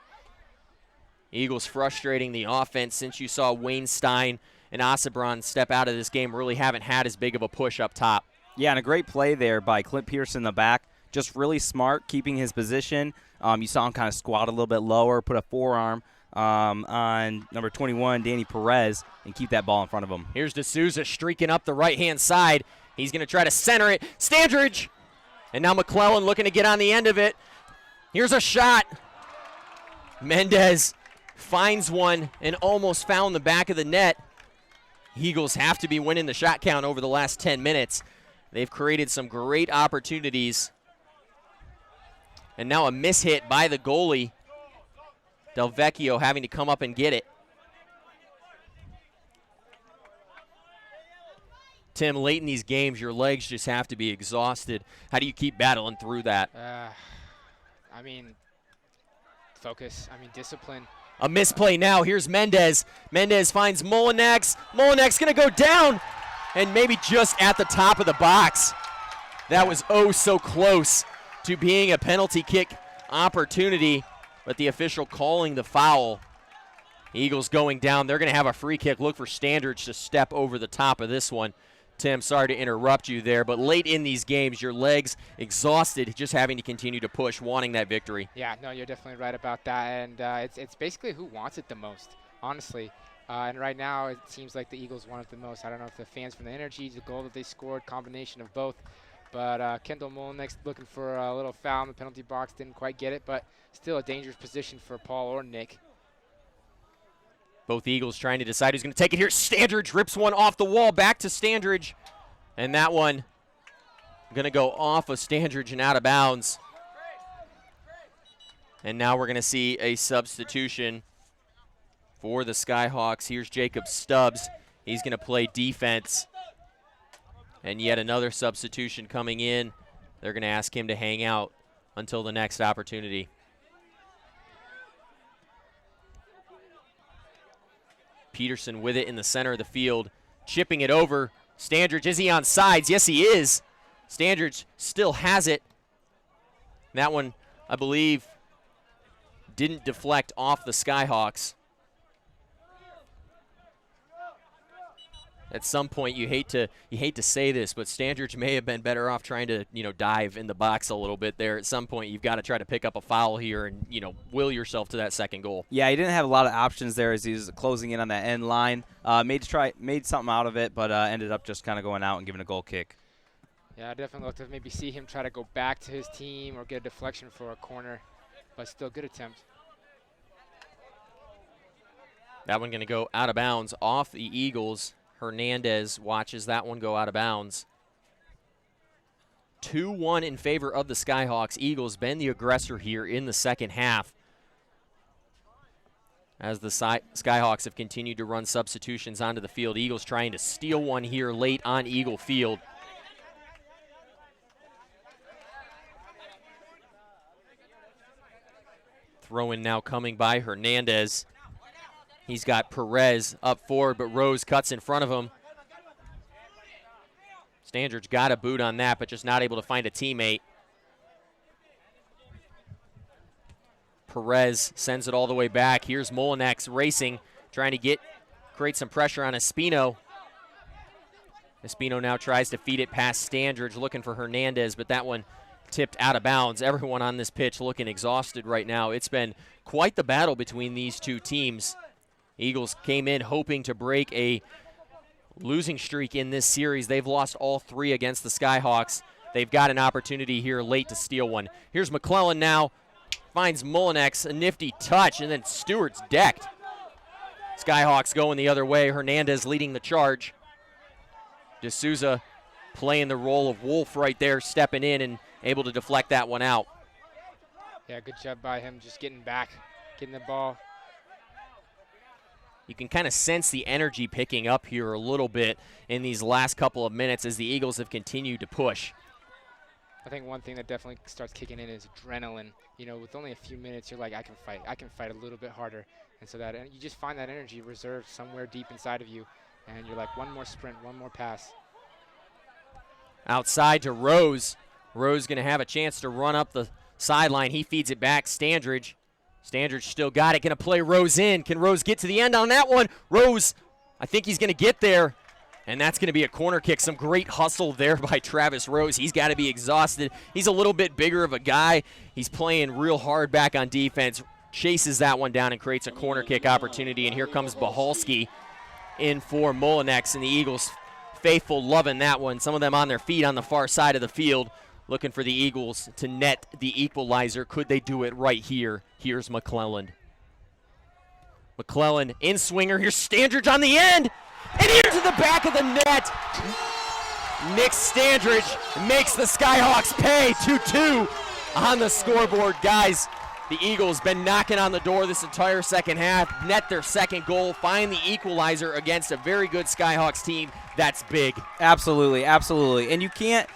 Eagles frustrating the offense since you saw Wayne Stein and Osebron step out of this game. Really haven't had as big of a push up top. Yeah, and a great play there by Clint Peterson in the back. Just really smart, keeping his position. You saw him kind of squat a little bit lower, put a forearm on number 21, Danny Perez, and keep that ball in front of him. Here's D'Souza streaking up the right-hand side. He's going to try to center it. Standridge! And now McClellan looking to get on the end of it. Here's a shot. Mendez finds one and almost found the back of the net. Eagles have to be winning the shot count over the last 10 minutes. They've created some great opportunities. And now a mishit by the goalie. Del Vecchio having to come up and get it. Tim, late in these games, your legs just have to be exhausted. How do you keep battling through that? I mean, focus. I mean, discipline. A misplay now. Here's Mendez. Mendez finds Molinex. Molinex going to go down and maybe just at the top of the box. That was oh so close to being a penalty kick opportunity, but the official calling the foul. Eagles going down. They're going to have a free kick. Look for Standridge to step over the top of this one. Tim, sorry to interrupt you there, but late in these games, your legs exhausted, just having to continue to push, wanting that victory. Yeah, no, you're definitely right about that, and it's basically who wants it the most, honestly. And right now, it seems like the Eagles want it the most. I don't know if the fans from the energy, the goal that they scored, combination of both. But Kendall Molnick looking for a little foul in the penalty box, didn't quite get it, but still a dangerous position for Paul or Nick. Both Eagles trying to decide who's going to take it here. Standridge rips one off the wall, back to Standridge. And that one going to go off of Standridge and out of bounds. And now we're going to see a substitution for the Skyhawks. Here's Jacob Stubbs. He's going to play defense. And yet another substitution coming in. They're going to ask him to hang out until the next opportunity. Peterson with it in the center of the field, chipping it over. Standridge, is he on sides? Yes, he is. Standridge still has it. That one, I believe, didn't deflect off the Skyhawks. At some point, you hate to say this, but Standridge may have been better off trying to, dive in the box a little bit there. At some point, you've got to try to pick up a foul here and, will yourself to that second goal. Yeah, he didn't have a lot of options there as he was closing in on that end line. Made something out of it, but ended up just kind of going out and giving a goal kick. Yeah, I definitely looked to maybe see him try to go back to his team or get a deflection for a corner, but still good attempt. That one going to go out of bounds off the Eagles. Hernandez watches that one go out of bounds. 2-1 in favor of the Skyhawks. Eagles been the aggressor here in the second half, as the Skyhawks have continued to run substitutions onto the field. Eagles trying to steal one here late on Eagle Field. Throw-in now coming by Hernandez. He's got Perez up forward, but Rose cuts in front of him. Standridge got a boot on that, but just not able to find a teammate. Perez sends it all the way back. Here's Molinex racing, trying to create some pressure on Espino. Espino now tries to feed it past Standridge, looking for Hernandez, but that one tipped out of bounds. Everyone on this pitch looking exhausted right now. It's been quite the battle between these two teams. Eagles came in hoping to break a losing streak in this series. They've lost all three against the Skyhawks. They've got an opportunity here late to steal one. Here's McClellan now, finds Molinex, a nifty touch, and then Stewart's decked. Skyhawks going the other way. Hernandez leading the charge. D'Souza playing the role of Wolf right there, stepping in and able to deflect that one out. Yeah, good job by him just getting back, getting the ball. You can kind of sense the energy picking up here a little bit in these last couple of minutes as the Eagles have continued to push. I think one thing that definitely starts kicking in is adrenaline. With only a few minutes, you're like, I can fight a little bit harder. And so and you just find that energy reserved somewhere deep inside of you. And you're like, one more sprint, one more pass. Outside to Rose. Rose going to have a chance to run up the sideline. He feeds it back. Standridge still got it. Going to play Rose in. Can Rose get to the end on that one? Rose, I think he's going to get there. And that's going to be a corner kick. Some great hustle there by Travis Rose. He's got to be exhausted. He's a little bit bigger of a guy. He's playing real hard back on defense. Chases that one down and creates a corner kick opportunity. And here comes Bahalski in for Molinex. And the Eagles faithful loving that one. Some of them on their feet on the far side of the field, looking for the Eagles to net the equalizer. Could they do it right here? Here's McClellan. McClellan in swinger. Here's Standridge on the end. And into the back of the net. Nick Standridge makes the Skyhawks pay. 2-2 on the scoreboard. Guys, the Eagles been knocking on the door this entire second half. Net their second goal. Find the equalizer against a very good Skyhawks team. That's big. Absolutely, absolutely. And you can't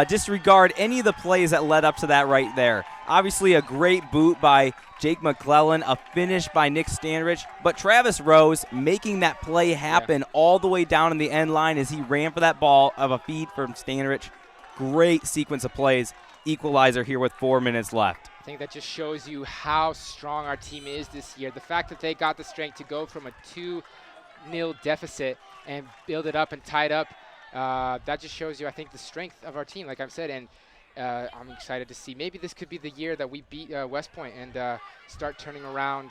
disregard any of the plays that led up to that right there. Obviously a great boot by Jake McClellan, a finish by Nick Standridge, but Travis Rose making that play happen all the way down in the end line as he ran for that ball of a feed from Standridge. Great sequence of plays. Equalizer here with 4 minutes left. I think that just shows you how strong our team is this year. The fact that they got the strength to go from a 2-0 deficit and build it up and tie it up, that just shows you, I think, the strength of our team, like I've said, and I'm excited to see. Maybe this could be the year that we beat West Point and start turning around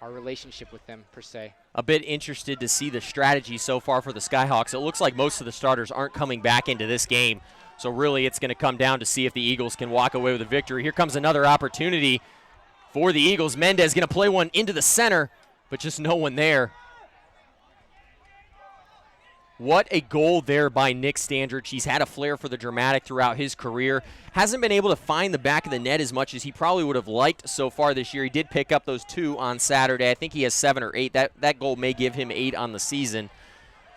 our relationship with them per se. A bit interested to see the strategy so far for the Skyhawks. It looks like most of the starters aren't coming back into this game. So really it's going to come down to see if the Eagles can walk away with a victory. Here comes another opportunity for the Eagles. Mendez going to play one into the center, but just no one there. What a goal there by Nick Standridge. He's had a flair for the dramatic throughout his career. Hasn't been able to find the back of the net as much as he probably would have liked so far this year. He did pick up those 2 on Saturday. I think he has 7 or 8. That goal may give him 8 on the season.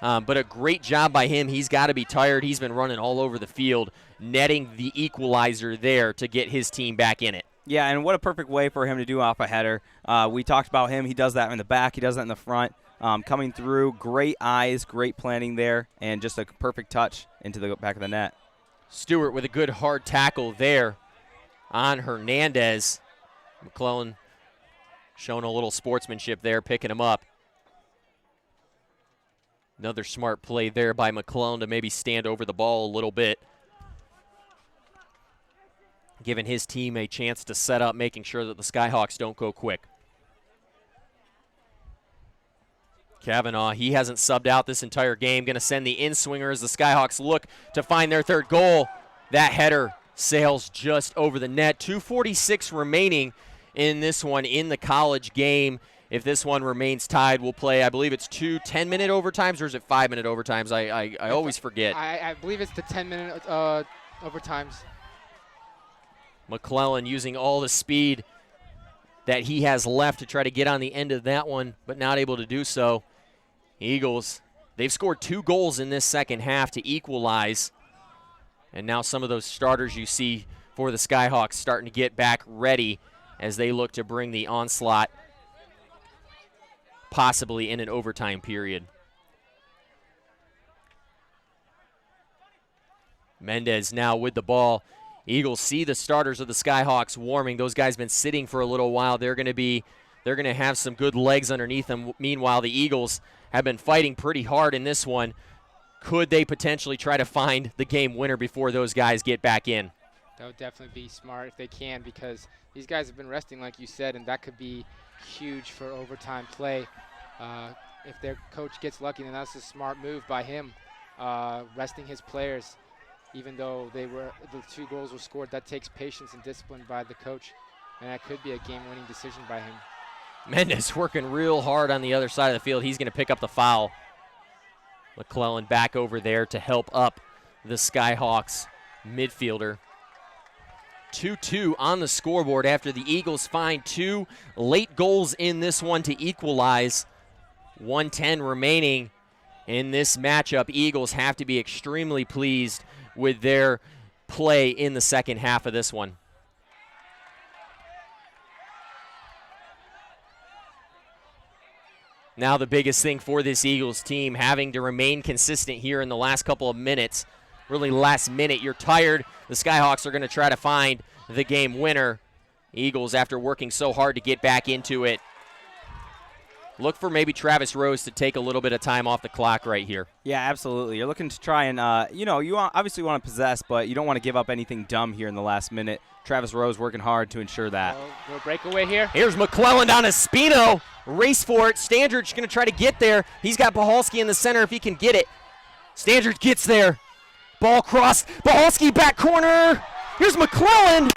But a great job by him. He's got to be tired. He's been running all over the field, netting the equalizer there to get his team back in it. Yeah, and what a perfect way for him to do off a header. We talked about him. He does that in the back. He does that in the front. Coming through, great eyes, great planning there, and just a perfect touch into the back of the net. Stewart with a good hard tackle there on Hernandez. McClellan showing a little sportsmanship there, picking him up. Another smart play there by McClellan to maybe stand over the ball a little bit, giving his team a chance to set up, making sure that the Skyhawks don't go quick. Kavanaugh, he hasn't subbed out this entire game. Going to send the in-swinger as the Skyhawks look to find their third goal. That header sails just over the net. 2:46 remaining in this one in the college game. If this one remains tied, we'll play, I believe it's 2 10-minute overtimes, or is it 5-minute overtimes? I always forget. I believe it's the 10-minute overtimes. McClellan using all the speed that he has left to try to get on the end of that one, but not able to do so. Eagles, they've scored 2 goals in this second half to equalize. And now some of those starters you see for the Skyhawks starting to get back ready as they look to bring the onslaught possibly in an overtime period. Mendez now with the ball. Eagles see the starters of the Skyhawks warming. Those guys been sitting for a little while. They're going to have some good legs underneath them. Meanwhile, the Eagles have been fighting pretty hard in this one. Could they potentially try to find the game winner before those guys get back in? That would definitely be smart if they can, because these guys have been resting, like you said, and that could be huge for overtime play. If their coach gets lucky, then that's a smart move by him, resting his players. Even though the 2 goals were scored, that takes patience and discipline by the coach, and that could be a game-winning decision by him. Mendez working real hard on the other side of the field. He's going to pick up the foul. McClellan back over there to help up the Skyhawks midfielder. 2-2 on the scoreboard after the Eagles find 2 late goals in this one to equalize. 1:10 remaining in this matchup. Eagles have to be extremely pleased with their play in the second half of this one. Now the biggest thing for this Eagles team, having to remain consistent here in the last couple of minutes. Really last minute, you're tired. The Skyhawks are going to try to find the game winner. Eagles, after working so hard to get back into it, look for maybe Travis Rose to take a little bit of time off the clock right here. Yeah, absolutely. You're looking to try and, you obviously want to possess, but you don't want to give up anything dumb here in the last minute. Travis Rose working hard to ensure that. No breakaway here. Here's McClellan down to Spino. Race for it. Standridge going to try to get there. He's got Bahalski in the center if he can get it. Standridge gets there. Ball crossed. Bahalski back corner. Here's McClellan.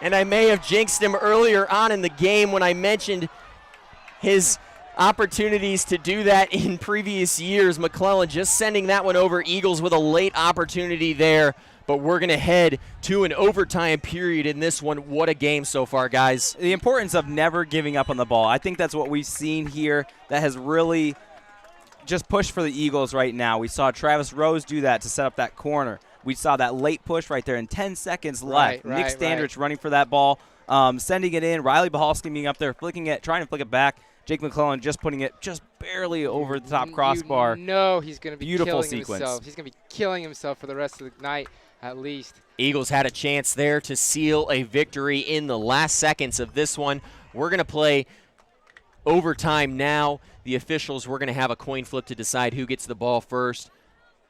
And I may have jinxed him earlier on in the game when I mentioned his opportunities to do that in previous years. McClellan just sending that one over. Eagles with a late opportunity there. But we're going to head to an overtime period in this one. What a game so far, guys. The importance of never giving up on the ball. I think that's what we've seen here that has really just pushed for the Eagles right now. We saw Travis Rose do that to set up that corner. We saw that late push right there in 10 seconds left. Nick Standridge running for that ball, sending it in. Riley Bahalski being up there, flicking it, trying to flick it back. Jake McClellan just putting it just barely over the top crossbar. No, he's going to be Beautiful killing sequence. himself. He's going to be killing himself for the rest of the night at least. Eagles had a chance there to seal a victory in the last seconds of this one. We're going to play overtime now. The officials, we're going to have a coin flip to decide who gets the ball first.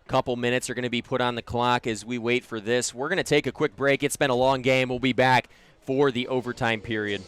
Couple minutes are going to be put on the clock as we wait for this. We're going to take a quick break. It's been a long game. We'll be back for the overtime period.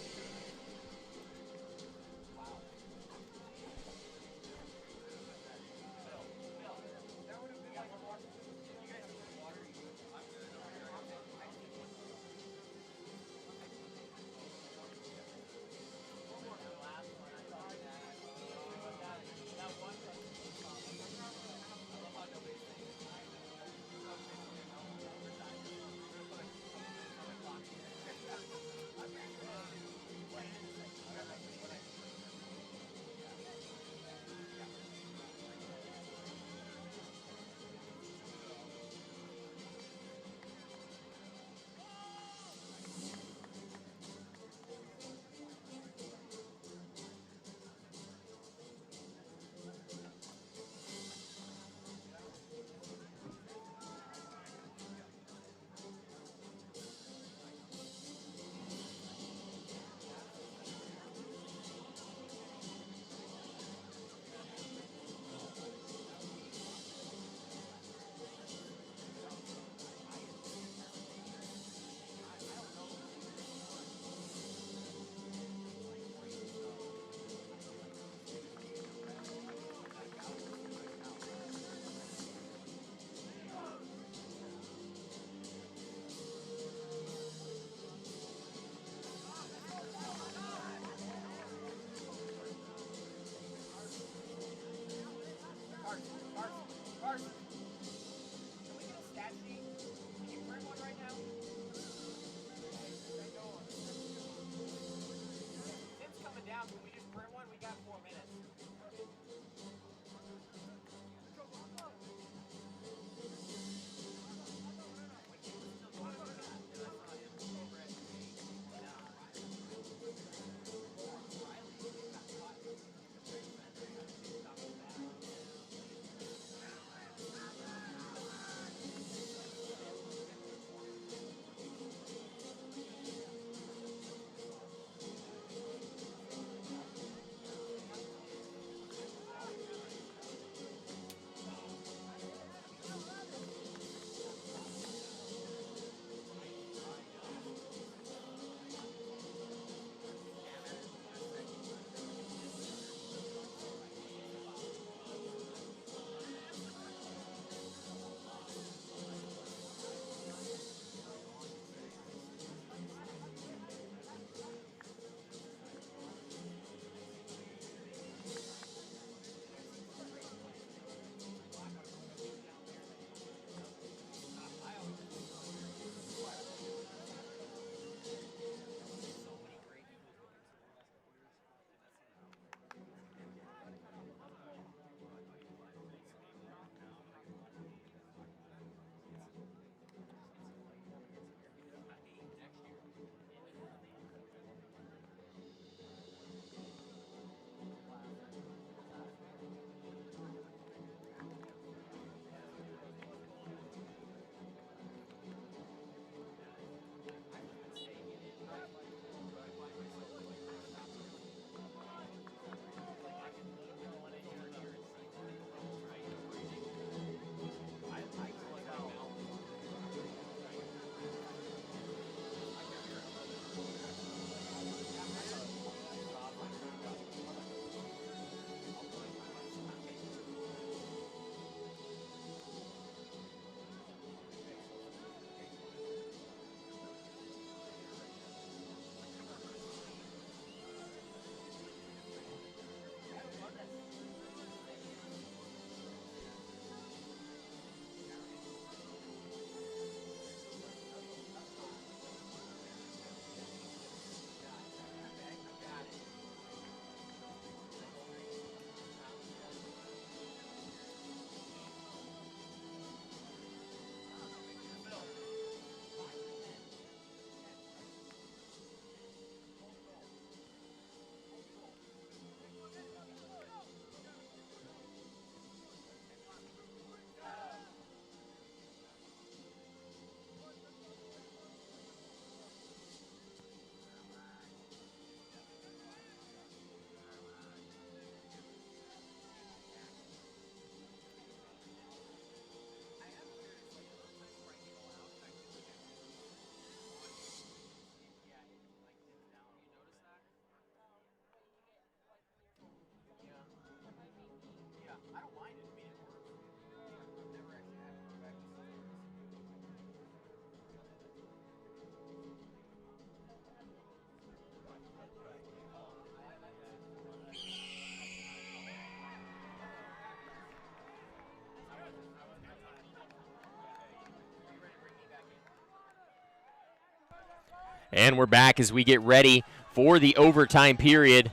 And we're back as we get ready for the overtime period.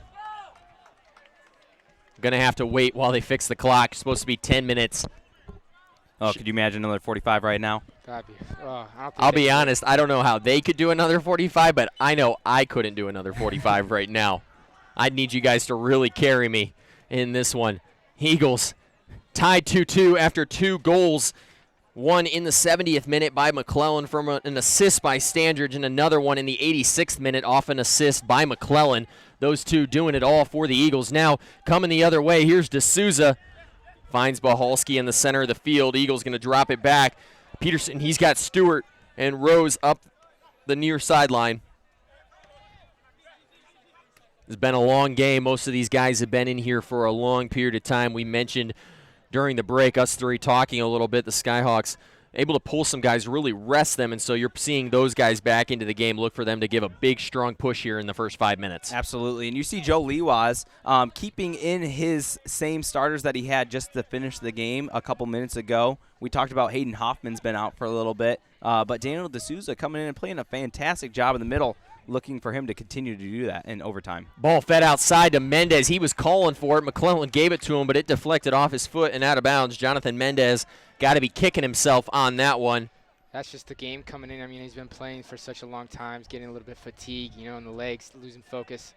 Going to have to wait while they fix the clock. It's supposed to be 10 minutes. Oh, could you imagine another 45 right now? That'd be, I'll be honest, I don't know how they could do another 45, but I know I couldn't do another 45 right now. I'd need you guys to really carry me in this one. Eagles tied 2-2 after 2 goals. One in the 70th minute by McClellan from an assist by Standridge, and another one in the 86th minute off an assist by McClellan. Those two doing it all for the Eagles. Now coming the other way, here's D'Souza. Finds Bahalski in the center of the field. Eagles going to drop it back. Peterson, he's got Stewart and Rose up the near sideline. It's been a long game. Most of these guys have been in here for a long period of time. We mentioned during the break, us three talking a little bit, the Skyhawks able to pull some guys, really rest them, and so you're seeing those guys back into the game. Look for them to give a big, strong push here in the first 5 minutes. Absolutely, and you see Joe Lewas keeping in his same starters that he had just to finish the game a couple minutes ago. We talked about Hayden Hoffman's been out for a little bit, but Daniel D'Souza coming in and playing a fantastic job in the middle, looking for him to continue to do that in overtime. Ball fed outside to Mendez. He was calling for it. McClellan gave it to him, but it deflected off his foot and out of bounds. Jonathan Mendez got to be kicking himself on that one. That's just the game coming in. I mean, he's been playing for such a long time. He's getting a little bit fatigued, in the legs, losing focus.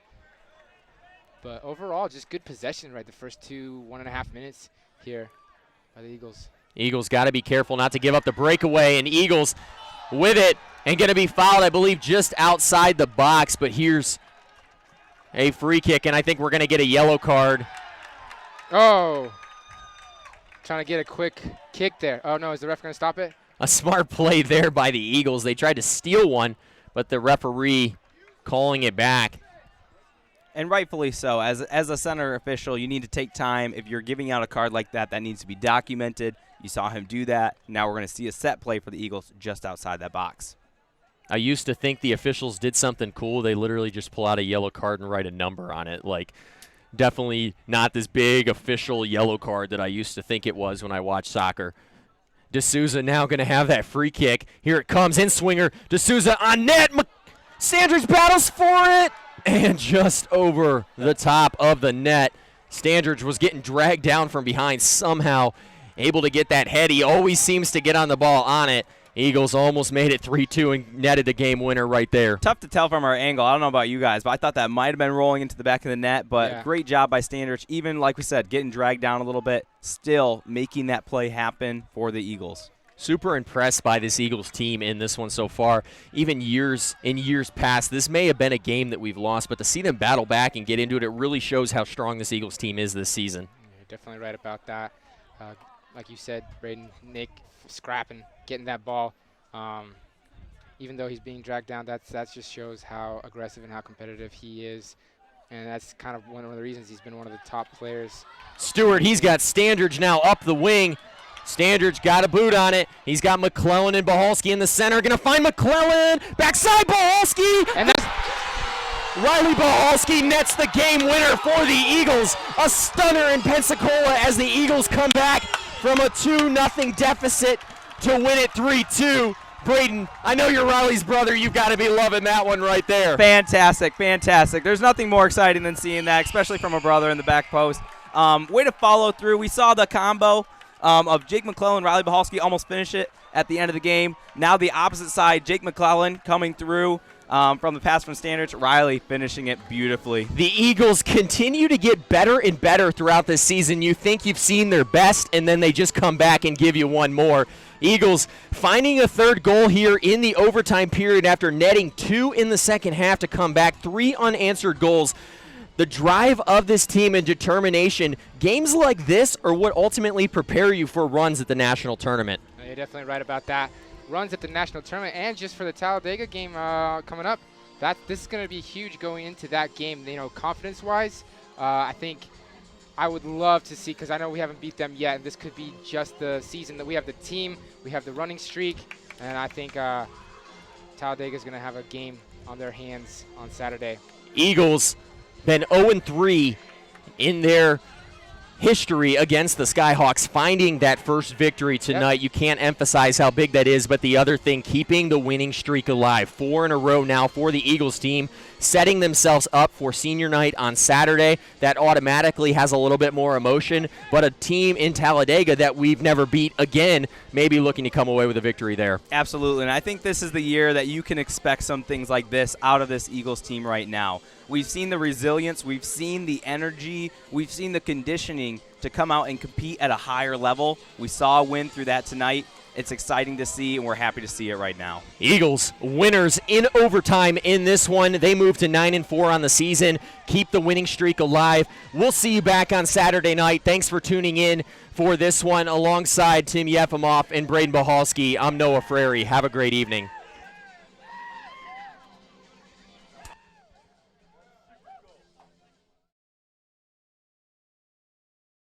But overall, just good possession, right? The first 1.5 minutes here by the Eagles. Eagles got to be careful not to give up the breakaway, and Eagles with it. And going to be fouled, I believe, just outside the box. But here's a free kick, and I think we're going to get a yellow card. Oh. Trying to get a quick kick there. Oh, no, is the ref going to stop it? A smart play there by the Eagles. They tried to steal one, but the referee calling it back. And rightfully so. As a center official, you need to take time. If you're giving out a card like that, that needs to be documented. You saw him do that. Now we're going to see a set play for the Eagles just outside that box. I used to think the officials did something cool. They literally just pull out a yellow card and write a number on it. Like, definitely not this big official yellow card that I used to think it was when I watched soccer. D'Souza now going to have that free kick. Here it comes, in swinger. D'Souza on net. Standridge battles for it. And just over the top of the net. Standridge was getting dragged down from behind, somehow able to get that head. He always seems to get on the ball on it. Eagles almost made it 3-2 and netted the game winner right there. Tough to tell from our angle. I don't know about you guys, but I thought that might have been rolling into the back of the net, but Great job by Standridge. Even, like we said, getting dragged down a little bit, still making that play happen for the Eagles. Super impressed by this Eagles team in this one so far. Even in years past, this may have been a game that we've lost, but to see them battle back and get into it, it really shows how strong this Eagles team is this season. You're definitely right about that. Like you said, Braden, Nick scrapping, getting that ball. Even though he's being dragged down, that just shows how aggressive and how competitive he is. And that's kind of one of the reasons he's been one of the top players. Stewart, he's got Standridge now up the wing. Standridge got a boot on it. He's got McClellan and Bahalski in the center. Going to find McClellan. Backside Bahalski. And that's Riley Bahalski nets the game winner for the Eagles. A stunner in Pensacola as the Eagles come back from a 2-0 deficit to win it 3-2. Braden, I know you're Riley's brother. You've got to be loving that one right there. Fantastic, fantastic. There's nothing more exciting than seeing that, especially from a brother in the back post. Way to follow through. We saw the combo of Jake McClellan, Riley Bahalski almost finish it at the end of the game. Now the opposite side, Jake McClellan coming through from the pass from Standridge. Riley finishing it beautifully. The Eagles continue to get better and better throughout this season. You think you've seen their best, and then they just come back and give you one more. Eagles finding a third goal here in the overtime period after netting 2 in the second half to come back. 3 unanswered goals. The drive of this team and determination, games like this are what ultimately prepare you for runs at the national tournament. You're definitely right about that. Runs at the national tournament and just for the Talladega game coming up. This is going to be huge going into that game. Confidence-wise, I think I would love to see, because I know we haven't beat them yet, and this could be just the season that we have the team, we have the running streak, and I think Talladega is going to have a game on their hands on Saturday. Eagles been 0-3 in their history against the Skyhawks, finding that first victory tonight. Yep. You can't emphasize how big that is, but the other thing, keeping the winning streak alive. 4 in a row now for the Eagles team, setting themselves up for senior night on Saturday. That automatically has a little bit more emotion, but a team in Talladega that we've never beat again, maybe looking to come away with a victory there. Absolutely, and I think this is the year that you can expect some things like this out of this Eagles team right now. We've seen the resilience, we've seen the energy, we've seen the conditioning to come out and compete at a higher level. We saw a win through that tonight. It's exciting to see, and we're happy to see it right now. Eagles winners in overtime in this one. They move to 9-4 on the season, keep the winning streak alive. We'll see you back on Saturday night. Thanks for tuning in for this one. Alongside Tim Yefimov and Braden Bahalski, I'm Noah Frary. Have a great evening.